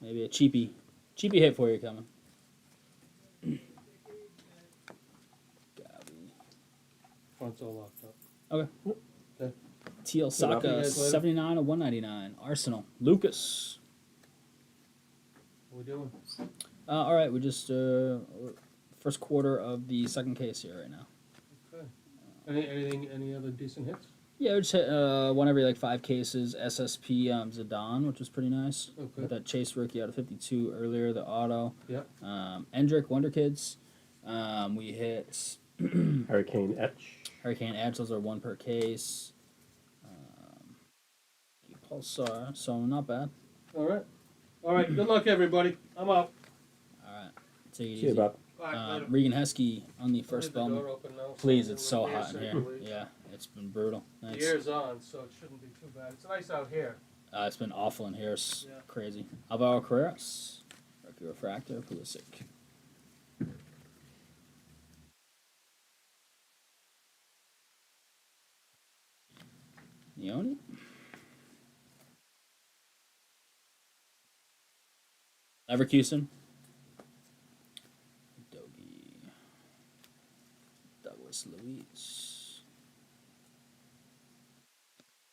Maybe a cheapy hit for you coming. Gabby. Front's all locked up. Okay. Okay. Teal Good, Saka, I'll be guys later. 79 of 199. Arsenal. Lucas. What we doing? All right, we just first quarter of the second case here right now. Okay. Any other decent hits? Yeah, we just hit one every like 5 cases. SSP Zidane, which was pretty nice. Okay. Got that Chase rookie out of 52 earlier, the auto. Yep. Endrick, Wonder Kids. We hit Hurricane Etch. Hurricane Edge, those are 1 per case. Pulsar, so not bad. All right. All right. Good luck, everybody. I'm out. All right, take it See you, easy. Bob. All right, later. Regan Heskey on the first Leave the Bowman. door open now, Please, so it's so the air hot in here. circulates. Yeah, it's been brutal. The Thanks. air's on, so it shouldn't be too bad. It's nice out here. It's been awful in here. It's Yeah. crazy. Alvaro Carreras, Rookie Refractor, Pulisic. Leone. Leverkusen. Dogie. Douglas Luiz.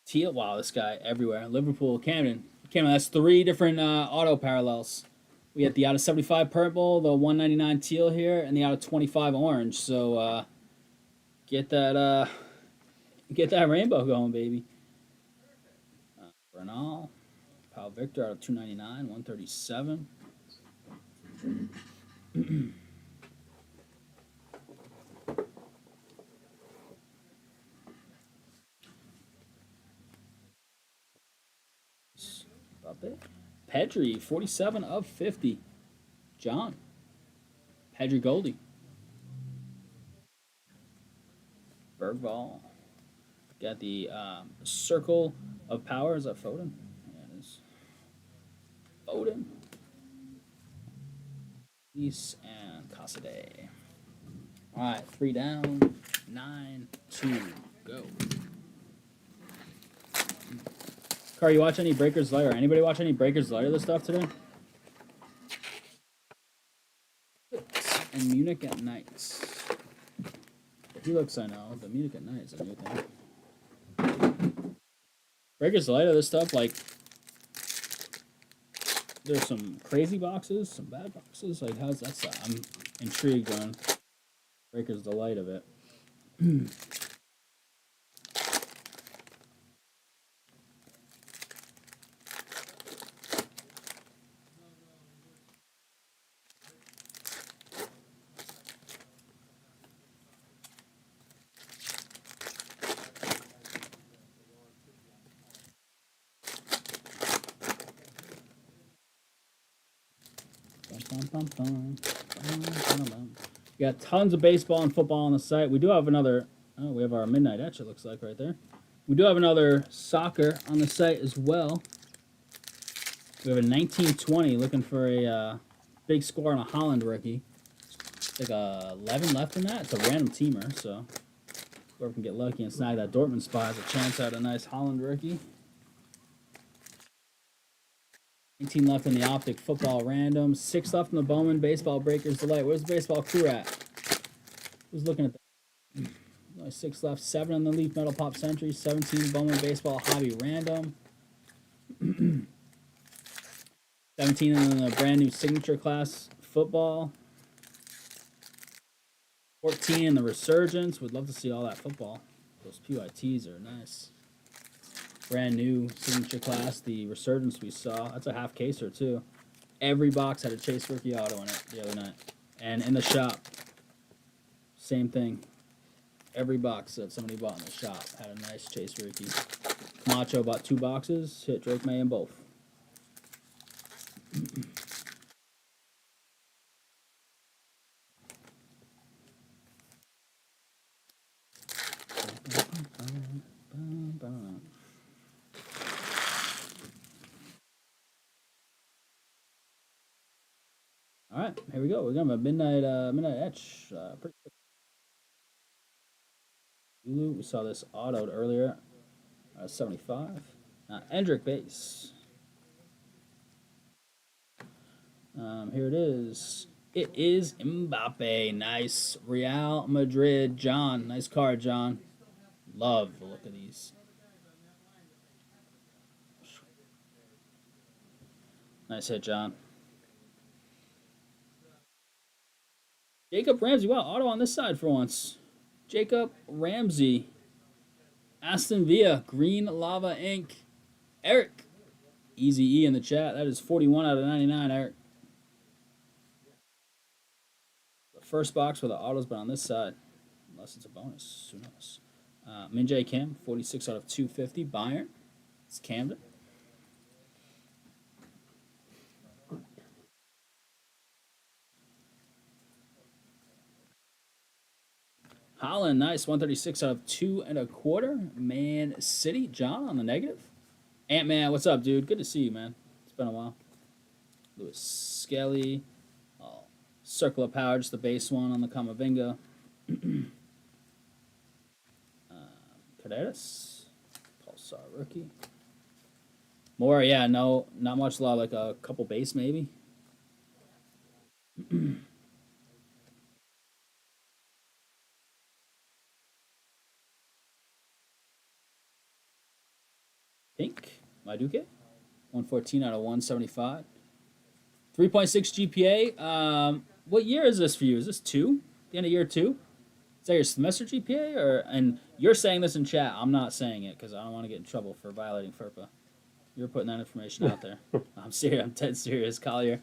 Teal. Wow, this guy everywhere. Liverpool, Camden. Camden, that's 3 different auto parallels. We got the out of 75 purple, the 199 teal here, and the out of 25 orange. So get that rainbow going, baby. Bernal, Paul Victor out of 299, 137. Pedri, 47 of 50. John. Pedri Goldie. Bergvall. Got the Circle of Power. Is that Foden? Yeah, it is. Foden. East and Casade. All right, 3 down. 9, 2, go. Car, you watch any Breakers Light, or anybody watch any Breakers Light of this stuff today? And Munich at Night. He looks, I know. The Munich at Night is a new thing. Breakers Light of this stuff, like, there's some crazy boxes, some bad boxes. Like, how's that stuff? I'm intrigued on Breakers Delight of it. We got tons of baseball and football on the site. We do have another. Oh, we have our midnight etch. It looks like right there. We do have another soccer on the site as well. We have a 1920 looking for a big score on a Holland rookie. It's like 11 left in that. It's a random teamer, so whoever can get lucky and snag that Dortmund spot has a chance at a nice Holland rookie. 19 left in the Optic Football Random. 6 left in the Bowman Baseball Breakers Delight. Where's the baseball crew at? Who's looking at that? Only 6 left. 7 on the Leaf Metal Pop Century. 17 Bowman Baseball Hobby Random. 17 in the brand new Signature Class Football. 14 in the Resurgence. Would love to see all that football. Those PYTs are nice. Brand new Signature Class, the Resurgence we saw. That's a half caser too. Every box had a Chase rookie auto in it the other night. And in the shop, same thing. Every box that somebody bought in the shop had a nice Chase rookie. Camacho bought 2 boxes, hit Drake May in both. All right, here we go. We're gonna have a midnight etch. Pretty quick. We saw this autoed earlier. 75. Endrick base. Here it is. It is Mbappe. Nice. Real Madrid. John. Nice card, John. Love the look of these. Nice hit, John. Jacob Ramsey. Wow, auto on this side for once. Jacob Ramsey. Aston Villa. Green Lava Ink. Eric. Easy E in the chat. That is 41 out of 99, Eric. The first box where the auto's been on this side. Unless it's a bonus. Who knows? Min Jae Kim. 46 out of 250. Bayern. It's Camden. Holland, nice. 136 out of 2 1/4. Man City. John on the negative. Ant-Man, what's up, dude? Good to see you, man. It's been a while. Lewis Skelly. Oh, Circle of Power, just the base one on the Kamavinga. Cadets. Pulsar rookie. More, yeah, no, not much love. Like a couple base, maybe. Pink. Maduke. 114 out of 175. 3.6 GPA. What year is this for you? Is this 2? The end of year 2? Is that your semester GPA? And you're saying this in chat. I'm not saying it because I don't want to get in trouble for violating FERPA. You're putting that information out there. I'm serious. I'm dead serious, Collier.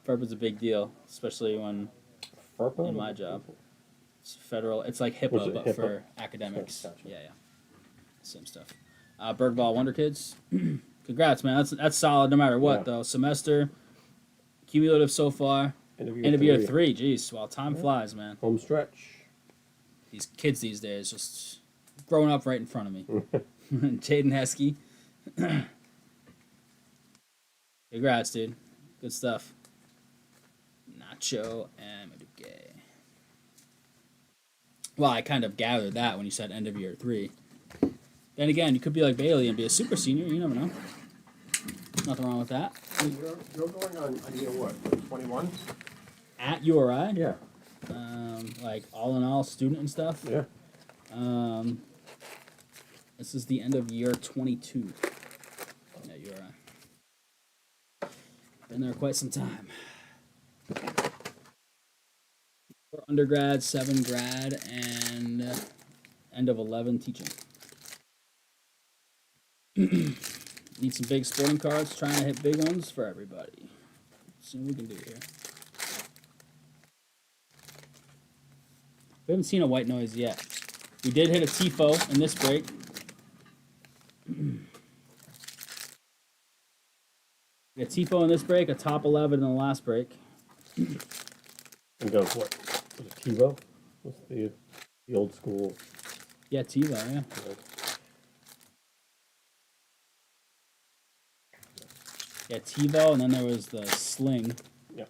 FERPA's a big deal, especially when FERPA? in my job. It's federal. It's like HIPAA, but HIPAA? for academics. Gotcha. Yeah. Same stuff. Bergball Wonder Kids. Congrats, man. That's solid no matter what, though. Semester, cumulative so far. End of year 3. Jeez, well, time flies, man. Home stretch. These kids these days just growing up right in front of me. Jaden Heskey. Congrats, dude. Good stuff. Nacho and Maduke. Well, I kind of gathered that when you said end of year 3. Then again, you could be like Bailey and be a super senior. You never know. Nothing wrong with that. You're going on year what? 21? At URI? Yeah. Like all in all, student and stuff. Yeah. This is the end of year 22 at URI. Been there quite some time. 4 undergrad, 7 grad, and end of 11 teaching. Need some big sporting cards. Trying to hit big ones for everybody. See what we can do here. We haven't seen a white noise yet. We did hit a Tifo in this break. A Tifo in this break, a top 11 in the last break. And goes what? Was it TiVo? What's the old school? Yeah, Tifo, yeah. Yeah, TiVo, and then there was the Sling. Yep.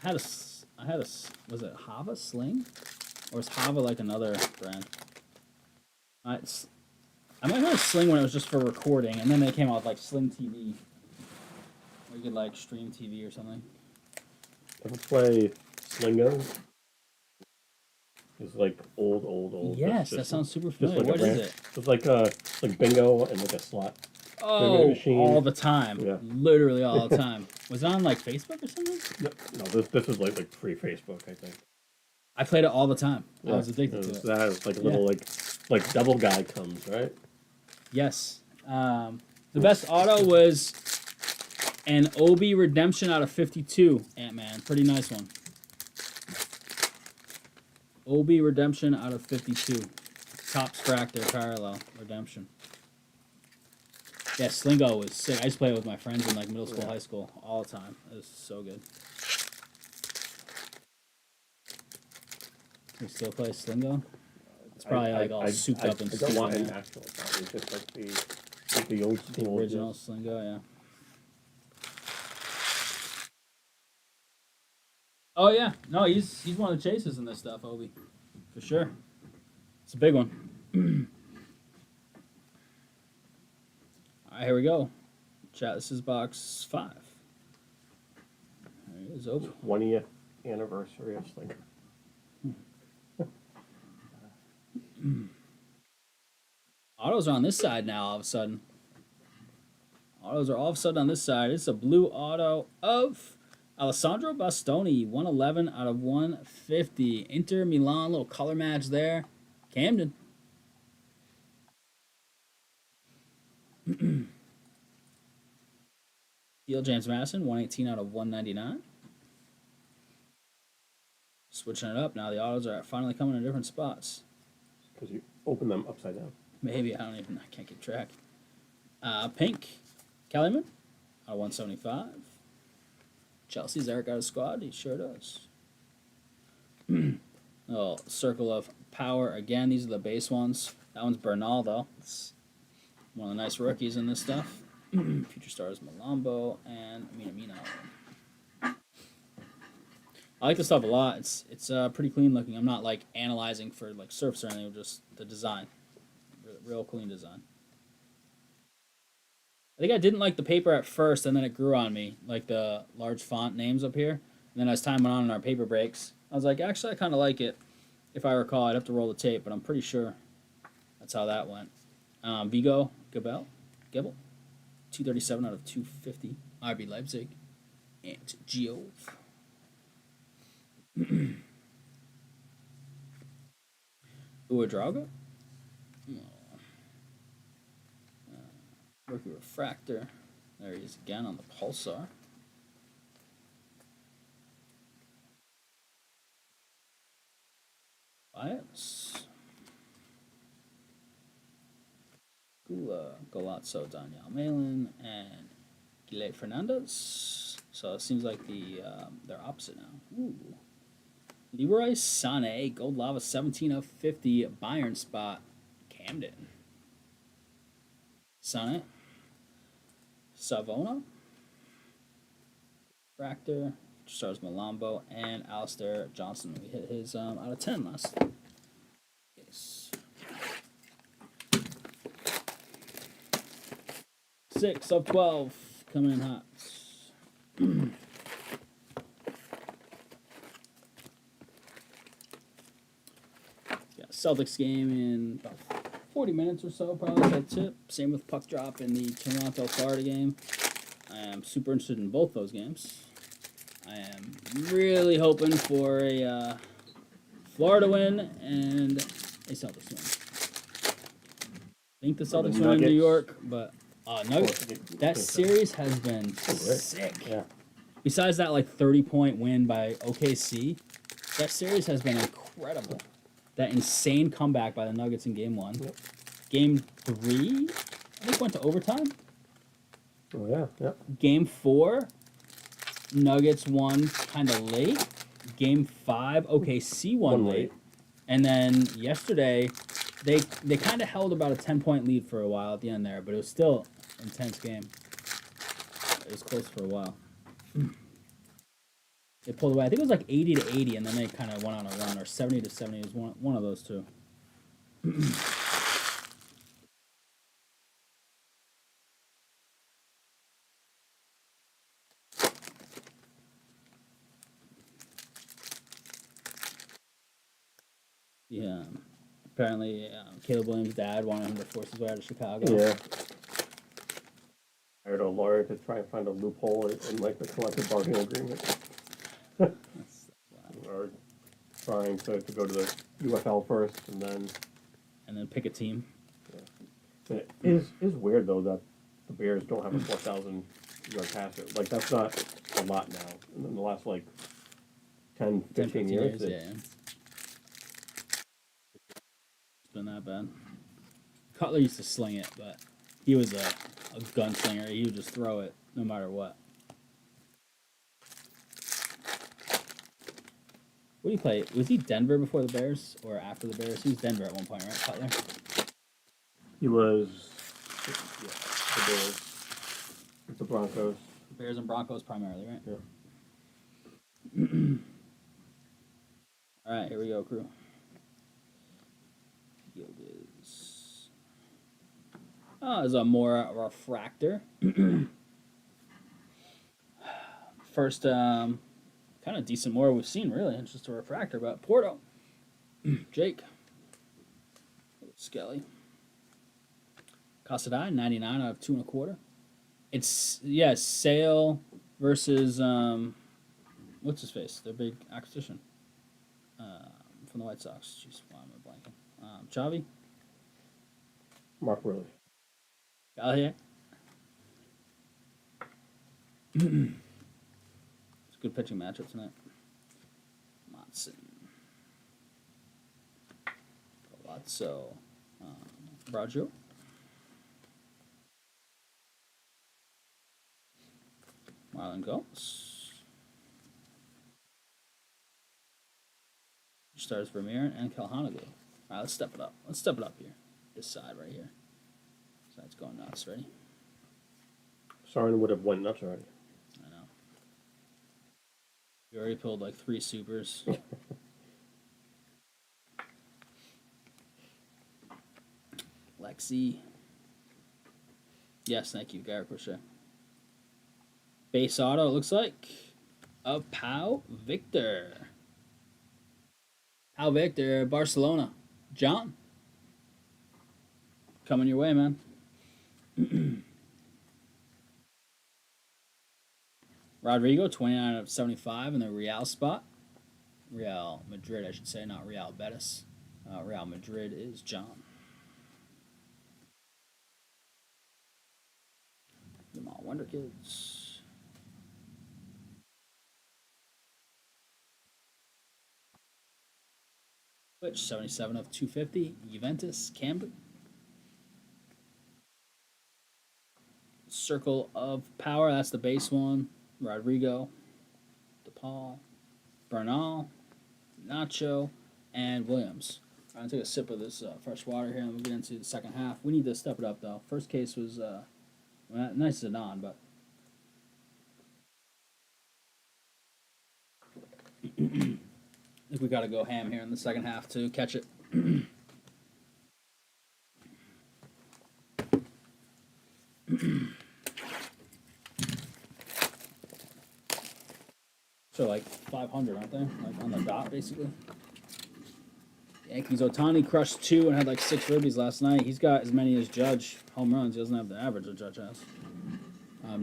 I had a, was it Hava Sling? Or is Hava like another brand? I might have had a Sling when it was just for recording, and then they came out with like Sling TV. Where you could like stream TV or something. Ever play Slingo? It's like old. Yes, that sounds super familiar. Like what is it? It's like bingo and like a slot. Oh, machine. all the time. Yeah. Literally all the time. Was it on like Facebook or something? No, this is like pre-Facebook, I think. I played it all the time. Yeah. I was addicted to it. That is like a little like double guy comes, right? Yes. The best auto was an Obi Redemption out of 52, Ant-Man. Pretty nice one. Obi Redemption out of 52. Top Fractor Parallel Redemption. Yeah, Slingo was sick. I used to play it with my friends in like middle school, high school, all the time. It was so good. You still play Slingo? It's probably all souped up and I don't want an stupid. actual account. It's just like the old school. The original Slingo, yeah. Oh yeah, no, he's one of the chasers in this stuff, Obi, for sure. It's a big one. All right, here we go. Chat, this is box 5. There it is over. 20th anniversary of Slinger. Autos are on this side now all of a sudden. Autos are all of a sudden on this side. It's a blue auto of Alessandro Bastoni, 111 out of 150. Inter Milan, little color match there. Camden. Deal James Madison, 118 out of 199. Switching it up now. The autos are finally coming in different spots. Because you open them upside down. Maybe I can't keep track. Pink, Kellyman, out of 175. Chelsea's Eric out of squad. He sure does. Little circle of power again. These are the base ones. That one's Bernal though. It's one of the nice rookies in this stuff. Future stars Malambo and Minamino. I like this stuff a lot. It's pretty clean looking. I'm not like analyzing for like surfs or anything. Just the design, real clean design. I think I didn't like the paper at first, and then it grew on me, like the large font names up here. And then as time went on in our paper breaks, I was like, actually, I kind of like it. If I recall, I'd have to roll the tape, but I'm pretty sure that's how that went. Vigo Gebel, 237 out of 250. RB Leipzig, and Giove. Uedraga. Rookie Refractor. There he is again on the Pulsar. Bias. Gula, Golazzo, Daniel Malin, and Guilherme Fernandez. So it seems like they're opposite now. Ooh. Leroy Sané, Gold Lava, 17 of 50, Bayern spot, Camden. Sané. Savona. Fractor. Stars Malambo, and Alistair Johnson. We hit his out of 10 last case. 6 of 12 coming in hot. Celtics game in about 40 minutes or so, probably by tip. Same with puck drop in the Toronto Florida game. I am super interested in both those games. I am really hoping for a Florida win and a Celtics win. I think the Celtics win in New York, but Nuggets, that series has been sick. Yeah. Besides that, like 30-point win by OKC, that series has been incredible. That insane comeback by the Nuggets in Game 1. Yep. Game 3, I think went to overtime. Oh yeah, yeah. Game 4, Nuggets won kind of late. Game 5, OKC won late. And then yesterday, they kind of held about a 10-point lead for a while at the end there, but it was still an intense game. It was close for a while. They pulled away. I think it was like 80-80, and then they kind of went on a run, or 70-70. It was one of those two. Yeah. Apparently, Caleb Williams' dad wanted him to force his way out of Chicago. Yeah. Hired a lawyer to try and find a loophole in like the collective bargaining agreement. Or trying to go to the UFL first and then pick a team. Yeah. It is weird though that the Bears don't have a 4,000 yard passer. Like that's not a lot now. And in the last like 10, 15 years. Yeah. It's been that bad. Cutler used to sling it, but he was a gunslinger. He would just throw it no matter what. What do you play? Was he Denver before the Bears or after the Bears? He was Denver at one point, right, Cutler? He was the Bears, the Broncos. Bears and Broncos primarily, right? Yeah. All right, here we go, crew. There's a more refractor. First, kind of decent more we've seen, really. It's just a refractor, but Porto. Jake. Skelly. Casadai, 99 out of 2.25. It's, yeah, Sale versus, what's his face? Their big acquisition from the White Sox. Jeez, why am I blanking? Chavi? Mark Rose. Gallagher? It's a good pitching matchup tonight. Monson. Palazzo. Braggio. Marlon Gomes. Stars Vermeer and Calhanoglu. All right, let's step it up. Let's step it up here. This side right here. Side's going nuts. Ready? Sarin would have won nuts already. I know. You already pulled like 3 supers. Lexi. Yes, thank you, Garrett Crochet. Base auto, it looks like. Of Pau Victor. Pau Victor, Barcelona. John. Coming your way, man. Rodrigo, 29 out of 75 in the Real spot. Real Madrid, I should say, not Real Betis. Real Madrid is John. Come on, Wonder Kids. Which 77 of 250. Juventus, Camden. Circle of Power, that's the base one. Rodrigo, DePaul, Bernal, Nacho, and Williams. I'm going to take a sip of this fresh water here and we'll get into the second half. We need to step it up, though. First case was nice Zidane, but I think we got to go ham here in the second half to catch it. So like 500, aren't they? Like on the dot, basically. Yankees Ohtani crushed 2 and had like 6 ribbies last night. He's got as many as Judge home runs. He doesn't have the average that Judge has.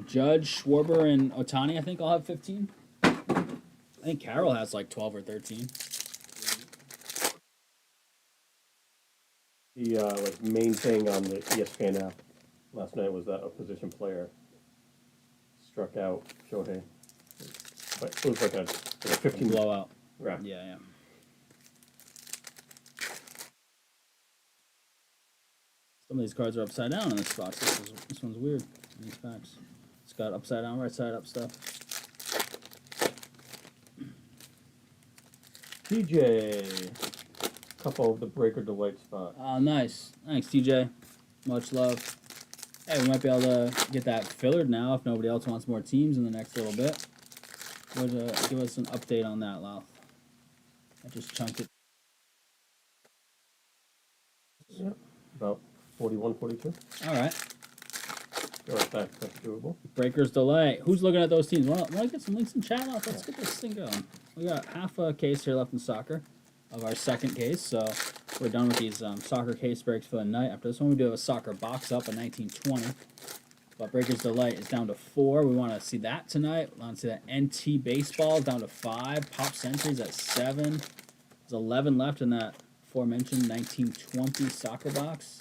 Judge, Schwarber, and Ohtani, I think, all have 15. I think Carroll has like 12 or 13. The main thing on the ESPN app last night was that a position player struck out Shohei. But it was like a 15 blowout. Right. Yeah. Some of these cards are upside down in this box. This one's weird in these packs. It's got upside down, right side up stuff. TJ. Couple of the Breaker Delight spot. Oh, nice. Thanks, TJ. Much love. Hey, we might be able to get that fillered now if nobody else wants more teams in the next little bit. Give us an update on that, Louth. I just chunked it. Yep. About 41, 42. All right. That's doable. Breakers delay. Who's looking at those teams? Want to get some links in chat? Let's get this thing going. We got half a case here left in soccer of our second case, so we're done with these soccer case breaks for the night. After this one, we do have a soccer box up in 1920. But Breakers Delight is down to 4. We want to see that tonight. We want to see that NT Baseball down to 5. Pop Centuries at 7. There's 11 left in that aforementioned 1920 soccer box.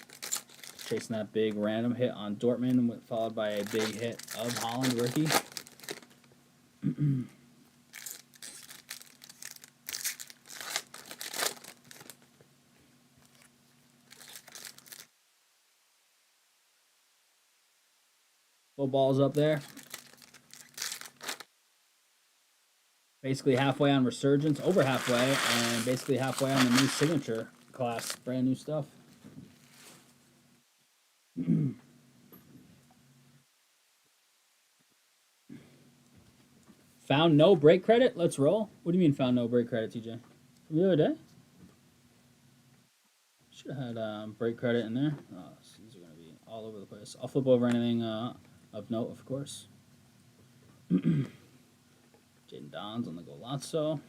Chasing that big random hit on Dortmund, followed by a big hit of Holland rookie. Football's up there. Basically halfway on Resurgence, over halfway, and basically halfway on the new signature class. Brand new stuff. Found no break credit? Let's roll. What do you mean found no break credit, TJ? From the other day? Should have had break credit in there. Oh, these are going to be all all over the place. I'll flip over anything of note, of course. Jaden Dons on the Golazzo.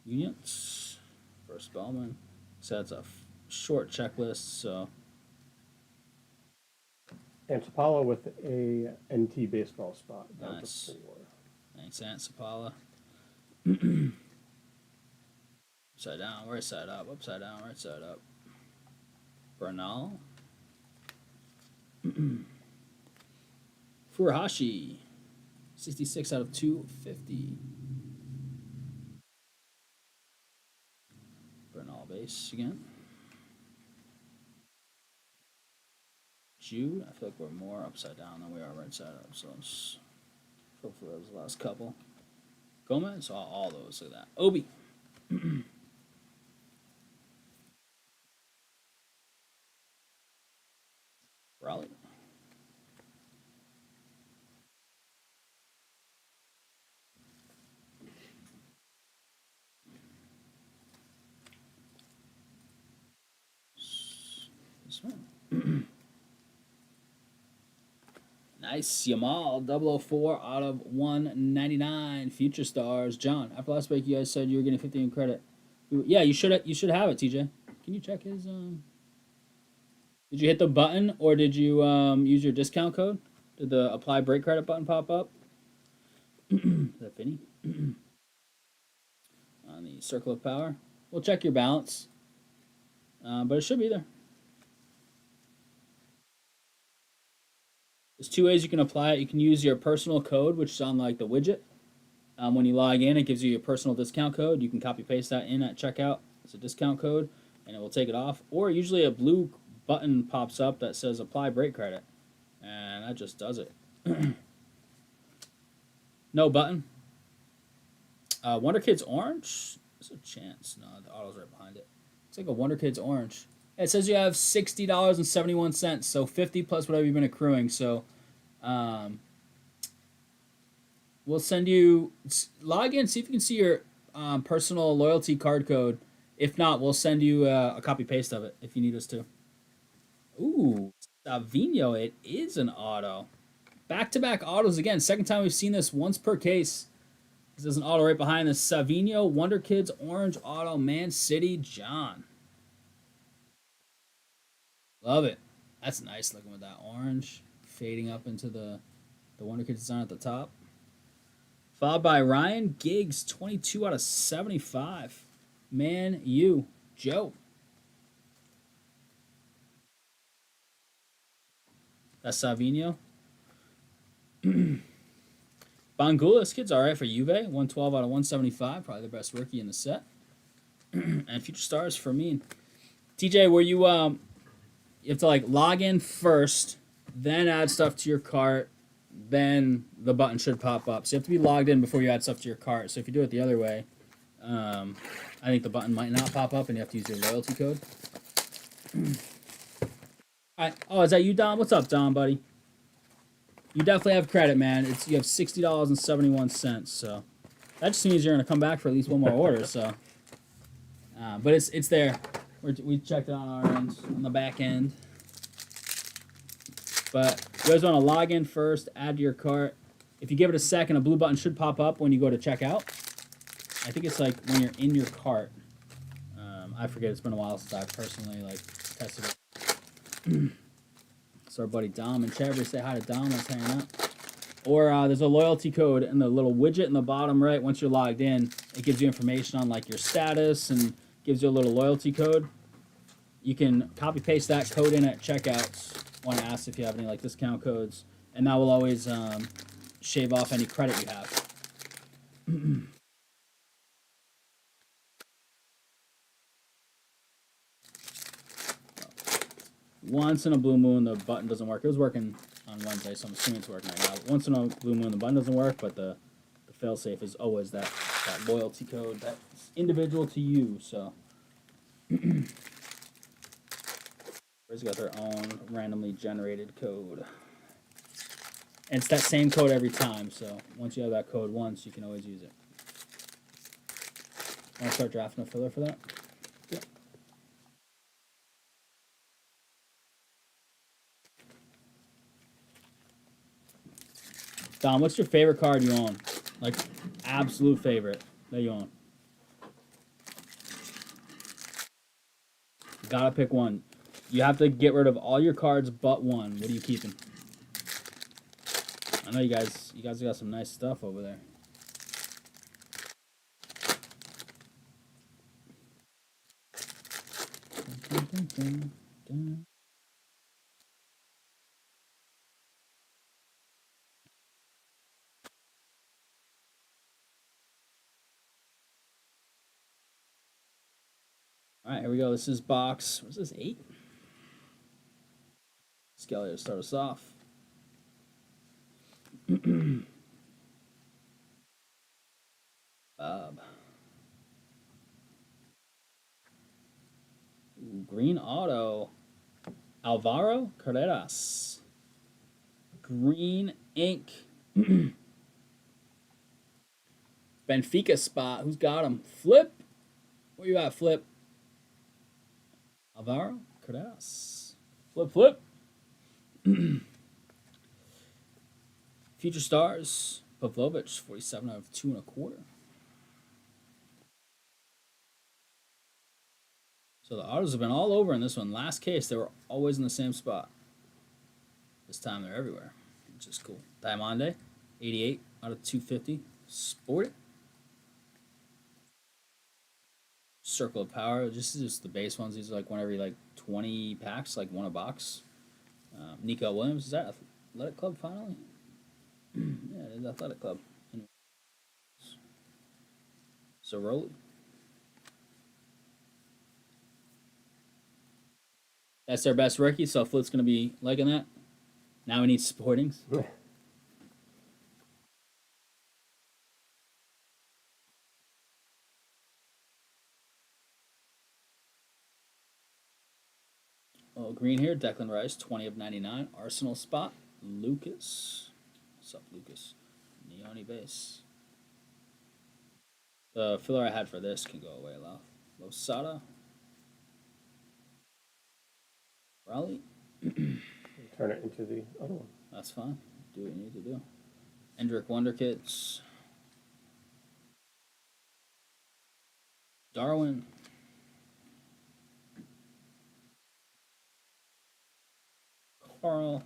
Unions. First Bowman. So that's a short checklist, so. And Sapala with a NT baseball spot. Down Nice. to 4. Thanks, Aunt Sapala. Upside down, right side up, upside down, right side up. Bernal. Furuhashi. 66 out of 250. Bernal base again. Jude. I feel like we're more upside down than we are right side up, so let's go for those last couple. Gomez, all those, look at that. Obi. Raleigh. This one. Nice. Yamal, 004 out of 199. Future Stars. John, after last week, you guys said you were getting 15 credit. Yeah, you should have it, TJ. Can you check his... Did you hit the button, or did you use your discount code? Did the apply break credit button pop up? Is that Vinny? On the Circle of Power. We'll check your balance. But it should be there. There's 2 ways you can apply it. You can use your personal code, which is on like the widget. When you log in, it gives you your personal discount code. You can copy paste that in at checkout. It's a discount code, and it will take it off. Or usually a blue button pops up that says apply break credit, and that just does it. No button. Wonder Kids Orange. There's a chance. No, the auto's right behind it. It's like a Wonder Kids Orange. It says you have $60.71, so 50 plus whatever you've been accruing. So, we'll send you log in, see if you can see your personal loyalty card code. If not, we'll send you a copy paste of it if you need us to. Ooh, Savino, it is an auto. Back-to-back autos again. Second time we've seen this, once per case. There's an auto right behind this. Savino, Wonder Kids Orange auto, Man City, John. Love it. That's nice looking with that orange fading up into the Wonder Kids design at the top. Followed by Ryan Giggs, 22 out of 75. Man, you, Joe. That's Savino. Bangulis, kid's all right for Juve. 112 out of 175. Probably the best rookie in the set. And Future Stars for me. TJ, were you... You have to like log in first, then add stuff to your cart, then the button should pop up. So you have to be logged in before you add stuff to your cart. So if you do it the other way, I think the button might not pop up and you have to use your loyalty code. All right. Oh, is that you, Dom? What's up, Dom, buddy? You definitely have credit, man. You have $60.71. So that just means you're gonna come back for at least one more order. So, but it's there. We checked it on our end, on the back end. But you guys want to log in first, add to your cart. If you give it a second, a blue button should pop up when you go to checkout. I think it's like when you're in your cart. I forget, it's been a while since I've personally like tested it. So our buddy Dom and Trevor, say hi to Dom, let's hang out. Or there's a loyalty code in the little widget in the bottom right. Once you're logged in, it gives you information on like your status and gives you a little loyalty code. You can copy paste that code in at checkouts when asked if you have any like discount codes, and that will always shave off any credit you have. Once in a blue moon, the button doesn't work. It was working on Wednesday, so I'm assuming it's working right now. Once in a blue moon, the button doesn't work, but the failsafe is always that loyalty code that's individual to you. So. Everybody's got their own randomly generated code. And it's that same code every time, so once you have that code once, you can always use it. Want to start drafting a filler for that? Yeah. Dom, what's your favorite card you own? Like, absolute favorite that you own? Gotta pick one. You have to get rid of all your cards but one. What are you keeping? I know you guys got some nice stuff over there. All right, here we go. This is box. What's this? 8. Skelly to start us off. Bob. Ooh, green auto. Alvaro Carreras. Green ink. Benfica spot. Who's got him? Flip. Where you at, Flip? Alvaro Carreras. Flip, flip. Future stars. Pavlovich, 47 out of 2 1/4. So the autos have been all over in this one. Last case, they were always in the same spot. This time they're everywhere, which is cool. Diamande, 88 out of 250. Sport. Circle of Power. Just the base ones. These are like one every like 20 packs, like one a box. Nico Williams. Is that Athletic Club finally? Yeah, it is Athletic Club. Rhody. That's their best rookie, so Flip's going to be liking that. Now we need Sportings. Oh, green here, Declan Rice, 20 of 99. Arsenal spot, Lucas. What's up, Lucas? Neone base. The filler I had for this can go away, Losada. Raleigh. Turn it into the other one. That's fine. Do what you need to do. Hendrick Wonder Kits. Darwin. Carl.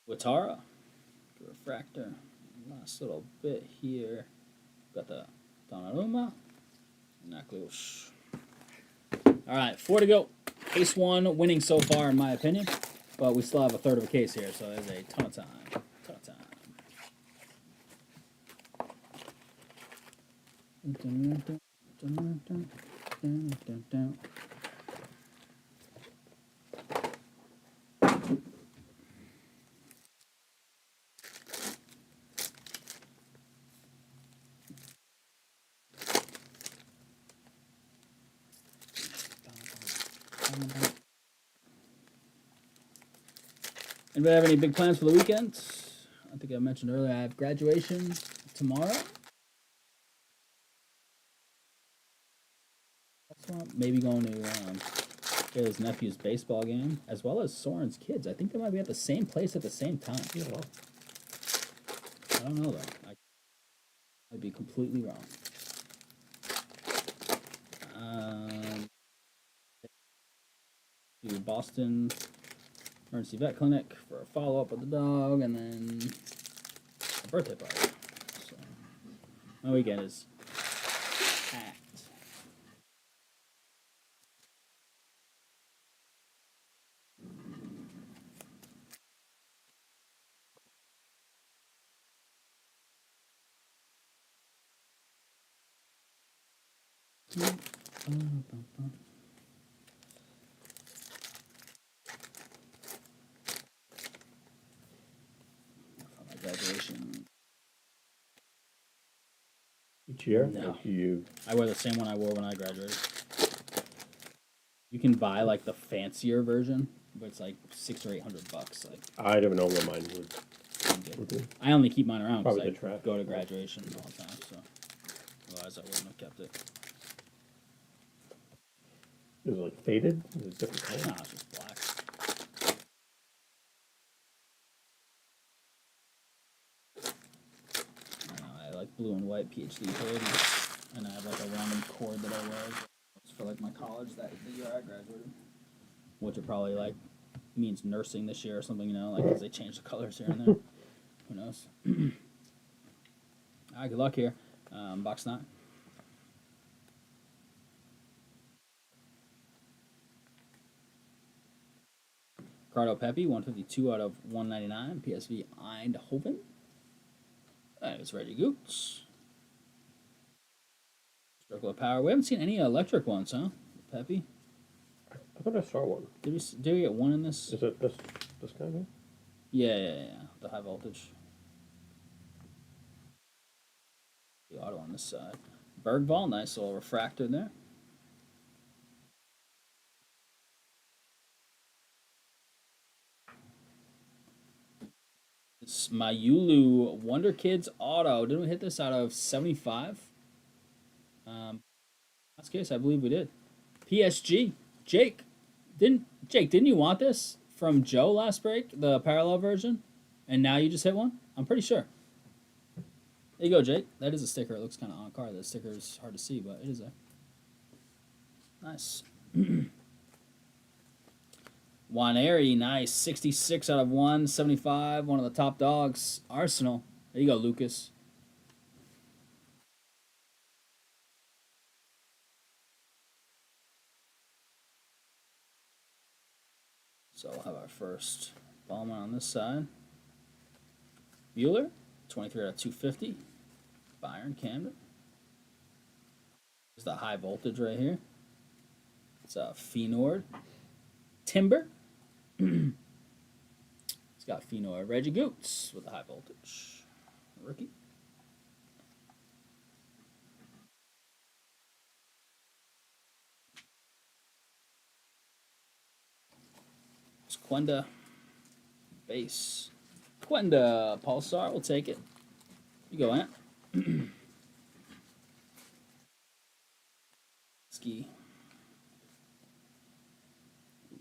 Watara. Refractor. Last little bit here. Got the Donnarumma. Naklush. All right, 4 to go. Case 1 winning so far, in my opinion. But we still have a third of a case here, so there's a ton of time. Ton of time. Anybody have any big plans for the weekend? I think I mentioned earlier I have graduation tomorrow. Maybe going to his nephew's baseball game, as well as Soren's kids. I think they might be at the same place at the same time. Yeah. I don't know, though. I'd be completely wrong. To Boston Emergency Vet Clinic for a follow-up with the dog, and then a birthday party. So my weekend is packed. For my graduation. Each year? No. Or do you? I wear the same one I wore when I graduated. You can buy like the fancier version, but it's like $600 or $800. Like I don't know where mine would be. I only keep mine around because Probably the I trash. go to graduation all the time. So otherwise, I wouldn't have kept it. Is it like faded? Is it different color? Nah, it's just black. blue and white PhD hood, and I have like a random cord that I wear for like my college the year I graduated, which it probably like means nursing this year or something, you know, like because they change the colors here and there. Who knows? All right, good luck here. Box 9. Ricardo Pepi, 152 out of 199. PSV Eindhoven. That is Reggie Goots. Circle of Power. We haven't seen any electric ones, huh? Pepi. I thought I saw one. Did we get one in this? Is it this guy here? Yeah. The high voltage. The auto on this side. Bergvall, nice little refractor there. It's Mayulu Wonder Kids auto. Didn't we hit this out of 75? Last case, I believe we did. PSG. Jake, didn't you want this from Joe last break, the parallel version? And now you just hit one? I'm pretty sure. There you go, Jake. That is a sticker. It looks kind of on card. The sticker is hard to see, but it is there. Nice. Waneri, nice. 66 out of 175. One of the top dogs. Arsenal. There you go, Lucas. So we'll have our first Bowman on this side. Mueller, 23 out of 250. Byron Camden. There's the high voltage right here. It's a Fenord. Timber. It's got Fenord. Reggie Goots with the high voltage. Rookie. It's Quenda. Base. Quenda Pulsar. We'll take it. You go, Ant. Ski.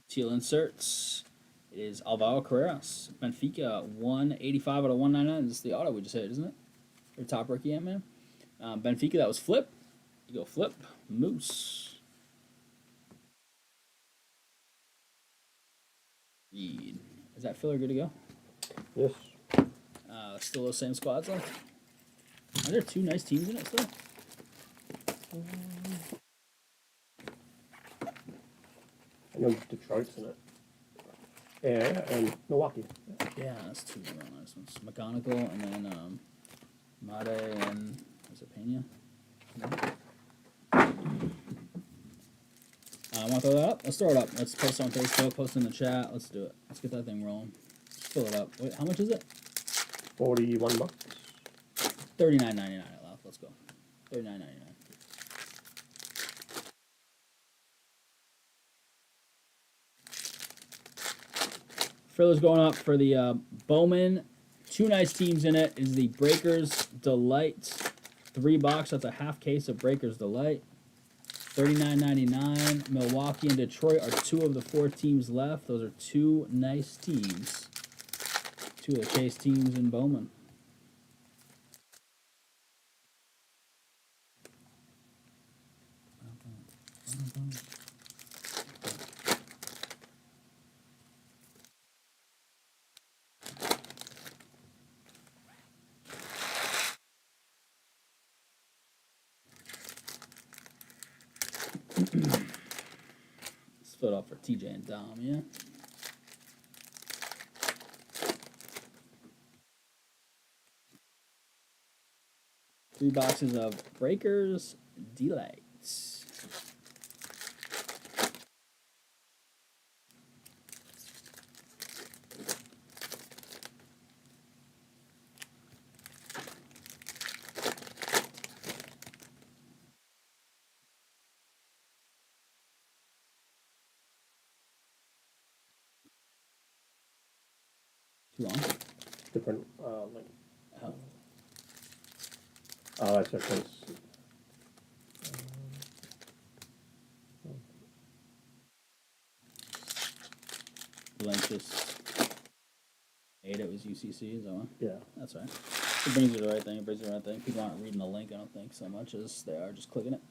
Teal inserts. It is Alvaro Carreras. Benfica, 185 out of 199. This is the auto we just hit, isn't it? Your top rookie, Ant-Man. Benfica, that was Flip. You go Flip. Moose. Reed. Is that filler good to go? Yes. Still those same squads left? Are there two nice teams in it still? I know Detroit's in it. Yeah, and Milwaukee. Yeah, that's two real nice ones. McGonigal and then Made and was it Pena? Want to throw that up? Let's throw it up. Let's post it on Facebook, post it in the chat. Let's do it. Let's get that thing rolling. Fill it up. Wait, how much is it? $41. $39.99 at Louth. Let's go. $39.99. Filler's going up for the Bowman. Two nice teams in it. Is the Breakers Delight 3-box. That's a half case of Breakers Delight. $39.99. Milwaukee and Detroit are two of the 4 teams left. Those are two nice teams. Two of the chase teams in Bowman. Let's fill it up for TJ and Dom, yeah? Three boxes of Breakers Delights. Too long? Different, like. Oh. Oh, that's different. Blanchus. 8, it was UCC, is that one? Yeah. That's right. It brings you to the right thing. It brings you to the right thing. People aren't reading the link, I don't think, so much as they are just clicking it.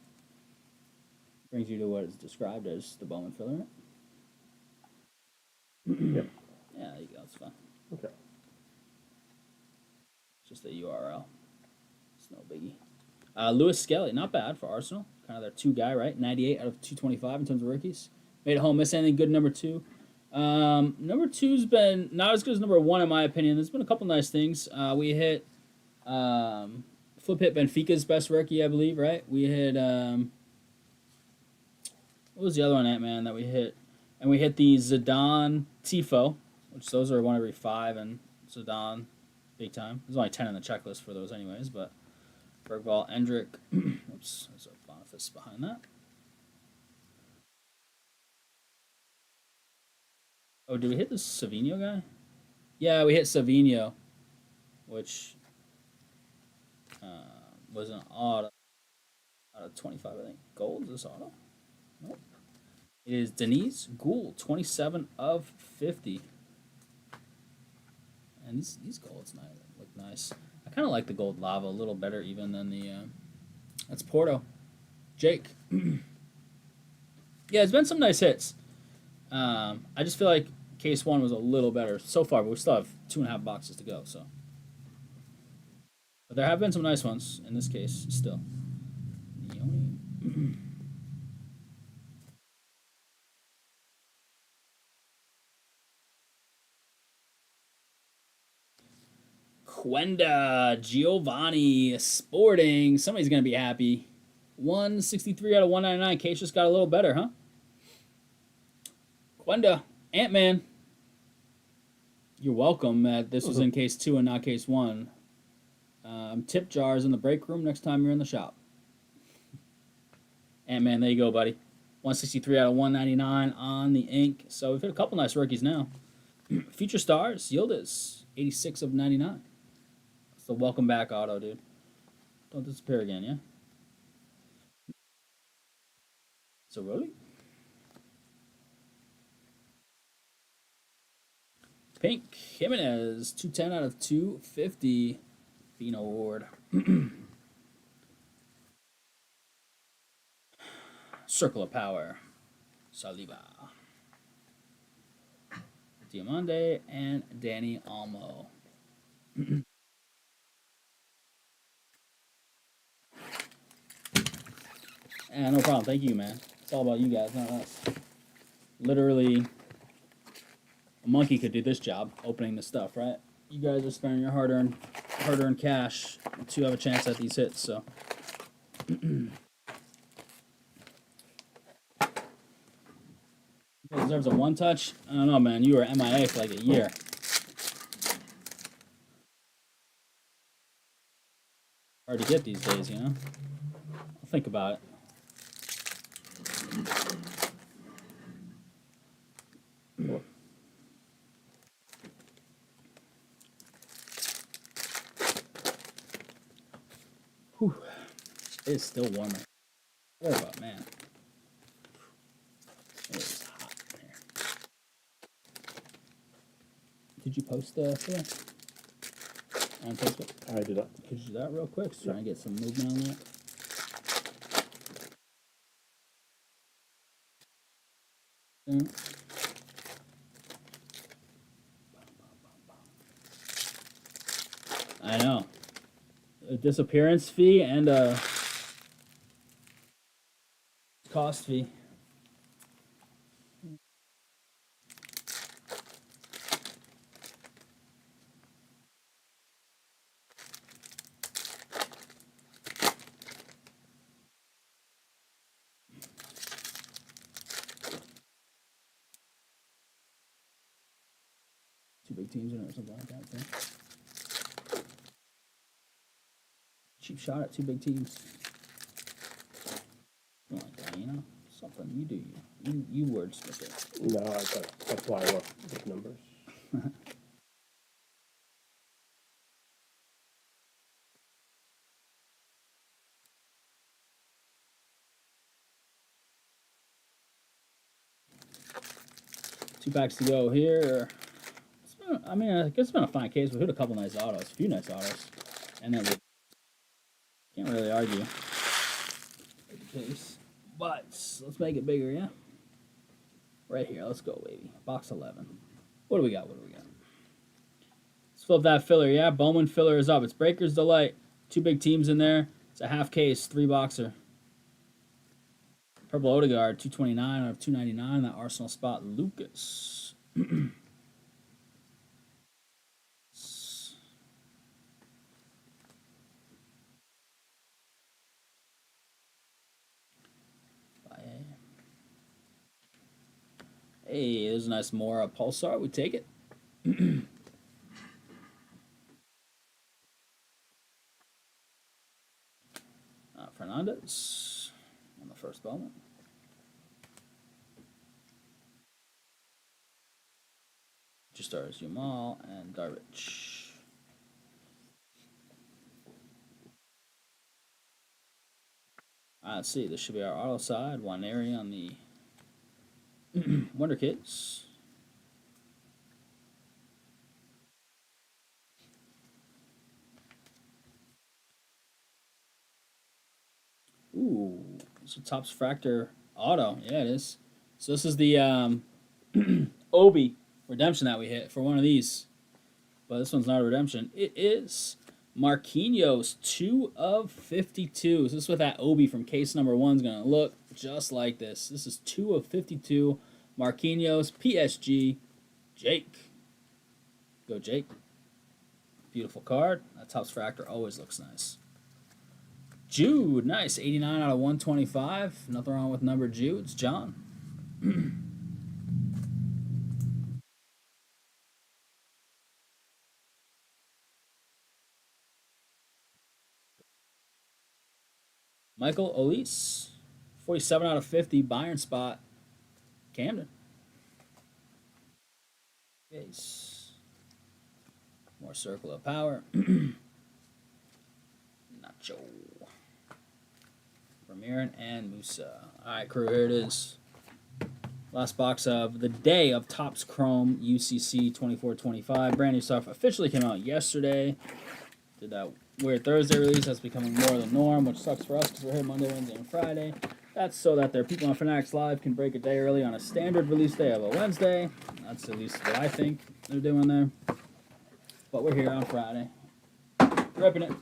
Brings you to what is described as the Bowman filler, right? Yep. Yeah, there you go. It's fine. Okay. It's just a URL. It's no biggie. Lewis Skelly, not bad for Arsenal. Kind of their 2 guy, right? 98 out of 225 in terms of rookies. Made it home, miss anything good. Number 2. Number 2's been not as good as number 1 in my opinion. There's been a couple nice things. We hit Flip hit Benfica's best rookie, I believe, right? We hit what was the other one, Ant-Man, that we hit? And we hit the Zidane Tifo, which those are 1 every 5, and Zidane, big time. There's only 10 in the checklist for those anyways, but Bergvall, Endrick, oops, there's a Boniface behind that. Oh, did we hit the Savinho guy? Yeah, we hit Savinho, which was an auto out of 25, I think. Gold, is this auto? Nope. It is Denise Gould, 27 of 50. And these golds look nice. I kind of like the gold lava a little better even than the. That's Porto. Jake. Yeah, there's been some nice hits. I just feel like case 1 was a little better so far, but we still have 2.5 boxes to go. So, but there have been some nice ones in this case still. Quenda Giovanni Sporting. Somebody's gonna be happy. 163 out of 199. Case just got a little better, huh? Quenda, Ant-Man. You're welcome. This was in case 2 and not case 1. Tip jars in the break room next time you're in the shop. Ant-Man, there you go, buddy. 163 out of 199 on the ink. So we've hit a couple nice rookies now. Future Stars, Yildiz, 86 of 99. It's the welcome back auto, dude. Don't disappear again, yeah? So Rhody? Pink, Jimenez, 210 out of 250. Bean Award. Circle of Power. Saliba. Diamande and Danny Almo. Yeah, no problem. Thank you, man. It's all about you guys, not us. Literally, a monkey could do this job, opening the stuff, right? You guys are spending your hard-earned cash to have a chance at these hits, so. Deserves a 1 touch. I don't know, man. You were MIA for like a year. Hard to get these days, you know? I'll think about it. Whew. It is still warmer. What about, man? It is hot in here. Did you post the filler on Facebook? I did not. Could you do that real quick? Just trying to get some movement on that. I know. A disappearance fee and a cost fee. Two big teams in it or something like that. So. Cheap shot at 2 big teams. Something like that, you know? Something you do. You wordsmith it. No, that's why I love these numbers. Two packs to go here. I guess it's been a fine case. We hit a couple nice autos. A few nice autos. And then we can't really argue with the case. But let's make it bigger, yeah? Right here. Let's go, baby. Box 11. What do we got? Let's flip that filler, yeah? Bowman filler is up. It's Breaker's Delight. 2 big teams in there. It's a half case, 3 boxer. Purple Odegaard, 229 out of 299. That Arsenal spot, Lucas. Hey, there's a nice Mora Pulsar. We take it. Fernandez on the first Bowman. Just stars Jamal and Darvish. Let's see. This should be our auto side. Waneri on the Wonder Kids. Ooh, it's a Topps Fractor auto. Yeah, it is. So this is the Obi redemption that we hit for one of these. But this one's not a redemption. It is Marquinhos, 2 of 52. So this is what that Obi from case number 1 is going to look just like this. This is 2 of 52. Marquinhos, PSG, Jake. Go, Jake. Beautiful card. That Topps Fractor always looks nice. Jude, nice. 89 out of 125. Nothing wrong with number Jude. It's John. Michael Olise, 47 out of 50. Bayern spot. Camden. Base. More Circle of Power. Nacho. Ramiran and Musa. All right, crew, here it is. Last box of the day of Topps Chrome UCC 24-25. Brand new stuff officially came out yesterday. Did that weird Thursday release. That's becoming more the norm, which sucks for us because we're here Monday, Wednesday, and Friday. That's so that their people on Fanatics Live can break a day early on a standard release day of a Wednesday. That's at least what I think they're doing there. But we're here on Friday. Ripping it.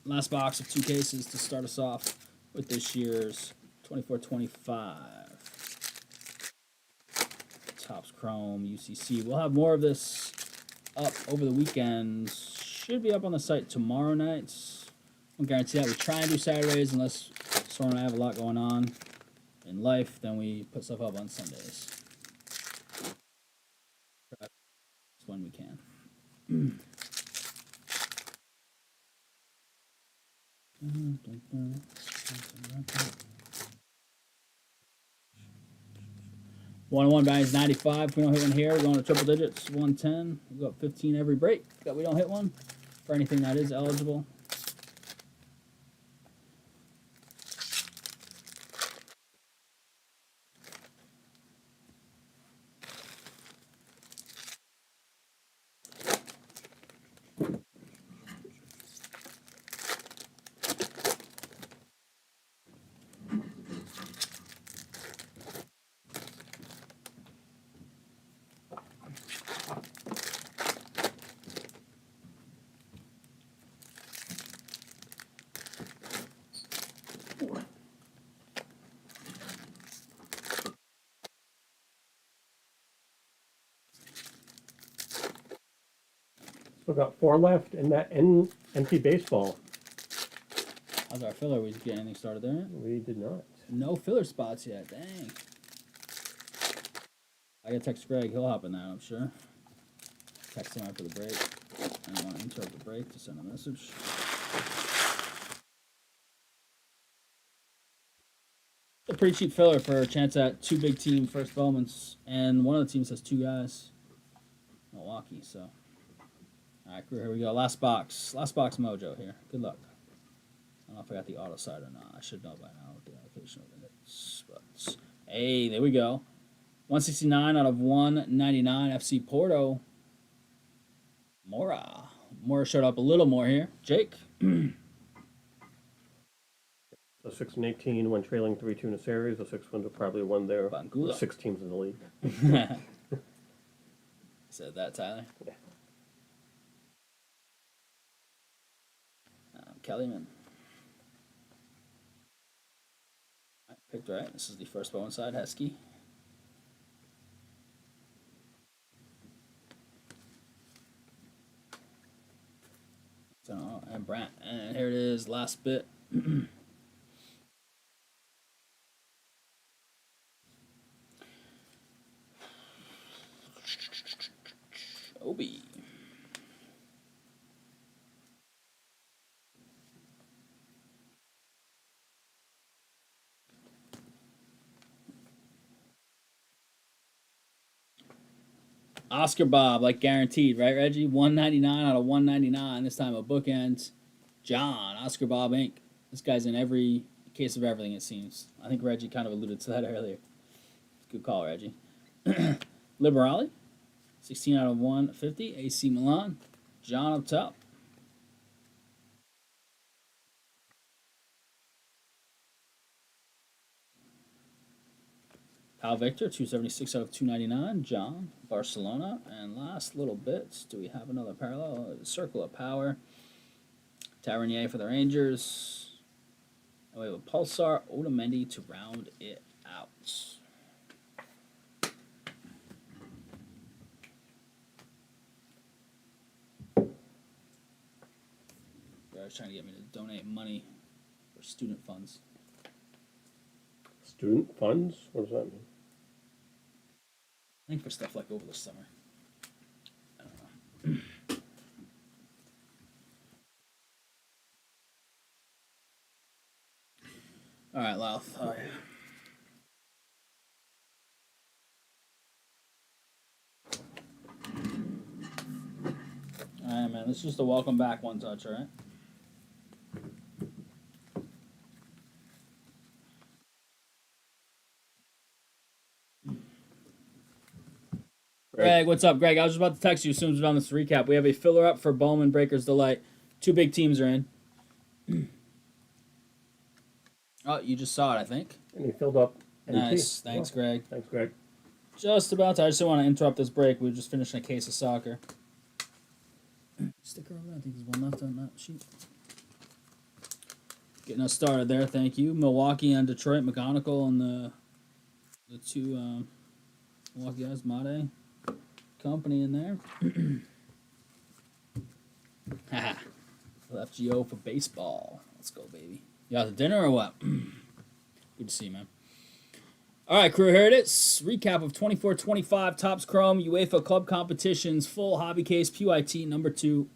Last box of 2 cases to start us off with this year's 24-25. Topps Chrome UCC. We'll have more of this up over the weekend. Should be up on the site tomorrow night. Won't guarantee that. We try and do Saturdays unless Soren and I have a lot going on in life. Then we put stuff up on Sundays. When we can. 1-1 values 95. If we don't hit one here, we're going to triple digits. 110. We go up 15 every break that we don't hit one for anything that is eligible. Still got 4 left in that empty baseball. How's our filler? We get anything started there? We did not. No filler spots yet. Dang. I gotta text Greg. He'll hop in that, I'm sure. Text him after the break. I don't want to interrupt the break to send a message. A pretty cheap filler for a chance at 2 big team first Bowmans, and one of the teams has 2 guys. Milwaukee, so. All right, crew, here we go. Last box mojo here. Good luck. I don't know if I got the auto side or not. I should know by now what the allocation of it is. But hey, there we go. 169 out of 199 FC Porto. Mora. Moore showed up a little more here. Jake. The 6 and 18 when trailing 3-2 in a series. The 6 ones are probably won there. Bangula. The 6 teams in the league. Said that, Tyler. Yeah. Kellyman. Picked right. This is the first Bowman side. Heskey. So, and Brant. And here it is. Last bit. Obi. Oscar Bob, like guaranteed, right, Reggie? 199 out of 199. This time a bookend. John, Oscar Bob Inc. This guy's in every case of everything, it seems. I think Reggie kind of alluded to that earlier. Good call, Reggie. Liberali, 16 out of 150. AC Milan. John up top. Pal Victor, 276 out of 299. John, Barcelona. And last little bits, do we have another parallel? Circle of Power. Tavernier for the Rangers. And we have a Pulsar Otamendi to round it out. Guys trying to get me to donate money for student funds. Student funds? What does that mean? I think for stuff like over the summer. I don't know. All right, Louth. Oh, yeah. All right, man. This is just a welcome back one touch, all right? Greg, what's up, Greg? I was just about to text you as soon as we're on this recap. We have a filler up for Bowman Breakers Delight. 2 big teams are in. Oh, you just saw it, I think. And he filled up. Nice. Thanks, Greg. Thanks, Greg. Just about to. I just don't want to interrupt this break. We were just finishing a case of soccer. Sticker over there. I think there's one left on that sheet. Getting us started there. Thank you. Milwaukee and Detroit. McGonigal and the two Milwaukee guys. Made company in there. Haha. Left Geo for baseball. Let's go, baby. You out to dinner or what? Good to see you, man. All right, crew, here it is. Recap of 24-25 Topps Chrome UEFA Club Competitions full hobby case PYT number 2.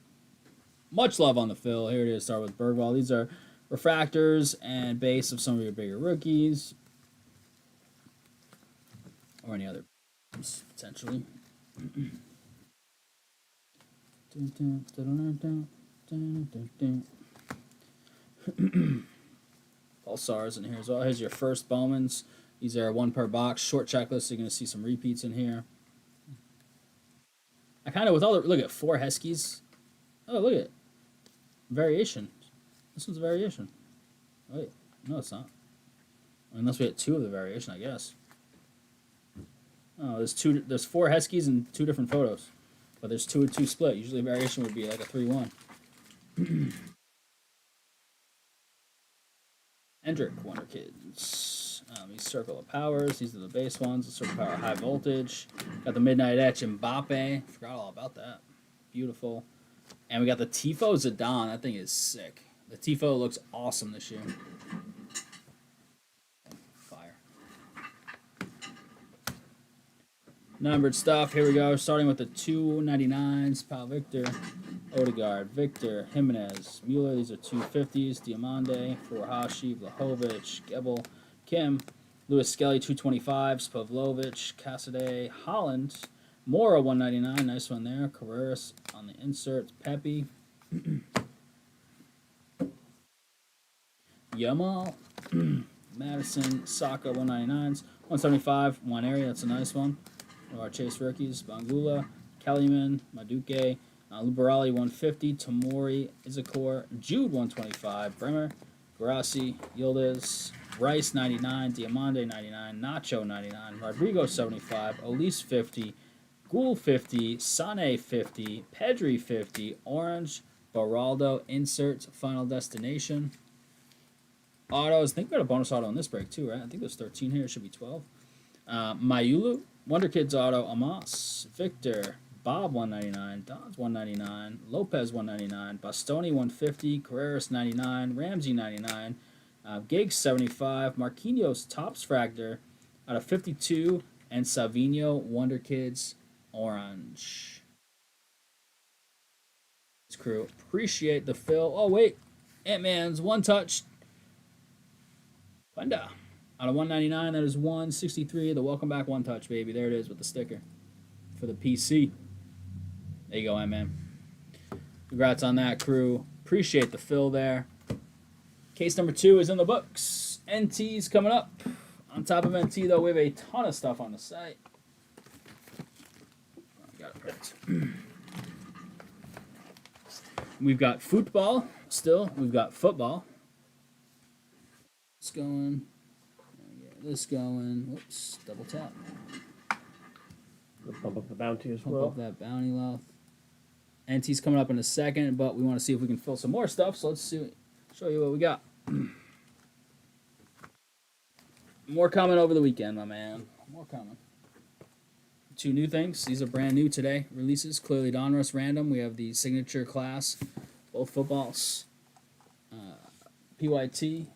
Much love on the fill. Here it is. Start with Bergvall. These are refractors and base of some of your bigger rookies or any other potentially. Pulsars in here as well. Here's your first Bowmans. These are 1 per box. Short checklist, so you're going to see some repeats in here. I kind of, with all the, look at 4 Heskies. Oh, look at variation. This one's a variation. Wait, no, it's not. Unless we had 2 of the variation, I guess. Oh, there's 4 Heskies and 2 different photos. But there's 2 and 2 split. Usually a variation would be like a 3-1. Hendrick, Wonder Kids. These Circle of Powers. These are the base ones. The Circle of Power High Voltage. Got the Midnight Etch Mbappe. Forgot all about that. Beautiful. And we got the Tifo Zidane. That thing is sick. The Tifo looks awesome this year. Fire. Numbered stuff. Here we go. Starting with the 299s. Pal Victor. Odegaard, Victor, Jimenez, Mueller. These are 250s. Diamande, Furuhashi, Vlahovic, Gebel, Kim, Lewis Skelly, 225s. Pavlovic, Cassidy, Holland, Mora, 199. Nice one there. Carreras on the insert. Pepe. Yamal, Madison, Saka, 199s. 175, one area. That's a nice one. One of our Chase rookies. Bangula, Kellyman, Maduke. Lubarali 150, Tamori, Izakor, Jude 125, Bremer, Grassi, Yildiz, Rice 99, Diamande 99, Nacho 99, Rodrigo 75, Elise 50, Ghoul 50, Sane 50, Pedri 50, Orange, Baraldo, insert Final Destination. Autos, I think we got a bonus auto in this break too, right? I think there's 13 here, it should be 12. Mayulu, Wonder Kids auto, Amos, Victor, Bob 199, Dodds 199, Lopez 199, Bastoni 150, Carreras 99, Ramsey 99, Giggs 75, Marquinhos Tops Fractor out of 52, and Savino Wonder Kids orange. This crew appreciate the fill. Oh wait, Ant-Man's one touch. Wanda. Out of 199, that is 163. The welcome back one touch, baby. There it is with the sticker for the PC. There you go, Ant-Man. Congrats on that, crew. Appreciate the fill there. Case number 2 is in the books. NT's coming up. On top of NT, though, we have a ton of stuff on the site. I got it right. We've got football still. We've got football. It's going. Get this going. Whoops. Double tap. We'll bump up the bounty as Pump well. up that bounty loft. NT's coming up in a second, but we want to see if we can fill some more stuff. So let's show you what we got. More coming over the weekend, my man. More coming. 2 new things. These are brand new today. Releases. Clearly Donruss random. We have the signature class. Both footballs. PYT.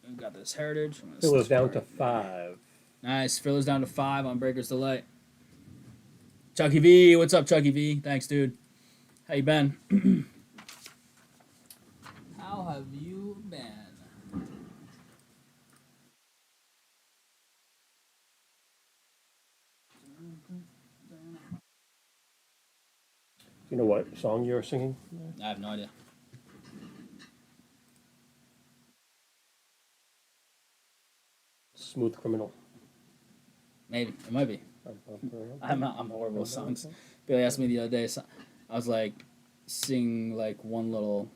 We've got this Heritage. It was down to 5. Nice. Filler's down to 5 on Breaker's Delight. Chucky V. What's up, Chucky V? Thanks, dude. How you been? How have you been? You know what song you're singing? I have no idea. Smooth Criminal. Maybe. It might be. I'm horrible with songs. Billy asked me the other day, so I was like, sing like one little,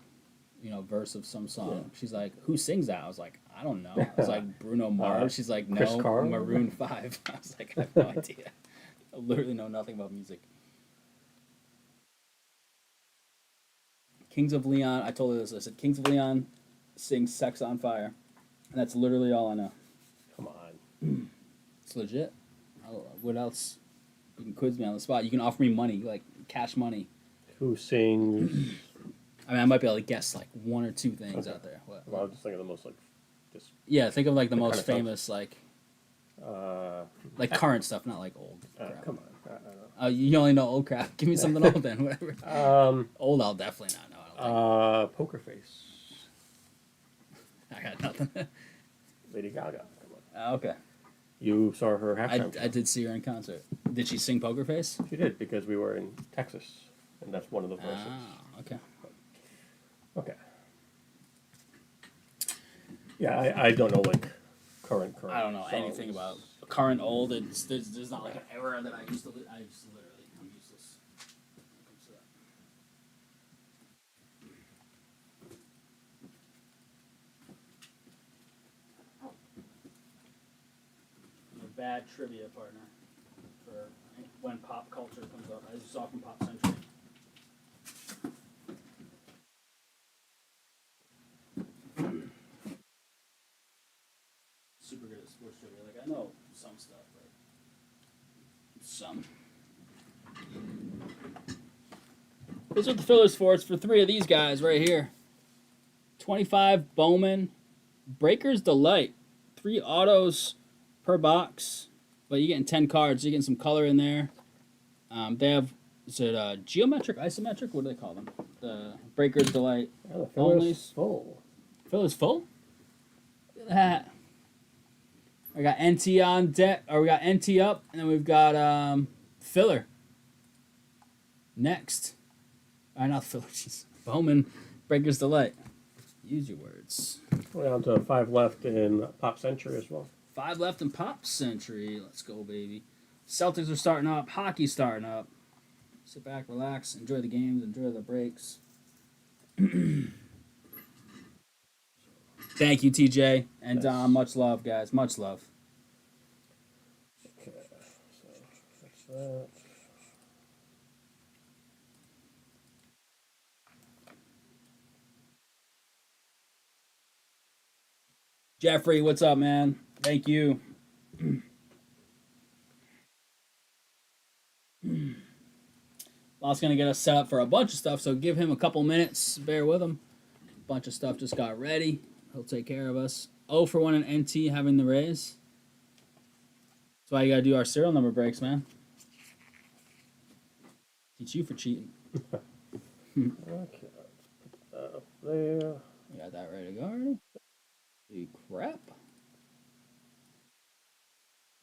verse of some song. Yeah. She's like, who sings that? I was like, I don't know. I was like, Bruno Mars. She's like, no, Maroon 5. I was like, I have no idea. I literally know nothing about music. Kings of Leon, I told her this. I said, Kings of Leon sing Sex on Fire. And that's literally all I know. Come on. It's legit. What else? You can quiz me on the spot. You can offer me money, like cash money. Who sings? I mean, I might be able to guess like 1 or 2 things out there. What? Well, I was just thinking of the most just. Yeah, think of like the most famous like current stuff, not like old. Crap. Come on, I don't know. You only know old crap. Give me something old then, whatever. Old, I'll definitely not know. Poker Face. I got nothing. Lady Gaga. Come on. Okay. You saw her halftime. I did see her in concert. Did she sing Poker Face? She did, because we were in Texas, and that's one of the verses. Ah, okay. Okay. Yeah, I don't know, like, current. I don't know songs. anything about current, old. There's not like an era that I used to. I just literally, I'm useless when it comes to that. I'm a bad trivia partner for when pop culture comes up. I just saw from Pop Century. Super good at sports trivia. Like, I know some stuff, but some. Here's what the fillers for. It's for 3 of these guys right here. 25 Bowman. Breaker's Delight. 3 autos per box. But you're getting 10 cards. So you're getting some color in there. They have, is it geometric, isometric? What do they call them? The Breaker's Delight. Yeah, the filler's full. Filler's full? Look at that. I got NT on deck, or we got NT up, and then we've got filler. Next. Not filler, jeez. Bowman, Breaker's Delight. Use your words. We're down to 5 left in Pop Century as well. 5 left in Pop Century. Let's go, baby. Celtics are starting up. Hockey's starting up. Sit back, relax, enjoy the games, enjoy the breaks. Thank you, TJ and Dom. Nice. Much love, guys. Much love. Okay, so that's that. Jeffrey, what's up, man? Thank you. Law's gonna get us set up for a bunch of stuff, so give him a couple minutes. Bear with him. A bunch of stuff just got ready. He'll take care of us. 0 for 1 in NT having the raise. That's why you gotta do our serial number breaks, man. Teach you for cheating. Okay, let's put that up there. You got that ready to go already? Holy crap.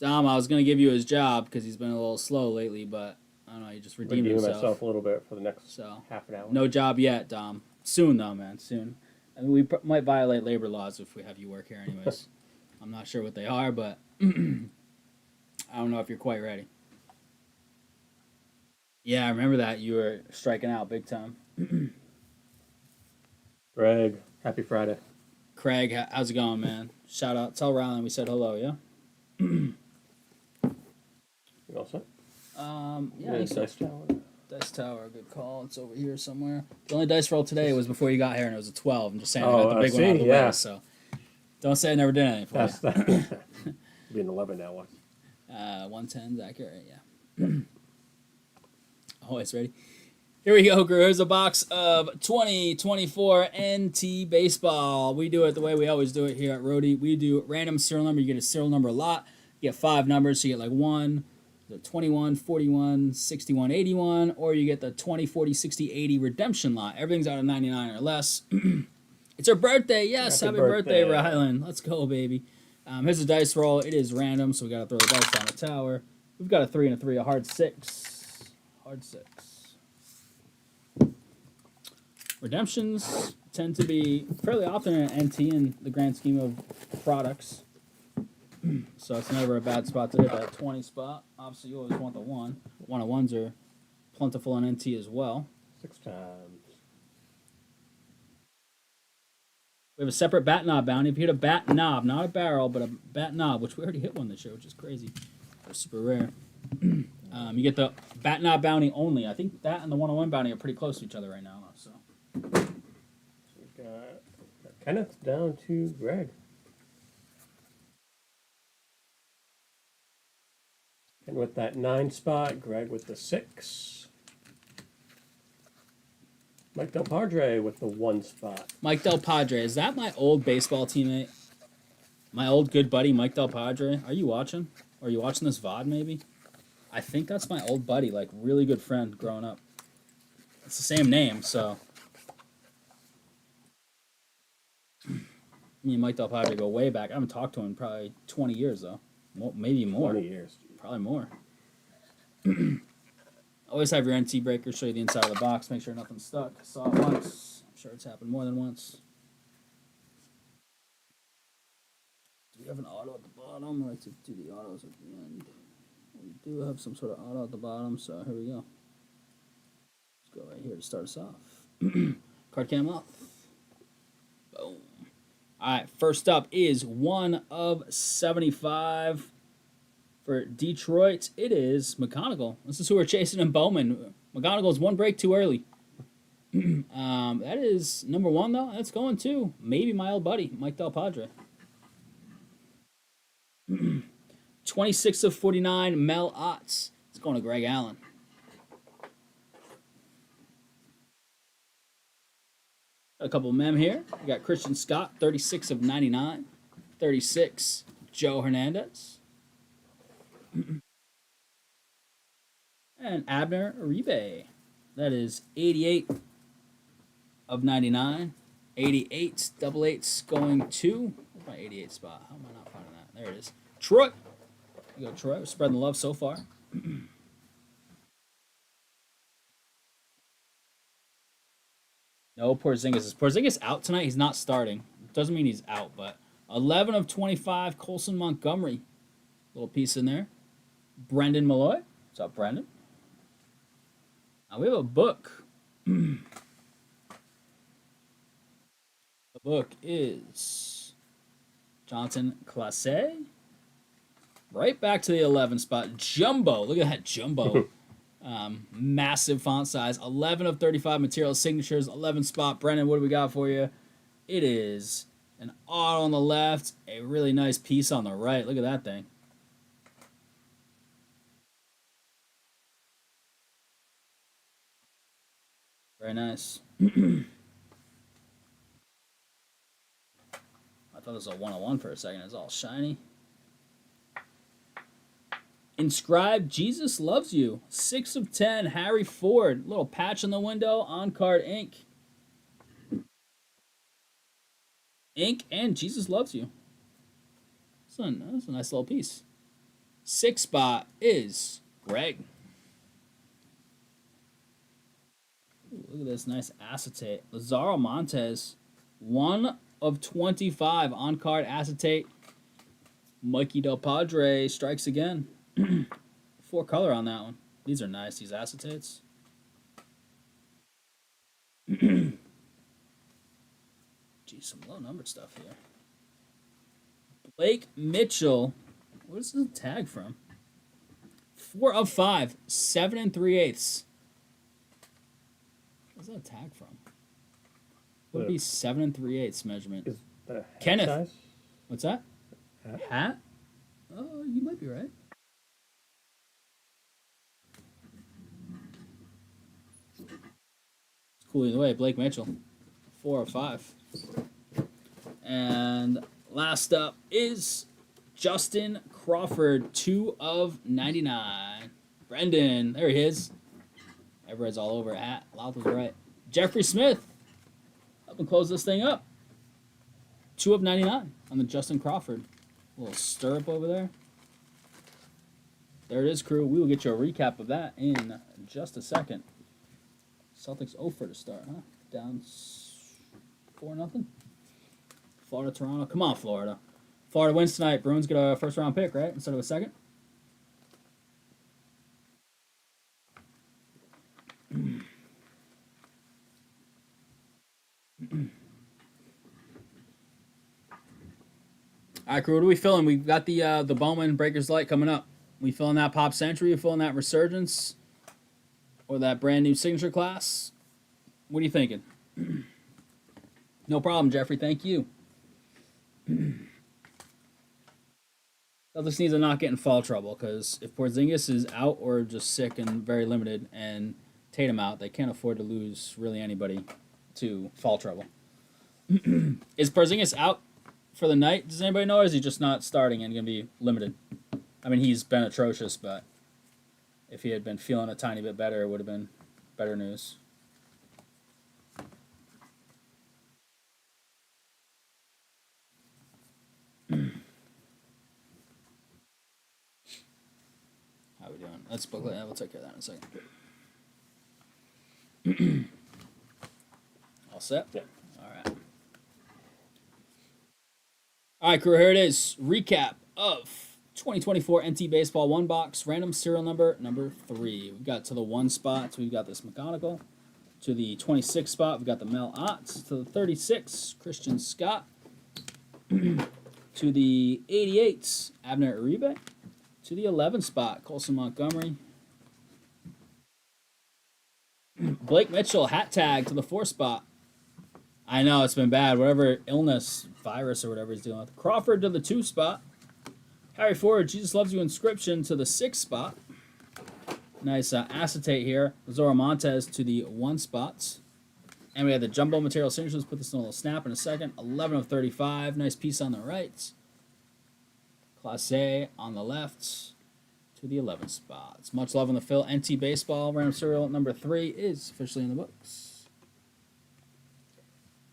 Dom, I was gonna give you his job because he's been a little slow lately, but I don't know, he just redeemed himself. Myself a little bit for the next So half an hour. no job yet, Dom. Soon though, man. Soon. I mean, we might violate labor laws if we have you work here, anyways. I'm not sure what they are, but I don't know if you're quite ready. Yeah, I remember that you were striking out big time. Greg, happy Friday. Craig, how's it going, man? Shout out, tell Rylan we said hello, yeah. You all set? Yeah, I think so. Dice tower. Dice Tower, good call. It's over here somewhere. The only dice roll today was before you got here, and it was a 12. I'm just saying, I got the big one out of the way, so don't say I never did anything for That's you. that. Be an 11 now. What? 110's accurate, yeah. Always ready. Here we go, Here's a box of 2024 NT Baseball. We do it the way we always do it here at Rhody. We do random serial number. You get a serial number a lot. You get 5 numbers, so you get like 1, the 21, 41, 61, 81, or you get the 20, 40, 60, 80 redemption lot. Everything's out of 99 or less. It's her birthday. Yes, happy birthday, Rylan. Let's go, baby. Here's a dice roll. It is random, so we got to throw the dice down the tower. We've got a 3 and a 3, a hard 6. Hard 6. Redemptions tend to be fairly often in NT in the grand scheme of products. So it's never a bad spot to hit that 20 spot. Obviously, you always want the 1. 1-on-1s are plentiful in NT as well. 6 times. We have a separate bat knob bounty. If you hit a bat knob, not a barrel, but a bat knob, which we already hit one this year, which is crazy. They're super rare. You get the bat knob bounty only. I think that and the 1-on-1 bounty are pretty close to each other right now. So We've got Kenneth down to Greg. And with that 9 spot, Greg with the 6. Mike Del Padre with the 1 spot. Mike Del Padre, is that my old baseball teammate? My old good buddy, Mike Del Padre? Are you watching? Or are you watching this VOD maybe? I think that's my old buddy, like really good friend growing up. It's the same name, so. Me and Mike Del Padre go way back. I haven't talked to him in probably 20 years, though. Maybe more. 20 years. Probably more. Always have your NT breaker show you the inside of the box. Make sure nothing's stuck. Saw it once. I'm sure it's happened more than once. Do we have an auto at the bottom? I like to do the autos at the end. We do have some sort of auto at the bottom, so here we go. Let's go right here to start us off. Card cam off. Boom. All right, first up is 1 of 75 for Detroit. It is McGonigal. This is who we're chasing in Bowman. McGonigal's 1 break too early. That is number 1, though. That's going to maybe my old buddy, Mike Del Padre. 26 of 49, Mel Otts. It's going to Greg Allen. A couple mem here. We got Christian Scott, 36 of 99. 36, Joe Hernandez. And Abner Uribe. That is 88 of 99. 88, double eights going to. Where's my 88 spot? How am I not finding that? There it is. Troy. You go, Troy. We're spreading the love so far. No, Porzingis. Is Porzingis out tonight? He's not starting. Doesn't mean he's out, but 11 of 25, Colson Montgomery. Little piece in there. Brendan Malloy. What's up, Brendan? We have a book. The book is Jonathan Classe. Right back to the 11 spot. Jumbo. Look at that jumbo. Massive font size. 11 of 35 material signatures. 11 spot. Brennan, what do we got for you? It is an auto on the left. A really nice piece on the right. Look at that thing. Very nice. I thought it was a 101 for a second. It's all shiny. Inscribed, Jesus Loves You. 6 of 10, Harry Ford. Little patch on the window, on-card ink. Ink and Jesus Loves You. That's a nice little piece. 6 spot is Greg. Ooh, look at this nice acetate. Lazaro Montez. 1 of 25, on-card acetate. Mikey Del Padre strikes again. 4 color on that one. These are nice, these acetates. Geez, some low numbered stuff here. Blake Mitchell. Where's the tag from? 4 of 5. 7 3/8. Where's that tag from? What would be 7 3/8 measurement? Is that a hat Kenneth. size? What's that? Hat? Hat? Oh, you might be right. It's cool either way. Blake Mitchell, 4 of 5. And last up is Justin Crawford, 2 of 99. Brendan, there he is. Everyone's all over hat. Louth was right. Jeffrey Smith, help him close this thing up. 2 of 99 on the Justin Crawford. A little stirrup over there. There it is, crew. We will get you a recap of that in just a second. Celtics 0 for to start, huh? Down 4-0. Florida, Toronto. Come on, Florida. Florida wins tonight. Bruins get a first-round pick, right? Instead of a second. All right, crew. What are we filling? We've got the Bowman Breakers Light coming up. We filling that Pop Century? We filling that Resurgence? Or that brand new signature class? What are you thinking? No problem, Jeffrey. Thank you. Celtics needs to not get in fall trouble, because if Porzingis is out or just sick and very limited, and Tatum out, they can't afford to lose really anybody to fall trouble. Is Porzingis out for the night? Does anybody know, or is he just not starting and going to be limited? I mean, he's been atrocious, but if he had been feeling a tiny bit better, it would have been better news. How are we doing? Let's booklet. Yeah, we'll take care of that in a second. All set? Yeah. All right. All right, crew, here it is. Recap of 2024 NT Baseball 1 box, random serial number 3. We got to the 1 spot, so we've got this McGonigal. To the 26 spot, we've got the Mel Otts. To the 36, Christian Scott. To the 88, Abner Uribe. To the 11 spot, Colson Montgomery. Blake Mitchell, hat tag to the 4 spot. I know, it's been bad. Whatever illness, virus, or whatever he's dealing with. Crawford to the 2 spot. Harry Ford, Jesus Loves You inscription to the 6 spot. Nice acetate here. Zora Montez to the 1 spot. And we have the jumbo material signatures. Put this in a little snap in a second. 11 of 35. Nice piece on the right. Classe on the left to the 11 spots. Much love on the fill. NT Baseball random serial number 3 is officially in the books.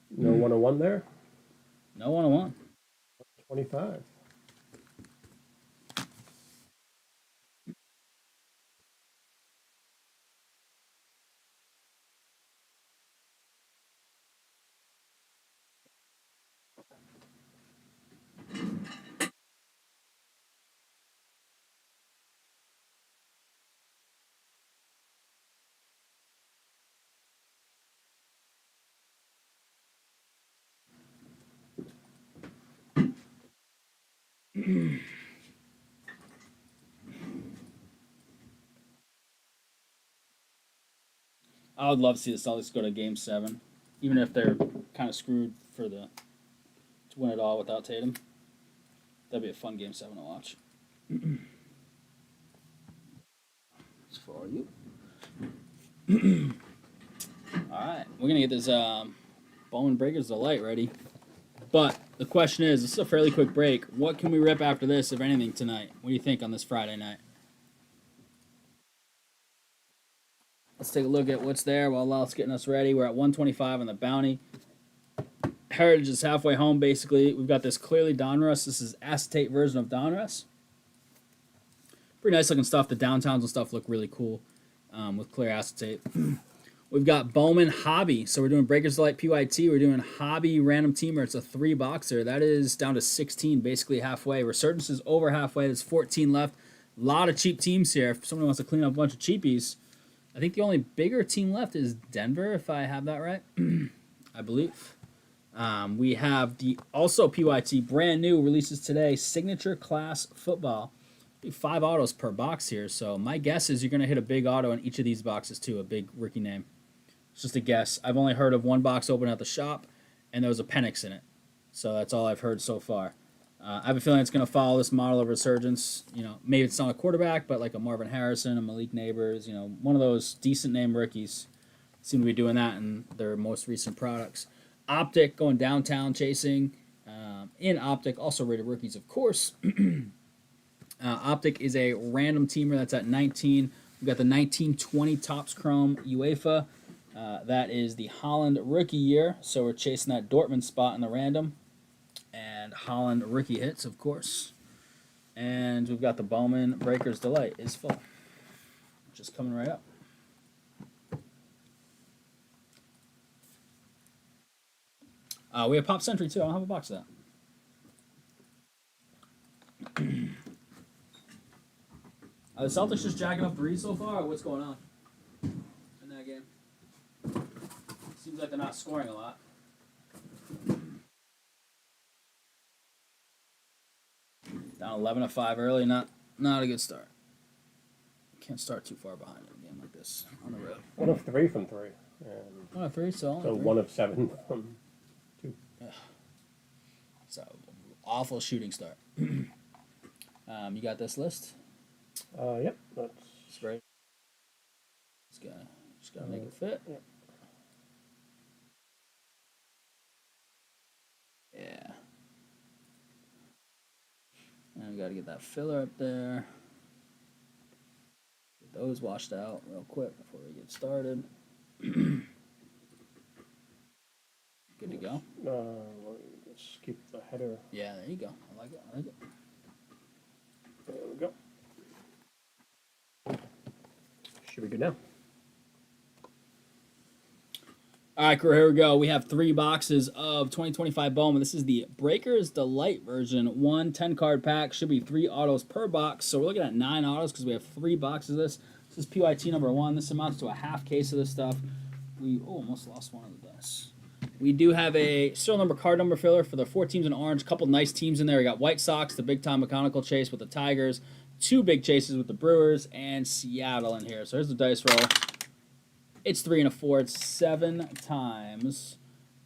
No 101 there? No 101. 25. I would love to see the Celtics go to Game 7, even if they're kind of screwed to win it all without Tatum. That'd be a fun Game 7 to watch. It's for you. All right, we're gonna get this Bowman Breakers Delight ready. But the question is, this is a fairly quick break. What can we rip after this, if anything, tonight? What do you think on this Friday night? Let's take a look at what's there while Lal's getting us ready. We're at 125 on the bounty. Heritage is halfway home, basically. We've got this clearly Donruss. This is acetate version of Donruss. Pretty nice looking stuff. The downtowns and stuff look really cool with clear acetate. We've got Bowman Hobby. So we're doing Breakers Delight PYT. We're doing Hobby Random Teamer. It's a 3-boxer. That is down to 16, basically halfway. Resurgence is over halfway. There's 14 left. A lot of cheap teams here. If someone wants to clean up a bunch of cheapies, I think the only bigger team left is Denver, if I have that right. I believe. We have the also PYT, brand new, releases today, Signature Class Football. 5 autos per box here, so my guess is you're going to hit a big auto in each of these boxes too, a big rookie name. It's just a guess. I've only heard of one box open at the shop, and there was a Penix in it. So that's all I've heard so far. I have a feeling it's going to follow this model of Resurgence. You know, maybe it's not a quarterback, but like a Marvin Harrison, a Malik Neighbors, you know, one of those decent name rookies seem to be doing that in their most recent products. Optic going downtown chasing. In Optic, also rated rookies, of course. Optic is a random teamer that's at 19. We've got the 1920 Topps Chrome UEFA. That is the Holland rookie year, so we're chasing that Dortmund spot in the random. And Holland rookie hits, of course. And we've got the Bowman Breakers Delight is full. Just coming right up. We have Pop Century, too. I don't have a box of that. Are the Celtics just jacking up threes so far, or what's going on in that game? Seems like they're not scoring a lot. Down 11-5 early, not a good start. Can't start too far behind in a game like this on the road. 1 of 3 from 3. 1 of 3, so 1 of 7 from 2. So awful shooting start. You got this list? Yep, that's great. Just gotta make it fit. Yep. Yeah. And we gotta get that filler up there. Get those washed out real quick before we get started. Good to go. Let's keep the header. Yeah, there you go. I like it. There we go. Should be good now. All right, crew, here we go. We have 3 boxes of 2025 Bowman. This is the Breakers Delight version. 1 10-card pack. Should be 3 autos per box. So we're looking at 9 autos because we have 3 boxes of this. This is PYT number 1. This amounts to a half case of this stuff. We almost lost one of the dice. We do have a serial number card number filler for the 4 teams in orange. A couple nice teams in there. We got White Sox, the big-time mechanical chase with the Tigers. 2 big chases with the Brewers, and Seattle in here. So here's the dice roll. It's 3 and a 4. It's 7 times.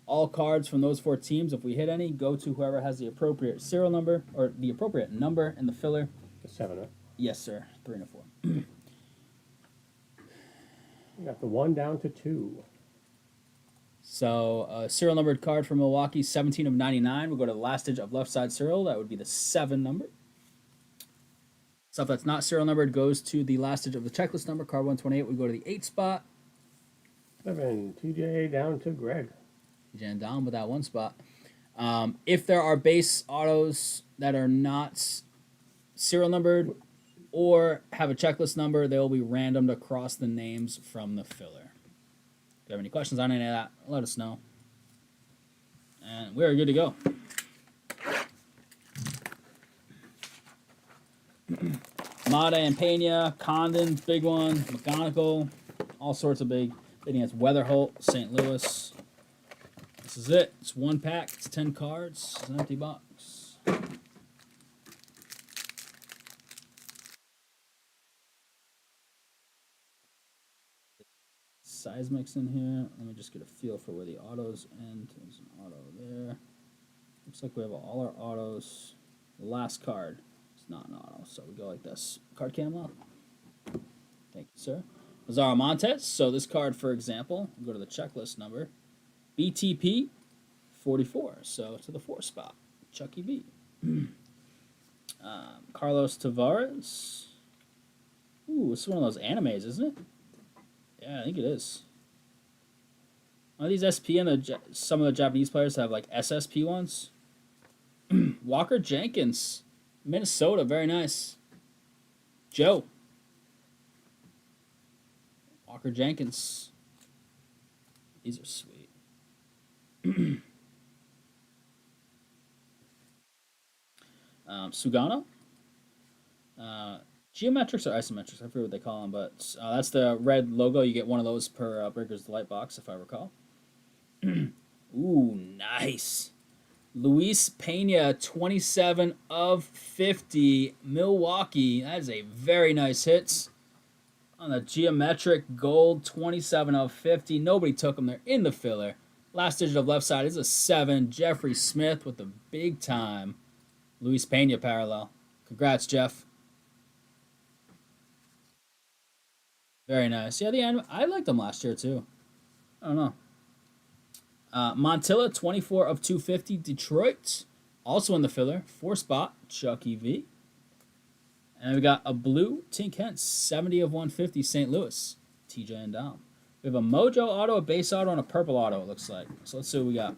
All cards from those 4 teams, if we hit any, go to whoever has the appropriate serial number, or the appropriate number in the filler. The 7, huh? Yes, sir. 3 and a 4. We got the 1 down to 2. So, serial numbered card for Milwaukee, 17 of 99. We'll go to the last digit of left side serial. That would be the 7 number. Stuff that's not serial numbered goes to the last digit of the checklist number. Card 128, we go to the 8 spot. 7, TJ down to Greg. TJ down with that 1 spot. If there are base autos that are not serial numbered or have a checklist number, they will be randomed across the names from the filler. If you have any questions on any of that, let us know. And we're good to go. Mata and Pena, Condon, big one, McGonigal, all sorts of big. Then it's Weatherholt, St. Louis. This is it. It's 1 pack. It's 10 cards. It's an empty box. seismics in here. Let me just get a feel for where the autos end. There's an auto there. Looks like we have all our autos. The last card is not an auto, so we go like this. Card camo. Thank you, sir. Lazaro Montes. So this card, for example, we'll go to the checklist number. BTP 44. So to the 4 spot. Chucky V. Carlos Tavares. Ooh, it's one of those animes, isn't it? Yeah, I think it is. Are these SP and some of the Japanese players have like SSP ones? Walker Jenkins, Minnesota, very nice. Joe. Walker Jenkins. These are sweet. Sugano. Geometrics or isometrics, I forget what they call them, but that's the red logo. You get one of those per Breaker's Delight box, if I recall. Ooh, nice. Luis Pena, 27 of 50, Milwaukee. That is a very nice hit. On the geometric gold, 27 of 50. Nobody took them. They're in the filler. Last digit of left side is a 7. Jeffrey Smith with the big time Luis Pena parallel. Congrats, Jeff. Very nice. Yeah, I liked them last year, too. I don't know. Montilla, 24 of 250, Detroit. Also in the filler, 4 spot, Chucky V. And we got a blue, Tink Hence, 70 of 150, St. Louis, TJ and Dom. We have a Mojo auto, a base auto, and a purple auto, it looks like. So let's see what we got.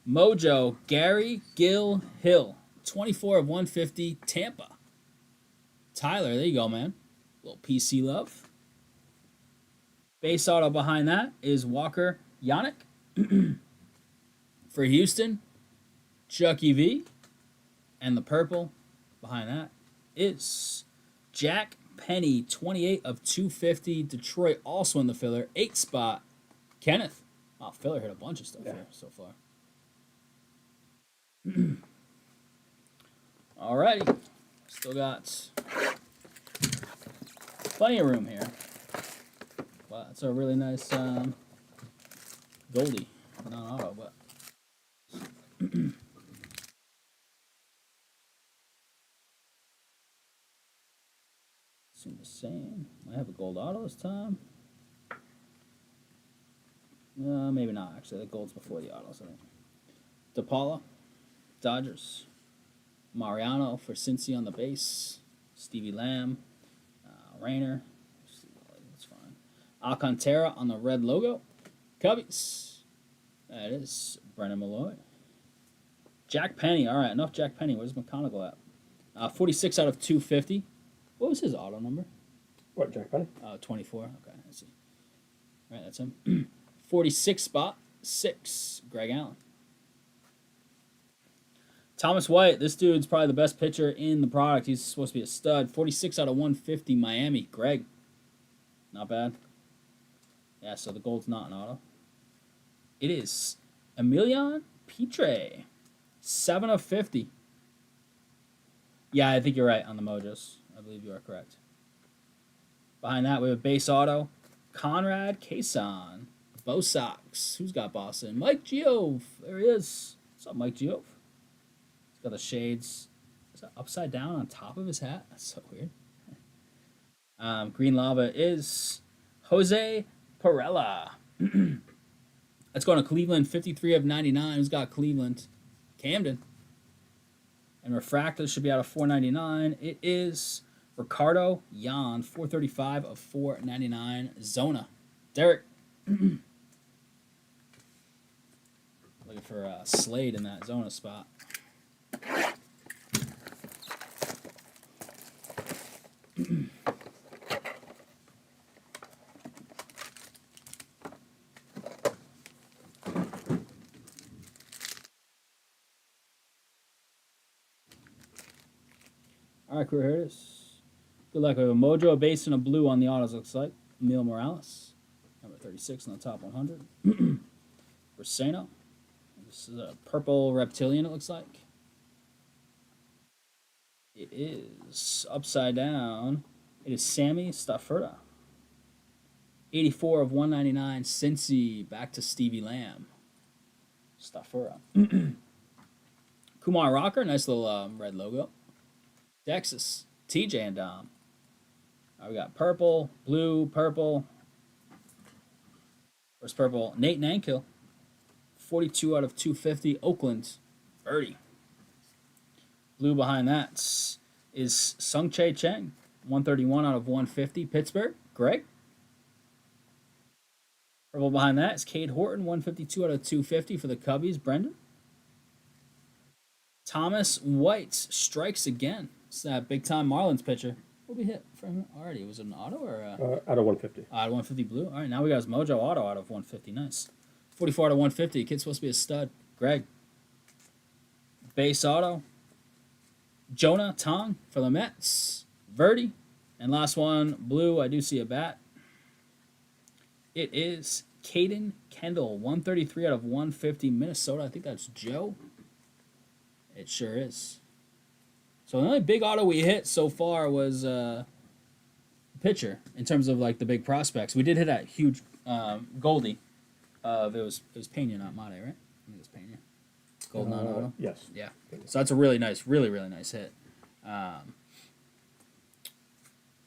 Mojo, Gary Gill Hill, 24 of 150, Tampa. Tyler, there you go, man. Little PC love. Base auto behind that is Walker Yannick. For Houston, Chucky V. And the purple behind that is Jack Penny, 28 of 250. Detroit also in the filler. 8 spot. Kenneth. Wow, filler hit a bunch of stuff here so far. Alrighty. Still got plenty of room here. Wow, that's a really nice Goldie. Not auto, but seem the same. I have a gold auto this time. Maybe not, actually. The gold's before the autos, I think. DePaula, Dodgers. Mariano for Cincy on the base. Stevie Lamb. Rayner. That's fine. Alcantara on the red logo. Cubbies. That is Brennan Malloy. Jack Penny. All right, enough Jack Penny. Where's McConaughey at? 46 out of 250. What was his auto number? What, Jack Penny? 24. Okay, I see. All right, that's him. 46 spot, 6. Greg Allen. Thomas White. This dude's probably the best pitcher in the product. He's supposed to be a stud. 46 out of 150. Miami. Greg. Not bad. Yeah, so the gold's not an auto. It is Emilion Petre. 7 of 50. Yeah, I think you're right on the Mojos. I believe you are correct. Behind that, we have base auto. Conrad Cason. Bo Sox. Who's got Boston? Mike Giove. There he is. What's up, Mike Giove? He's got the shades. Is that upside down on top of his hat? That's so weird. Green Lava is Jose Perella. Let's go to Cleveland. 53 of 99. Who's got Cleveland? Camden. And Refractor should be out of 499. It is Ricardo Yan. 435 of 499. Zona. Derek. Looking for Slade in that Zona spot. All right, Career Hitters. Good luck. We have a Mojo, a base, and a blue on the autos, looks like. Emil Morales, number 36 on the top 100. Roseno. This is a purple reptilian, it looks like. It is upside down. It is Sammy Stafford. 84 of 199. Cincy back to Stevie Lamb. Staffura. Kumar Rocker, nice little red logo. Texas, TJ and Dom. We got purple, blue, purple. First purple, Nate Nankill. 42 out of 250. Oakland, Rhody. Blue behind that is Sung-Chae Cheng. 131 out of 150. Pittsburgh, Greg. Purple behind that is Cade Horton. 152 out of 250 for the Cubbies, Brendan. Thomas White strikes again. It's that big-time Marlins pitcher. What did we hit for him already? Was it an auto or Out of 150. out of 150 blue? All right, now we got his Mojo auto out of 150. Nice. 44 out of 150. Kid's supposed to be a stud. Greg. Base auto. Jonah Tong for the Mets. Verdi. And last one, blue. I do see a bat. It is Caden Kendall. 133 out of 150. Minnesota. I think that's Joe. It sure is. So the only big auto we hit so far was pitcher in terms of like the big prospects. We did hit that huge Goldie. It was Pena, not Mate, right? I think it was Pena. Golden auto. Yes. Yeah. So that's a really nice, really nice hit.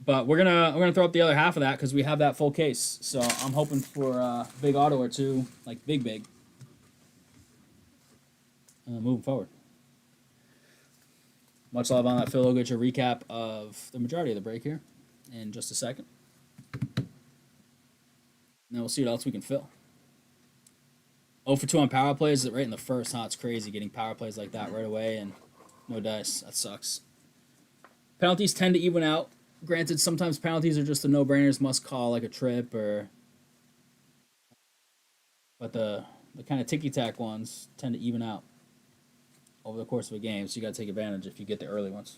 But we're gonna throw up the other half of that because we have that full case. So I'm hoping for a big auto or two, like big. Moving forward. Much love on that, Phil. We'll get your recap of the majority of the break here in just a second. And then we'll see what else we can fill. 0 for 2 on power plays right in the first, huh? It's crazy getting power plays like that right away and no dice. That sucks. Penalties tend to even out. Granted, sometimes penalties are just the no-brainers, must call like a trip or... But the kind of ticky-tack ones tend to even out over the course of a game, so you got to take advantage if you get the early ones.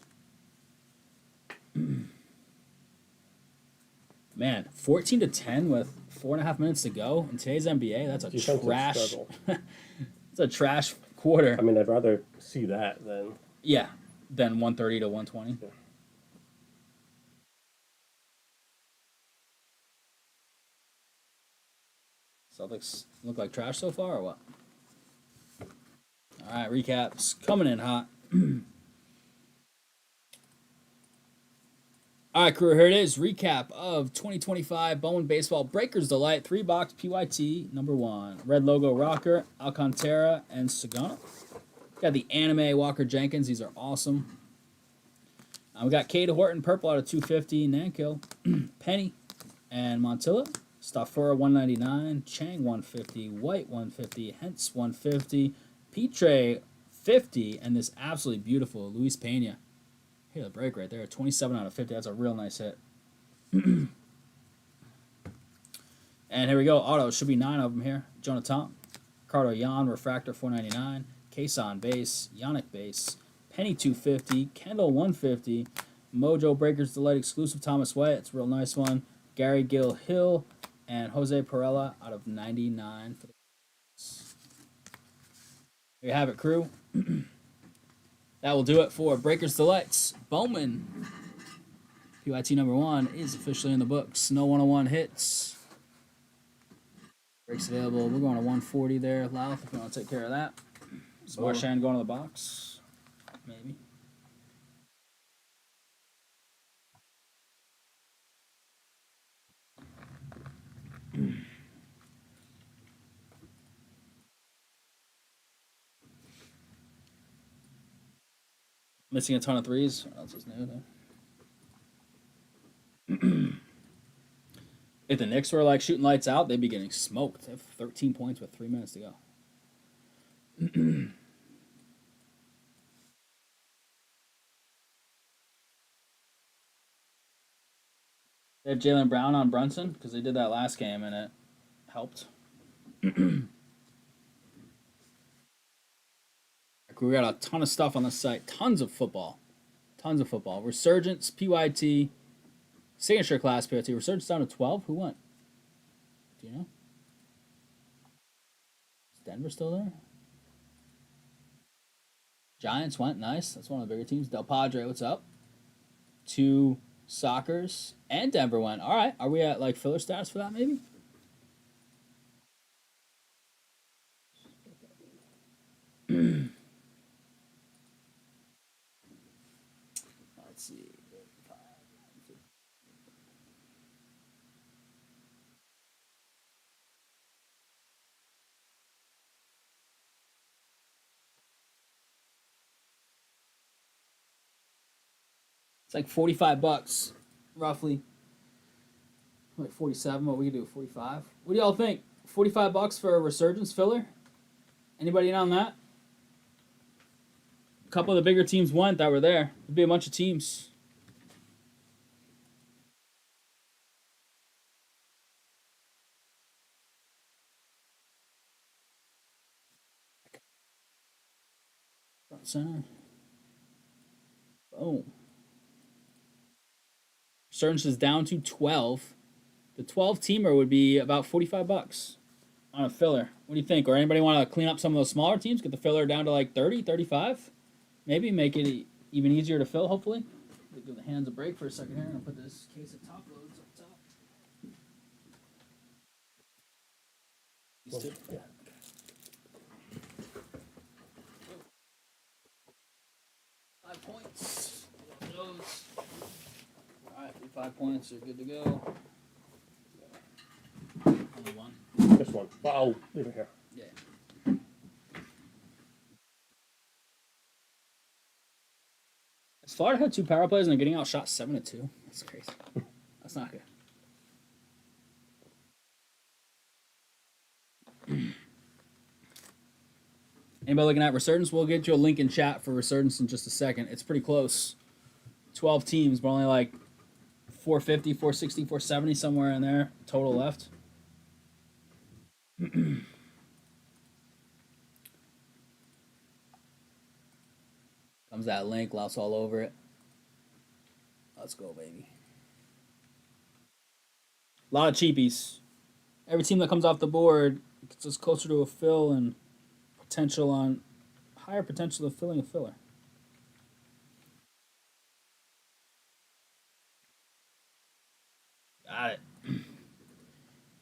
Man, 14-10 with 4.5 minutes to go in today's NBA. That's a trash. It's a trash quarter. I mean, I'd rather see that than 130 to 120. Yeah. Celtics look like trash so far, or what? All right, recaps coming in hot. All right, crew, here it is. Recap of 2025 Bowman Baseball Breakers Delight 3-box PYT number 1. Red logo Rocker, Alcantara, and Sagana. Got the anime Walker Jenkins. These are awesome. We got Cade Horton, purple out of 250. Nankill, Penny, and Montilla. Staffura 199. Chang 150. White 150. Hentz 150. Petre 50. And this absolutely beautiful Luis Pena. Here, the break right there. 27 out of 50. That's a real nice hit. And here we go. Auto. Should be 9 of them here. Jonathan. Ricardo Yan. Refractor 499. Kason base. Yannick base. Penny 250. Kendall 150. Mojo Breakers Delight exclusive Thomas White. It's a real nice one. Gary Gill Hill. And Jose Perella out of 99 for the... There you have it, crew. That will do it for Breakers Delights. Bowman, PYT number 1, is officially in the books. No 101 hits. Breaks available. We're going to 140 there, Louth, if you want to take care of that. Is Marchand going to the box? Maybe. Missing a ton of threes. What else is new there? If the Knicks were like shooting lights out, they'd be getting smoked. They have 13 points with 3 minutes to go. They have Jaylen Brown on Brunson because they did that last game and it helped. We got a ton of stuff on the site. Tons of football. Resurgence, PYT, signature class PYT. Resurgence down to 12. Who went? Do you know? Is Denver still there? Giants went. Nice. That's one of the bigger teams. Del Padre, what's up? 2 Sockers And Denver went. All right. Are we at like filler status for that? Maybe. Let's see. It's like $45, roughly. Like 47. What we could do? 45. What do y'all think? $45 for a Resurgence filler? Anybody in on that? A couple of the bigger teams went that were there. There'd be a bunch of teams. Front center. Boom. Resurgence is down to 12. The 12 teamer would be about $45 on a filler. What do you think? Or anybody want to clean up some of those smaller teams? Get the filler down to like 30, 35? Maybe make it even easier to fill, hopefully. Give the hands a break for a second here. I'm going to put this case of top loads up top. These two. Yeah. 5 points. Those. Alright, 5 points are good to go. Only one. This one. Oh, leave it here. Yeah. Has Florida had 2 power plays and they're getting outshot 7-2? That's crazy. That's not good. Anybody looking at Resurgence? We'll get you a link in chat for Resurgence in just a second. It's pretty close. 12 teams, but only like 450, 460, 470, somewhere in there total left. Comes that link, louse all over it. Let's go, baby. A lot of cheapies. Every team that comes off the board gets us closer to a fill and potential on higher potential of filling a filler. Got it.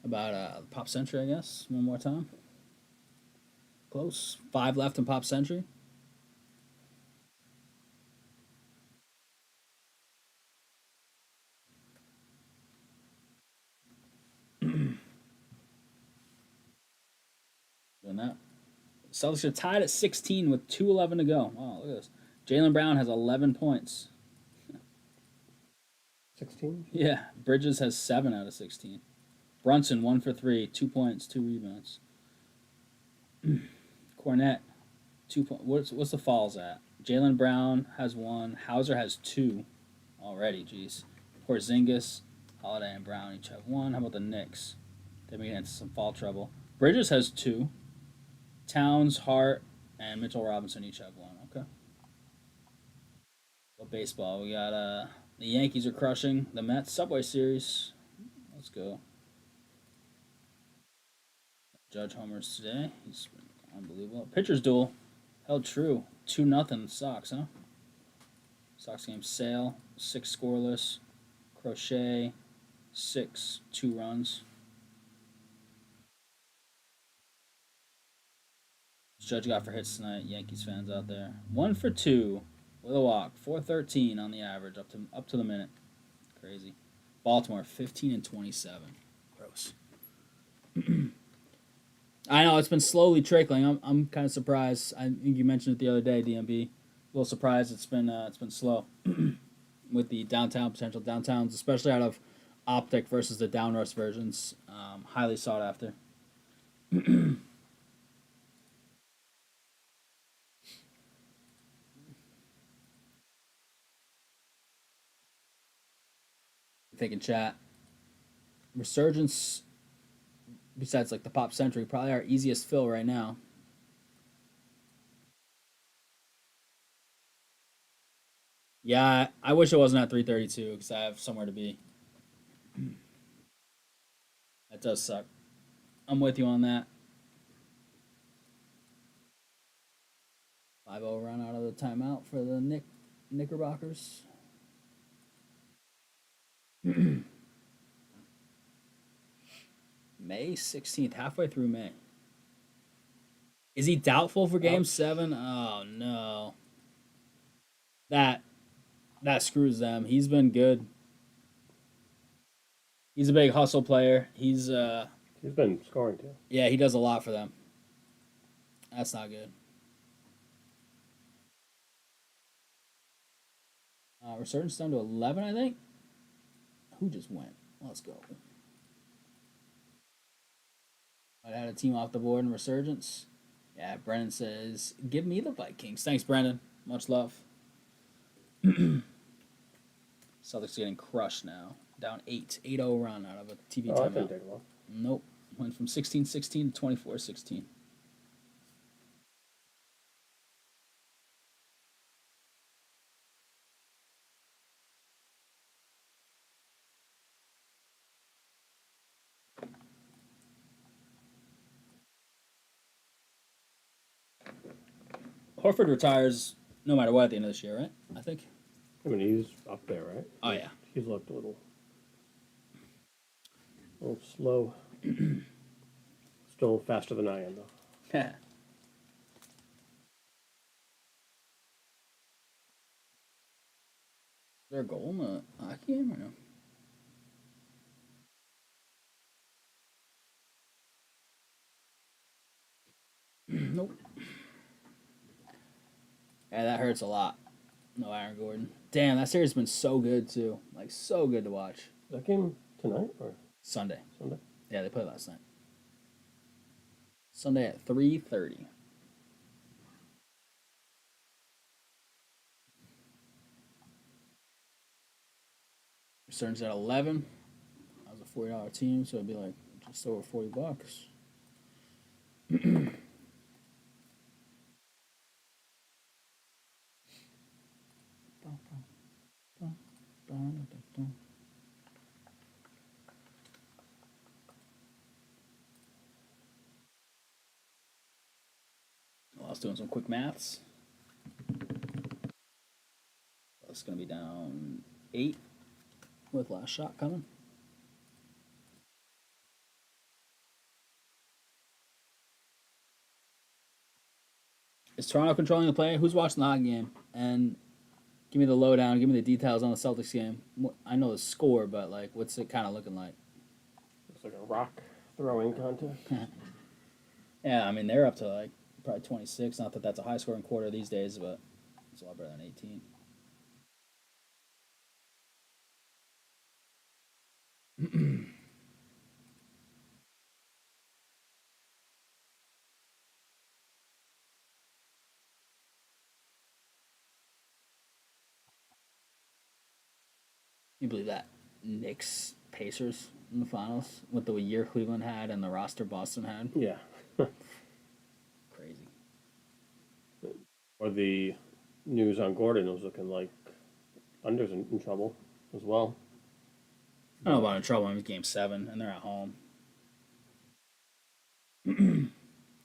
About Pop Century, I guess. One more time. Close. 5 left in Pop Century. Doing that. Celtics are tied at 16 with 2:11 to go. Oh, look at this. Jaylen Brown has 11 points. 16? Yeah. Bridges has 7 out of 16. Brunson, 1 for 3, 2 points, 2 rebounds. Cornette, 2 points. What's the falls at? Jaylen Brown has 1. Hauser has 2 already. Jeez. Porzingis, Holiday, and Brown each have 1. How about the Knicks? They're getting into some fall trouble. Bridges has 2. Towns, Hart, and Mitchell Robinson each have 1. Okay. Well, baseball. We got the Yankees are crushing the Mets Subway Series. Let's go. Judge homers today. He's been unbelievable. Pitcher's duel held true. 2-0 Sox, huh? Sox game Sale, 6 scoreless. Crochet, 6, 2 runs. Judge got for hits tonight. Yankees fans out there. 1 for 2 with a walk. 413 on the average up to the minute. Crazy. Baltimore 15-27. Gross. I know it's been slowly trickling. I'm kind of surprised. I think you mentioned it the other day, DMB. A little surprised it's been slow with the downtown potential downtowns, especially out of Optic versus the downrush versions. Highly sought after. Thinking chat. Resurgence, besides like the Pop Century, probably our easiest fill right now. Yeah, I wish it wasn't at 332 because I have somewhere to be. That does suck. I'm with you on that. 5-0 run out of the timeout for the Knickerbockers. May 16th, halfway through May. Is he doubtful for Game Ouch. 7? Oh no. That screws them. He's been good. He's a big hustle player. He's been scoring too. yeah, he does a lot for them. That's not good. Resurgence down to 11, I think. Who just went? Let's go. I had a team off the board in Resurgence. Yeah, Brennan says, "Give me the Vikings." Thanks, Brennan. Much love. Celtics getting crushed now. Down 8-0 run out of a TV Oh, that didn't timeout. take long. Nope. Went from 16-16 to 24-16. Horford retires no matter what at the end of this year, right? I think. I mean, he's up there, right? Oh, yeah. He's looked a little slow. Still faster than I am, though. Yeah. Is there a goal in the hockey game or no? Nope. Yeah, that hurts a lot. No Aaron Gordon. Damn, that series has been so good too. Like so good to watch. Is that game tonight or Sunday. Sunday? Yeah, they played last night. Sunday at 3:30. Returns at 11. That was a $40 team, so it'd be like just over $40. Well, I was doing some quick maths. It's going to be down 8 with last shot coming. Is Toronto controlling the play? Who's watching the hockey game? And give me the lowdown. Give me the details on the Celtics game. I know the score, but like, what's it kind of looking like? It's like a rock throwing contest. Yeah, I mean they're up to like probably 26. Not that that's a high scoring quarter these days, but it's a lot better than 18. You believe that Knicks Pacers in the finals with the year Cleveland had and the roster Boston had? Yeah. Crazy. Or the news on Gordon was looking like Thunder's in trouble as well. I don't know about in trouble. I mean, Game 7, and they're at home.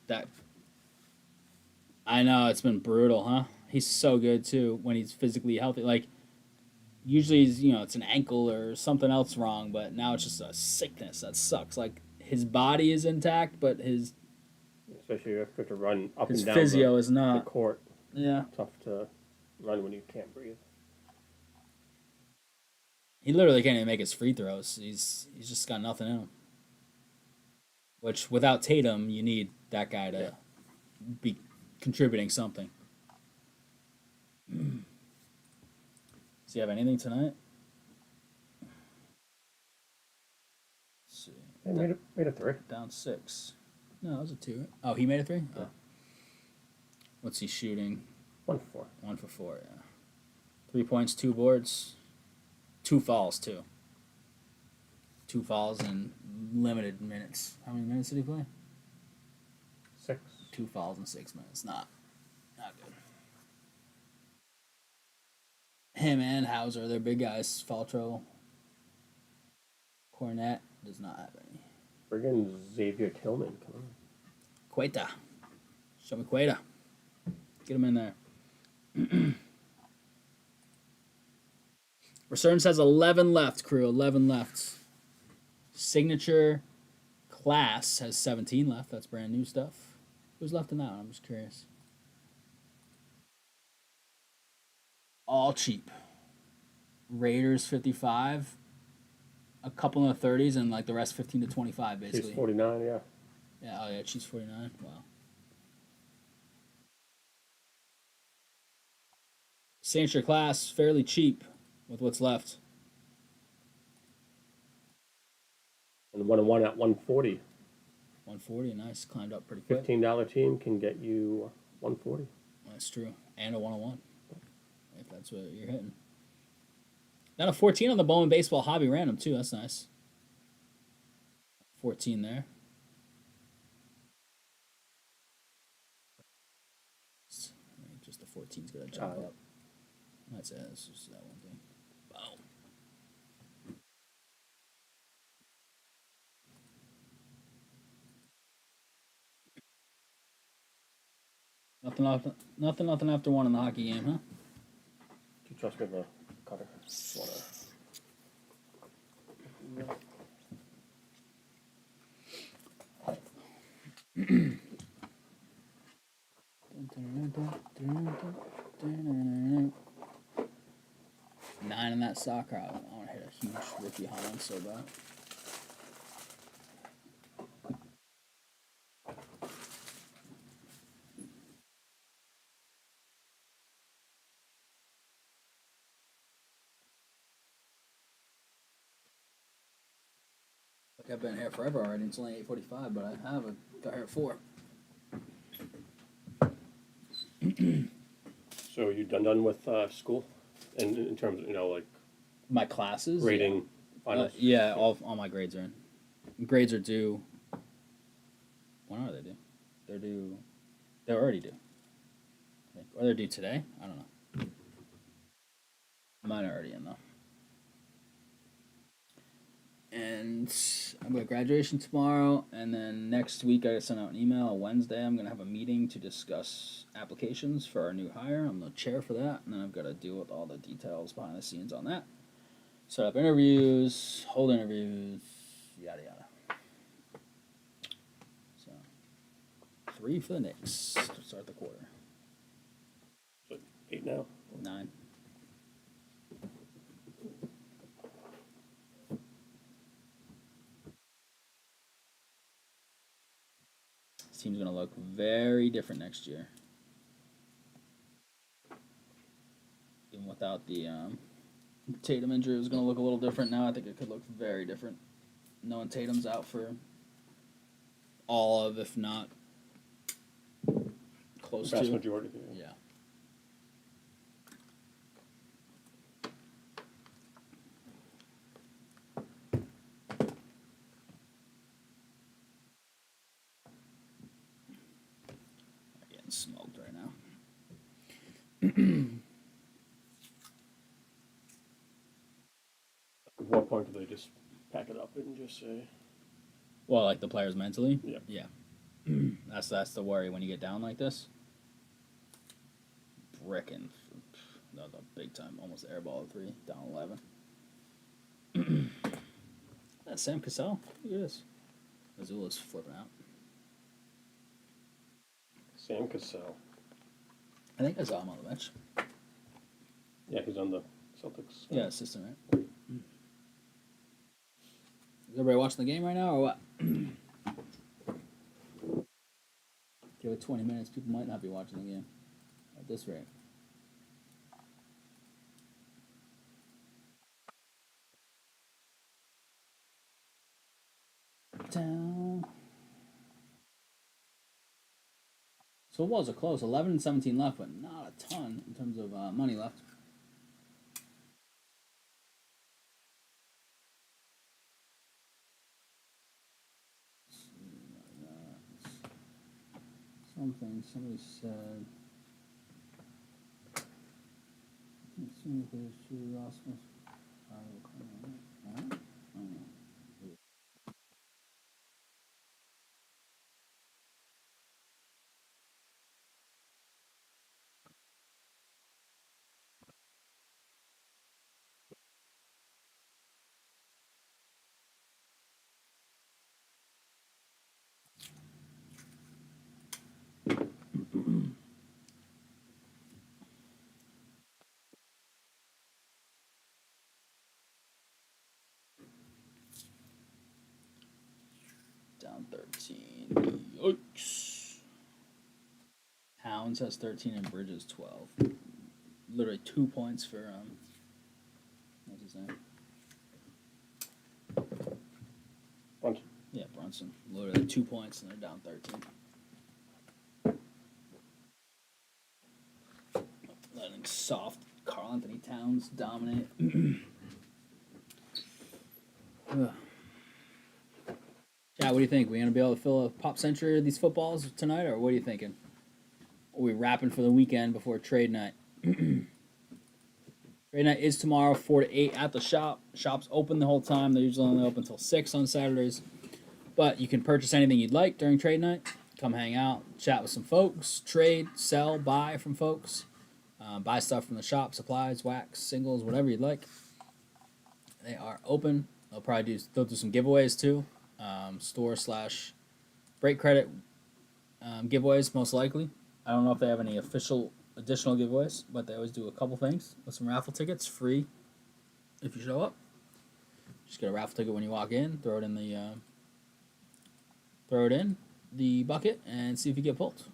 That I know it's been brutal, huh? He's so good too when he's physically healthy. Like usually, it's an ankle or something else wrong, but now it's just a sickness that sucks. Like his body is intact, but his Especially if you have to run up his and down physio is the not. court. Yeah, Tough to run when you can't breathe. he literally can't even make his free throws. He's just got nothing in him. Which without Tatum, you need that guy to be contributing something. Does he have anything tonight? Let's see. They made a 3. Down 6. No, that was a 2. Right? Oh, he made a 3? Yeah. Oh. What's he shooting? 1 for 4. 1 for 4, yeah. 3 points, 2 boards. 2 falls, too. 2 falls in limited minutes. How many minutes did he play? 6. 2 falls in 6 minutes. Not good. Him and Hauser, they're big guys. Foul trouble. Cornette does not have any. Friggin' Xavier Tillman, come on. Queta. Show me Queta. Get him in there. Resurgence has 11 left, crew. 11 left. Signature Class has 17 left. That's brand new stuff. Who's left in that one? I'm just curious. All cheap. Raiders 55. A couple in the 30s and like the rest 15 to 25 basically. She's 49, yeah. Yeah, oh yeah, she's 49. Wow. Signature Class, fairly cheap with what's left. And 1-1 at 140. 140, nice. Climbed up pretty quick. $15 team can get you 140. That's true. And a 101. If that's what you're hitting. Got a 14 on the Bowman Baseball Hobby Random, too. That's nice. 14 there. Just the 14's going to jump up. That's it. That's just that one thing. Boom. Nothing after one in the hockey game, huh? Do you trust me with the cutter? Nine in that soccer. I want to hit a huge rookie Holland so bad. Like I've been here forever already. It's only 8:45, but I haven't got here at 4. So are you done with school? And in terms of, like My classes? grading finals? Yeah, all my grades are in. Grades are due. When are they due? They're already due. I think. Or they're due today? I don't know. Mine are already in, though. And I've got graduation tomorrow, and then next week I gotta send out an email. Wednesday I'm gonna have a meeting to discuss applications for our new hire. I'm the chair for that, and then I've got to deal with all the details behind the scenes on that. Set up interviews, hold interviews, yada yada. So 3 for the Knicks to start the quarter. So 8 now? 9. This team's gonna look very different next year. Even without the Tatum injury, it was gonna look a little different. Now I think it could look very different. Knowing Tatum's out for all of, if not close Vast to. majority. Yeah. Getting smoked right now. At what point do they just pack it up and just say? Well, like the players mentally. Yeah. Yeah. That's the worry when you get down like this. Bricking, the big time, almost airball at 3, down 11. That's Sam Cassell. Look at this. Azula's flipping out. Sam Cassell. I think I saw him on the bench. Yeah, he's on the Celtics. Yeah, assistant, right? Is everybody watching the game right now, or what? Give it 20 minutes, people might not be watching the game at this rate. Down. So it was a close. 11 and 17 left, but not a ton in terms of money left. Somebody said. As soon as there's 2 Rasmus, I will come on. Alright. 13. Yikes. Towns has 13 and Bridges 12. Literally 2 points for what's his name? Bunch. Yeah, Brunson. Literally 2 points and they're down 13. Letting soft Carl Anthony Towns dominate. Chad, what do you think? We gonna be able to fill a pop century of these footballs tonight, or what are you thinking? Are we wrapping for the weekend before trade night? Trade night is tomorrow, 4 to 8 at the shop. Shop's open the whole time. They're usually only open until 6 on Saturdays. But you can purchase anything you'd like during trade night. Come hang out, chat with some folks, trade, sell, buy from folks. Buy stuff from the shop, supplies, wax, singles, whatever you'd like. They are open. They'll do some giveaways too. Store / break credit giveaways, most likely. I don't know if they have any official additional giveaways, but they always do a couple things with some raffle tickets, free if you show up. Just get a raffle ticket when you walk in, throw it in the bucket, and see if you get pulled.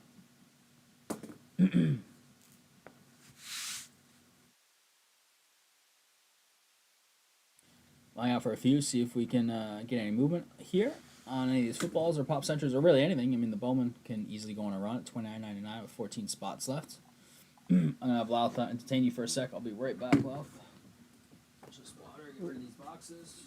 Line out for a few, see if we can get any movement here on any of these footballs or pop centers or really anything. I mean, the Bowman can easily go on a run at $29.99 with 14 spots left. I'm going to have Louth entertain you for a sec. I'll be right back, Louth. Just water, get rid of these boxes.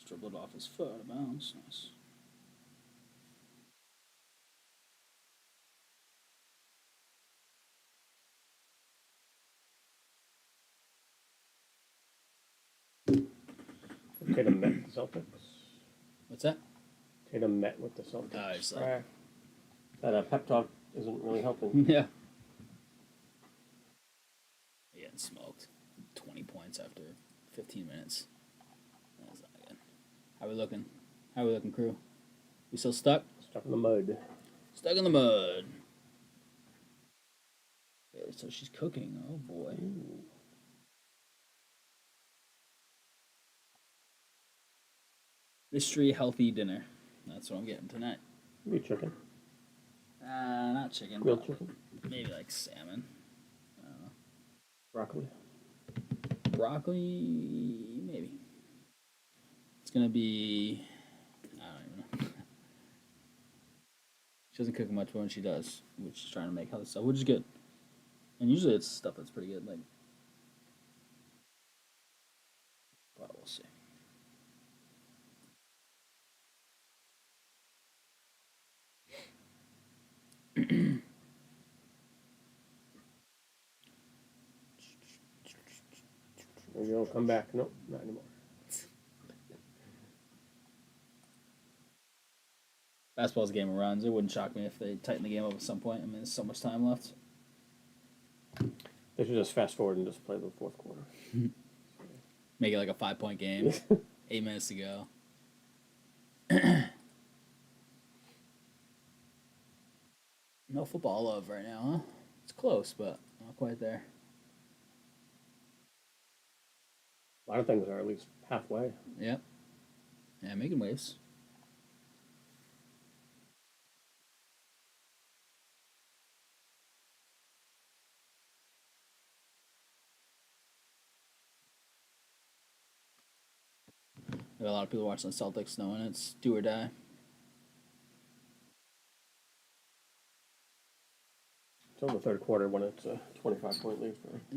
Dribbled off his foot out of bounds. Nice. Tatum met the Celtics. What's that? Tatum met with the Celtics. He's like, That pep talk isn't really helping. yeah. Getting smoked. 20 points after 15 minutes. That's not good. How we looking? How we looking, crew? We still stuck? Stuck in the mud. Stuck in the mud. Okay, so she's cooking. Oh boy. Ooh. Mystery healthy dinner. That's what I'm getting tonight. Maybe chicken. Not chicken. Grilled but chicken. Maybe like salmon. Broccoli. Broccoli, maybe. It's gonna be. I don't even know. She doesn't cook much, but when she does, which she's trying to make healthy stuff, which is good. And usually it's stuff that's pretty good. Like, but we'll see. There you go. Come back. Nope, not anymore. Basketball's a game of runs. It wouldn't shock me if they tighten the game up at some point. I mean, there's so much time left. They should just fast forward and just play the fourth quarter. Make it like a 5-point game. 8 minutes to go. No football love right now, huh? It's close, but not quite there. A lot of things are at least halfway. Yep. Yeah, making waves. Got a lot of people watching the Celtics knowing it's do or die. Until the third quarter when it's a 25-point lead.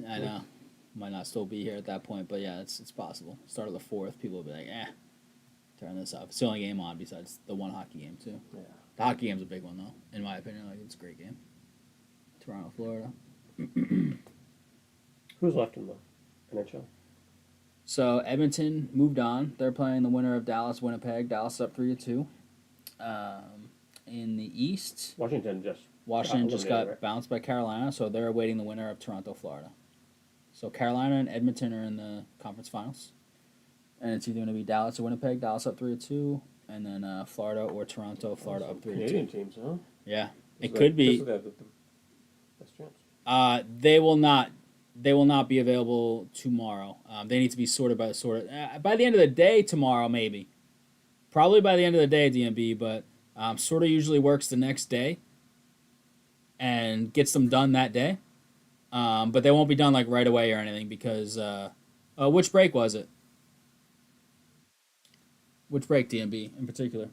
I know. Might not still be here at that point, but yeah, it's possible. Start of the fourth, people will be like, turn this off. It's the only game on besides the one hockey game, too. Yeah. The hockey game's a big one, though, in my opinion. Like, it's a great game. Toronto, Florida. Who's left in the NHL? So, Edmonton moved on. They're playing the winner of Dallas, Winnipeg. Dallas up 3-2. In the East, Washington just Washington got right? bounced by Carolina, so they're awaiting the winner of Toronto, Florida. So Carolina and Edmonton are in the conference finals, and it's either going to be Dallas or Winnipeg. Dallas up 3-2, and then Florida or Toronto. Florida up 3-2. Canadian teams, huh? Yeah, This it is could This be. is the best chance. They will not. They will not be available tomorrow. They need to be sorted by by the end of the day tomorrow, maybe. Probably by the end of the day, DMB, but sort of usually works the next day and gets them done that day. But they won't be done like right away or anything because which break was it? Which break, DMB in particular?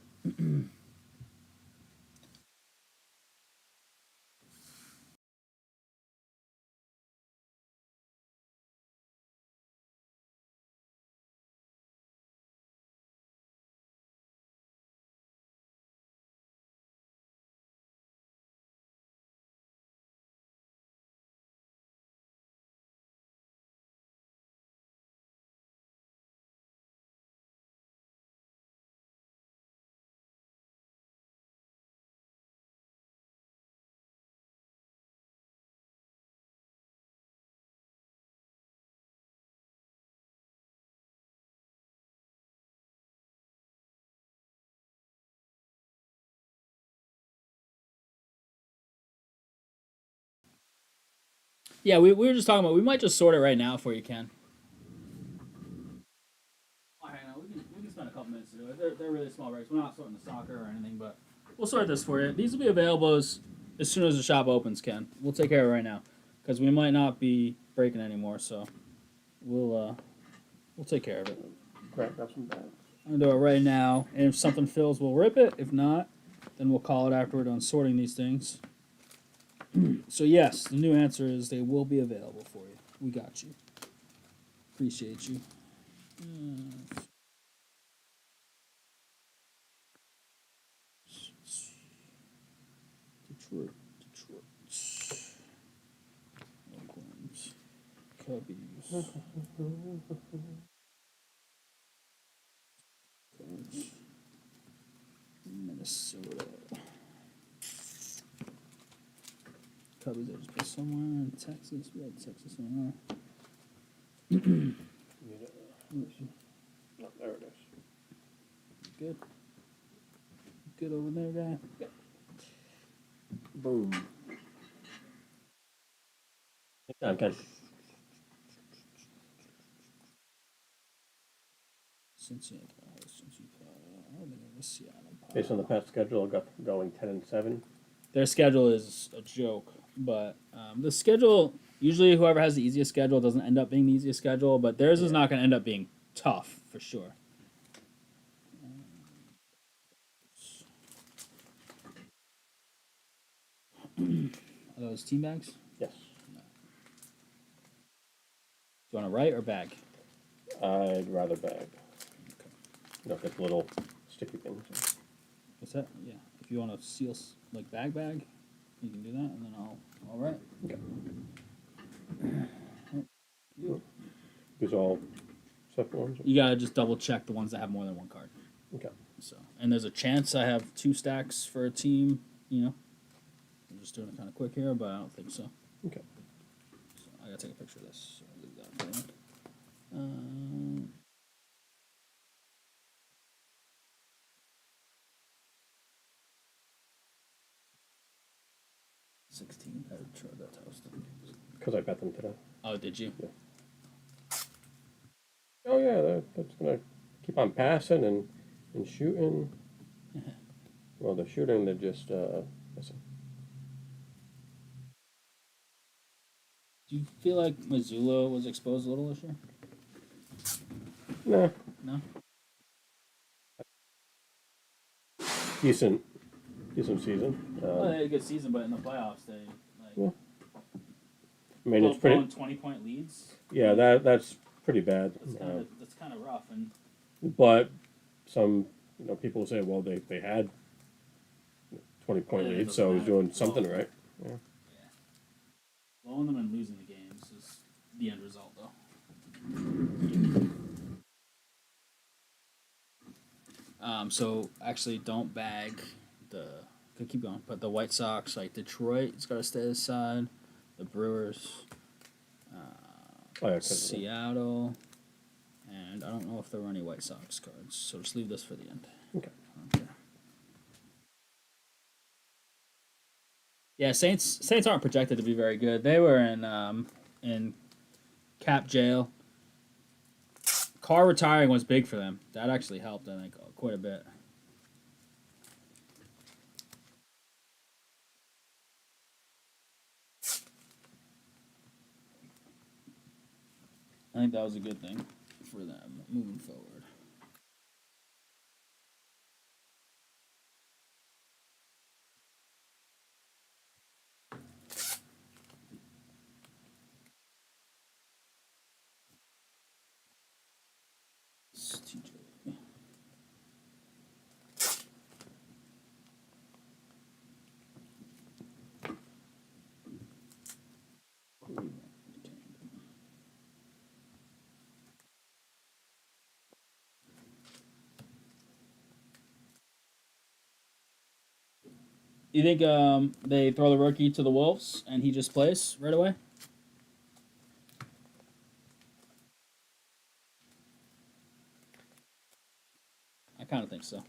Yeah, we were just talking about. We might just sort it right now for you, Ken. Oh, hang on. We can spend a couple minutes to do it. They're really small breaks. We're not sorting the soccer or anything, but we'll sort this for you. These will be available as soon as the shop opens, Ken. We'll take care of it right now because we might not be breaking anymore. So we'll take care of it. Grab some bags. I'm gonna do it right now, and if something fills, we'll rip it. If not, then we'll call it after we're done sorting these things. So yes, the new answer is they will be available for you. We got you. Appreciate you. Detroit. Oakland. Cubbies. Minnesota. Cubbies I just put somewhere in Texas. We had Texas somewhere. Oh, there it is. Good. Good over there, guy. Yeah. Boom. Okay. Cincinnati. Seattle. Based on the past schedule, I got going 10-7. Their schedule is a joke, but the schedule usually whoever has the easiest schedule doesn't end up being the easiest schedule, but theirs is not going to end up being tough for sure. Are those team bags? Yes. Do you want to write or bag? I'd rather bag. You know, get the little sticky things. What's that? Yeah. If you want to seal like bag, you can do that, and then I'll write. Okay. You. These all separate ones? You gotta just double check the ones that have more than one card. Okay. So, and there's a chance I have 2 stacks for a team. You know, I'm just doing it kind of quick here, but I don't think so. Okay. So I gotta take a picture of this. So I'll leave that for you. 16. I tried that toast. Because I bet them today. Oh, did you? Yeah. Oh yeah, that's gonna keep on passing and shooting. Well, they're shooting. They're just missing. Do you feel like Missoula was exposed a little this year? Nah. No. Decent season. Well, they had a good season, but in the playoffs, they like. Yeah. I mean, it's pretty. 20-point leads. Yeah, that's pretty bad. That's kind of rough, and. But some people say, well, they had 20-point Yeah, it lead, so doesn't he's doing matter. something right. Yeah. Blowing them and losing the games is the end result, though. So actually, don't bag the. Could keep going, but the White Sox, like Detroit, it's got to stay aside. The Brewers, Oh, yeah, 'cause Seattle, and I don't know if there were any White Sox cards, so just leave this for the end. Okay. Okay. Yeah, Saints aren't projected to be very good. They were in cap jail. Carr retiring was big for them. That actually helped, I think, quite a bit. I think that was a good thing for them moving forward. TJ. You think they throw the rookie to the Wolves and he just plays right away? I kind of think so.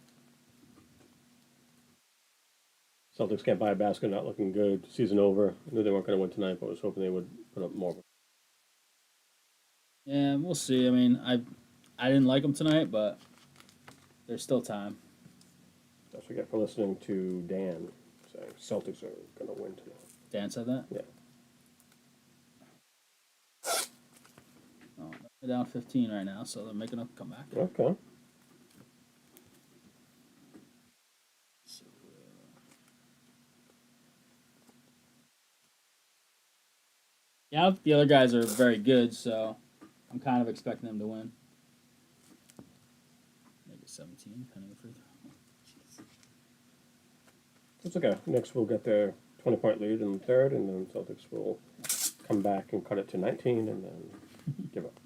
Celtics can't buy a basket, not looking good. Season over. I knew they weren't going to win tonight, but I was hoping they would put up more. Yeah, we'll see. I mean, I didn't like them tonight, but there's still time. That's what we get for listening to Dan saying Celtics are going to win tonight. Dan said that? Yeah. Oh, they're down 15 right now, so they're making a comeback. Okay. So, yeah, the other guys are very good, so I'm kind of expecting them to win. Make it 17, depending on free throw. Jeez. It's okay. Next, we'll get their 20-point lead in the third, and then Celtics will come back and cut it to 19, and then give up.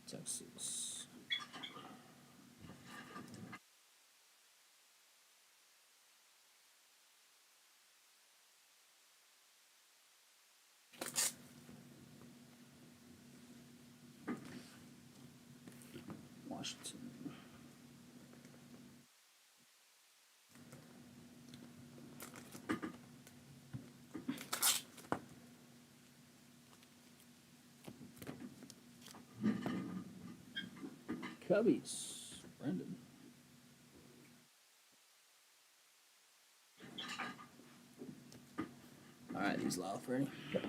Texas. Washington. Cubbies. Brendan. All right, these loud, Freddie. Do you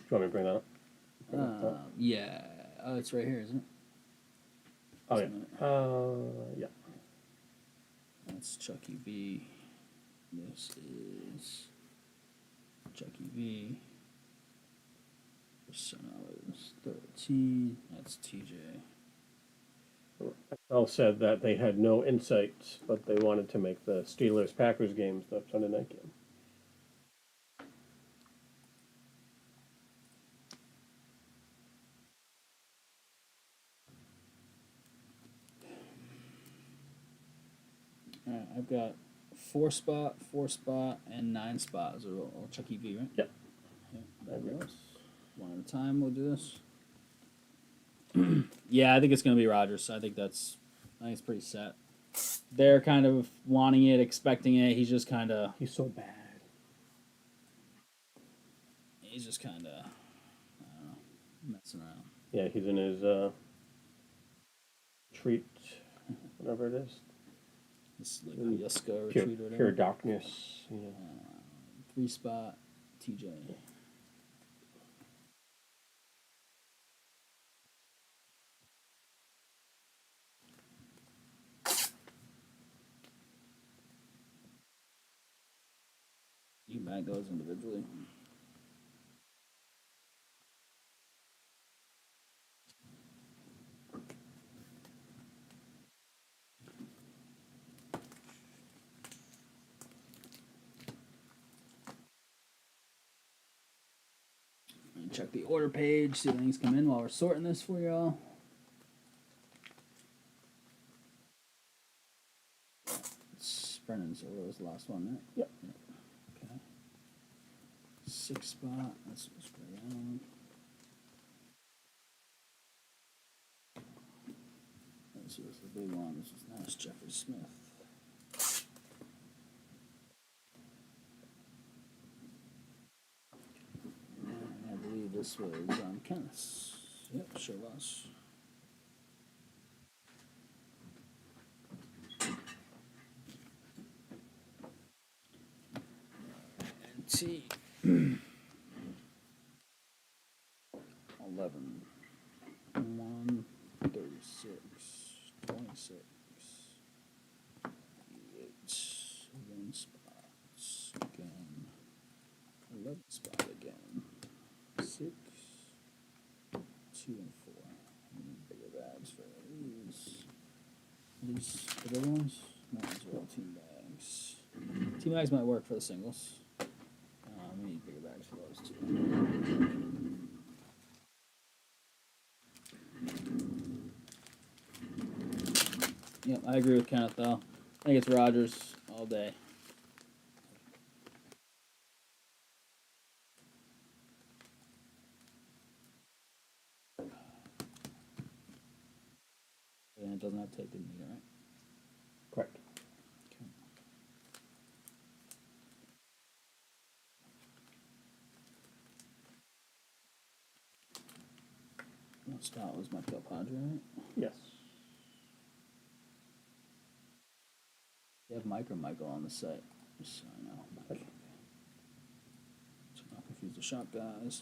want me to bring that up? Yeah. Oh, it's right here, isn't it? Oh, Isn't it? yeah. That's Chucky V. This is Chucky V. Personas 13. That's TJ. All said that they had no insights, but they wanted to make the Steelers-Packers games the Sunday night game. All right, I've got 4-spot, 4-spot, and 9-spot. Is it all Chucky V, right? Yep. Yeah, that goes. One at a time. We'll do this. Yeah, I think it's gonna be Rodgers. I think it's pretty set. They're kind of wanting it, expecting it. He's just kind of. He's so bad. He's just kind of. I don't know, messing around. Yeah, he's in his treat, whatever it is. It's like a Yuska Pure, retreat or whatever. pure darkness. Yeah. 3-spot, TJ. You can bag those individually. And check the order page, see if things come in while we're sorting this for y'all. It's Brennan's order was the last one, right? Yep. Okay. 6-spot, that's what's going on. This was the big one. This was nice, Jeffrey Smith. And I believe this was Kenneth's. Yep, sure was. And T. 11. 1, 36, 26, 88, 1 spots again, 11 spot again, 6, 2 and 4. I need bigger bags for these. These the bigger ones? No, these are all team bags. Team bags might work for the singles. We need bigger bags for those too. Yep, I agree with Kenneth though. I think it's Rodgers all day. And it doesn't have tape in it either, right? Correct. Okay. Well, Scott was my Padre, right? Yes. You have Mike or Michael on the site, just so I know. Mike. Okay. So not confuse the shop guys.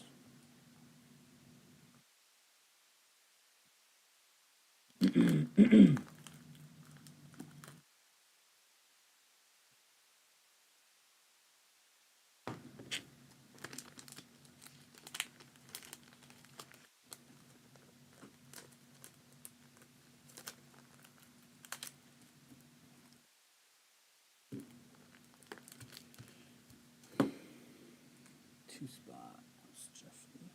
Two spots, Jeffrey.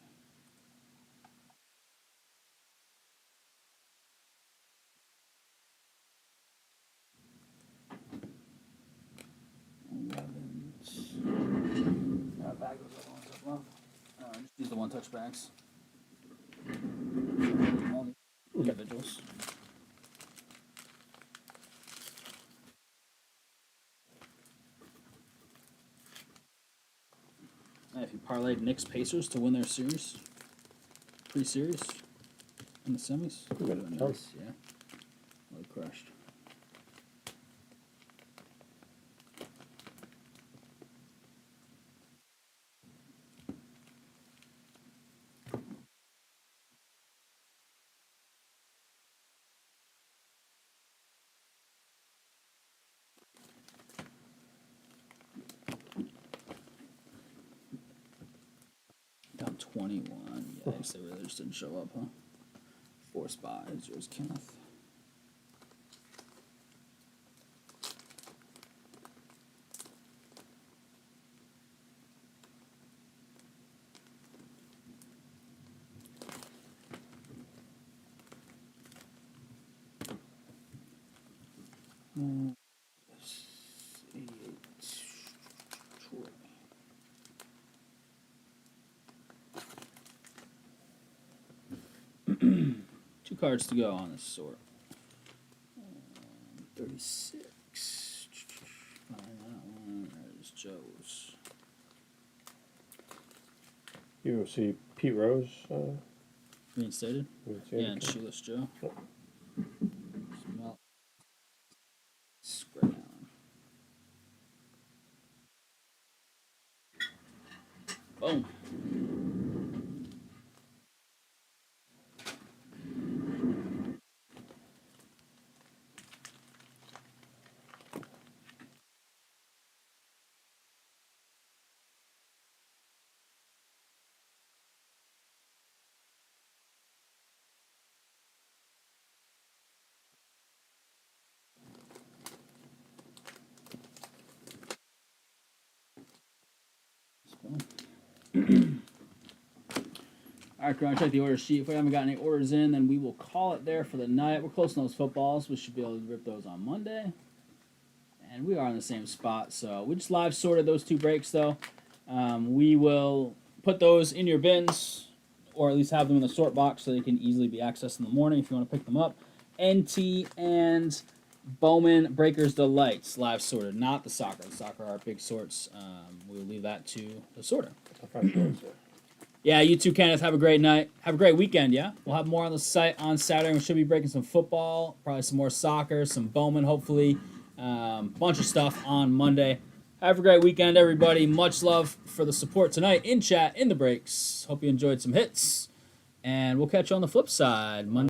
Bag those other ones up, love. Just use the one-touch bags. All the individuals. And if you parlayed Knicks Pacers to win their series, pre-series, in the semis, Good. nice, yeah. refreshed. Down 21. Yikes, they really just didn't show up, huh? 4 spies. Yours, Kenneth. Mm. 88. Troy. Two cards to go on this sort. 36. Find that one. There's Joe's. You see Pete Rose. Reinstated? Reinstated? Yeah, and Shoeless Joe. Yep. Smell. Spread down. Boom. All right, Grant, check the order sheet. If we haven't got any orders in, then we will call it there for the night. We're close on those footballs. We should be able to rip those on Monday. And we are in the same spot, so we just live sorted those 2 breaks, though. We will put those in your bins, or at least have them in the sort box so they can easily be accessed in the morning if you want to pick them up. NT and Bowman Breakers Delights, live sorted, not the soccer. The soccer are big sorts. We'll leave that to the sorter. Yeah, you too, Kenneth. Have a great night. Have a great weekend, yeah? We'll have more on the site on Saturday. We should be breaking some football, probably some more soccer, some Bowman, hopefully. Bunch of stuff on Monday. Have a great weekend, everybody. Much love for the support tonight in chat, in the breaks. Hope you enjoyed some hits. And we'll catch you on the flip side Monday.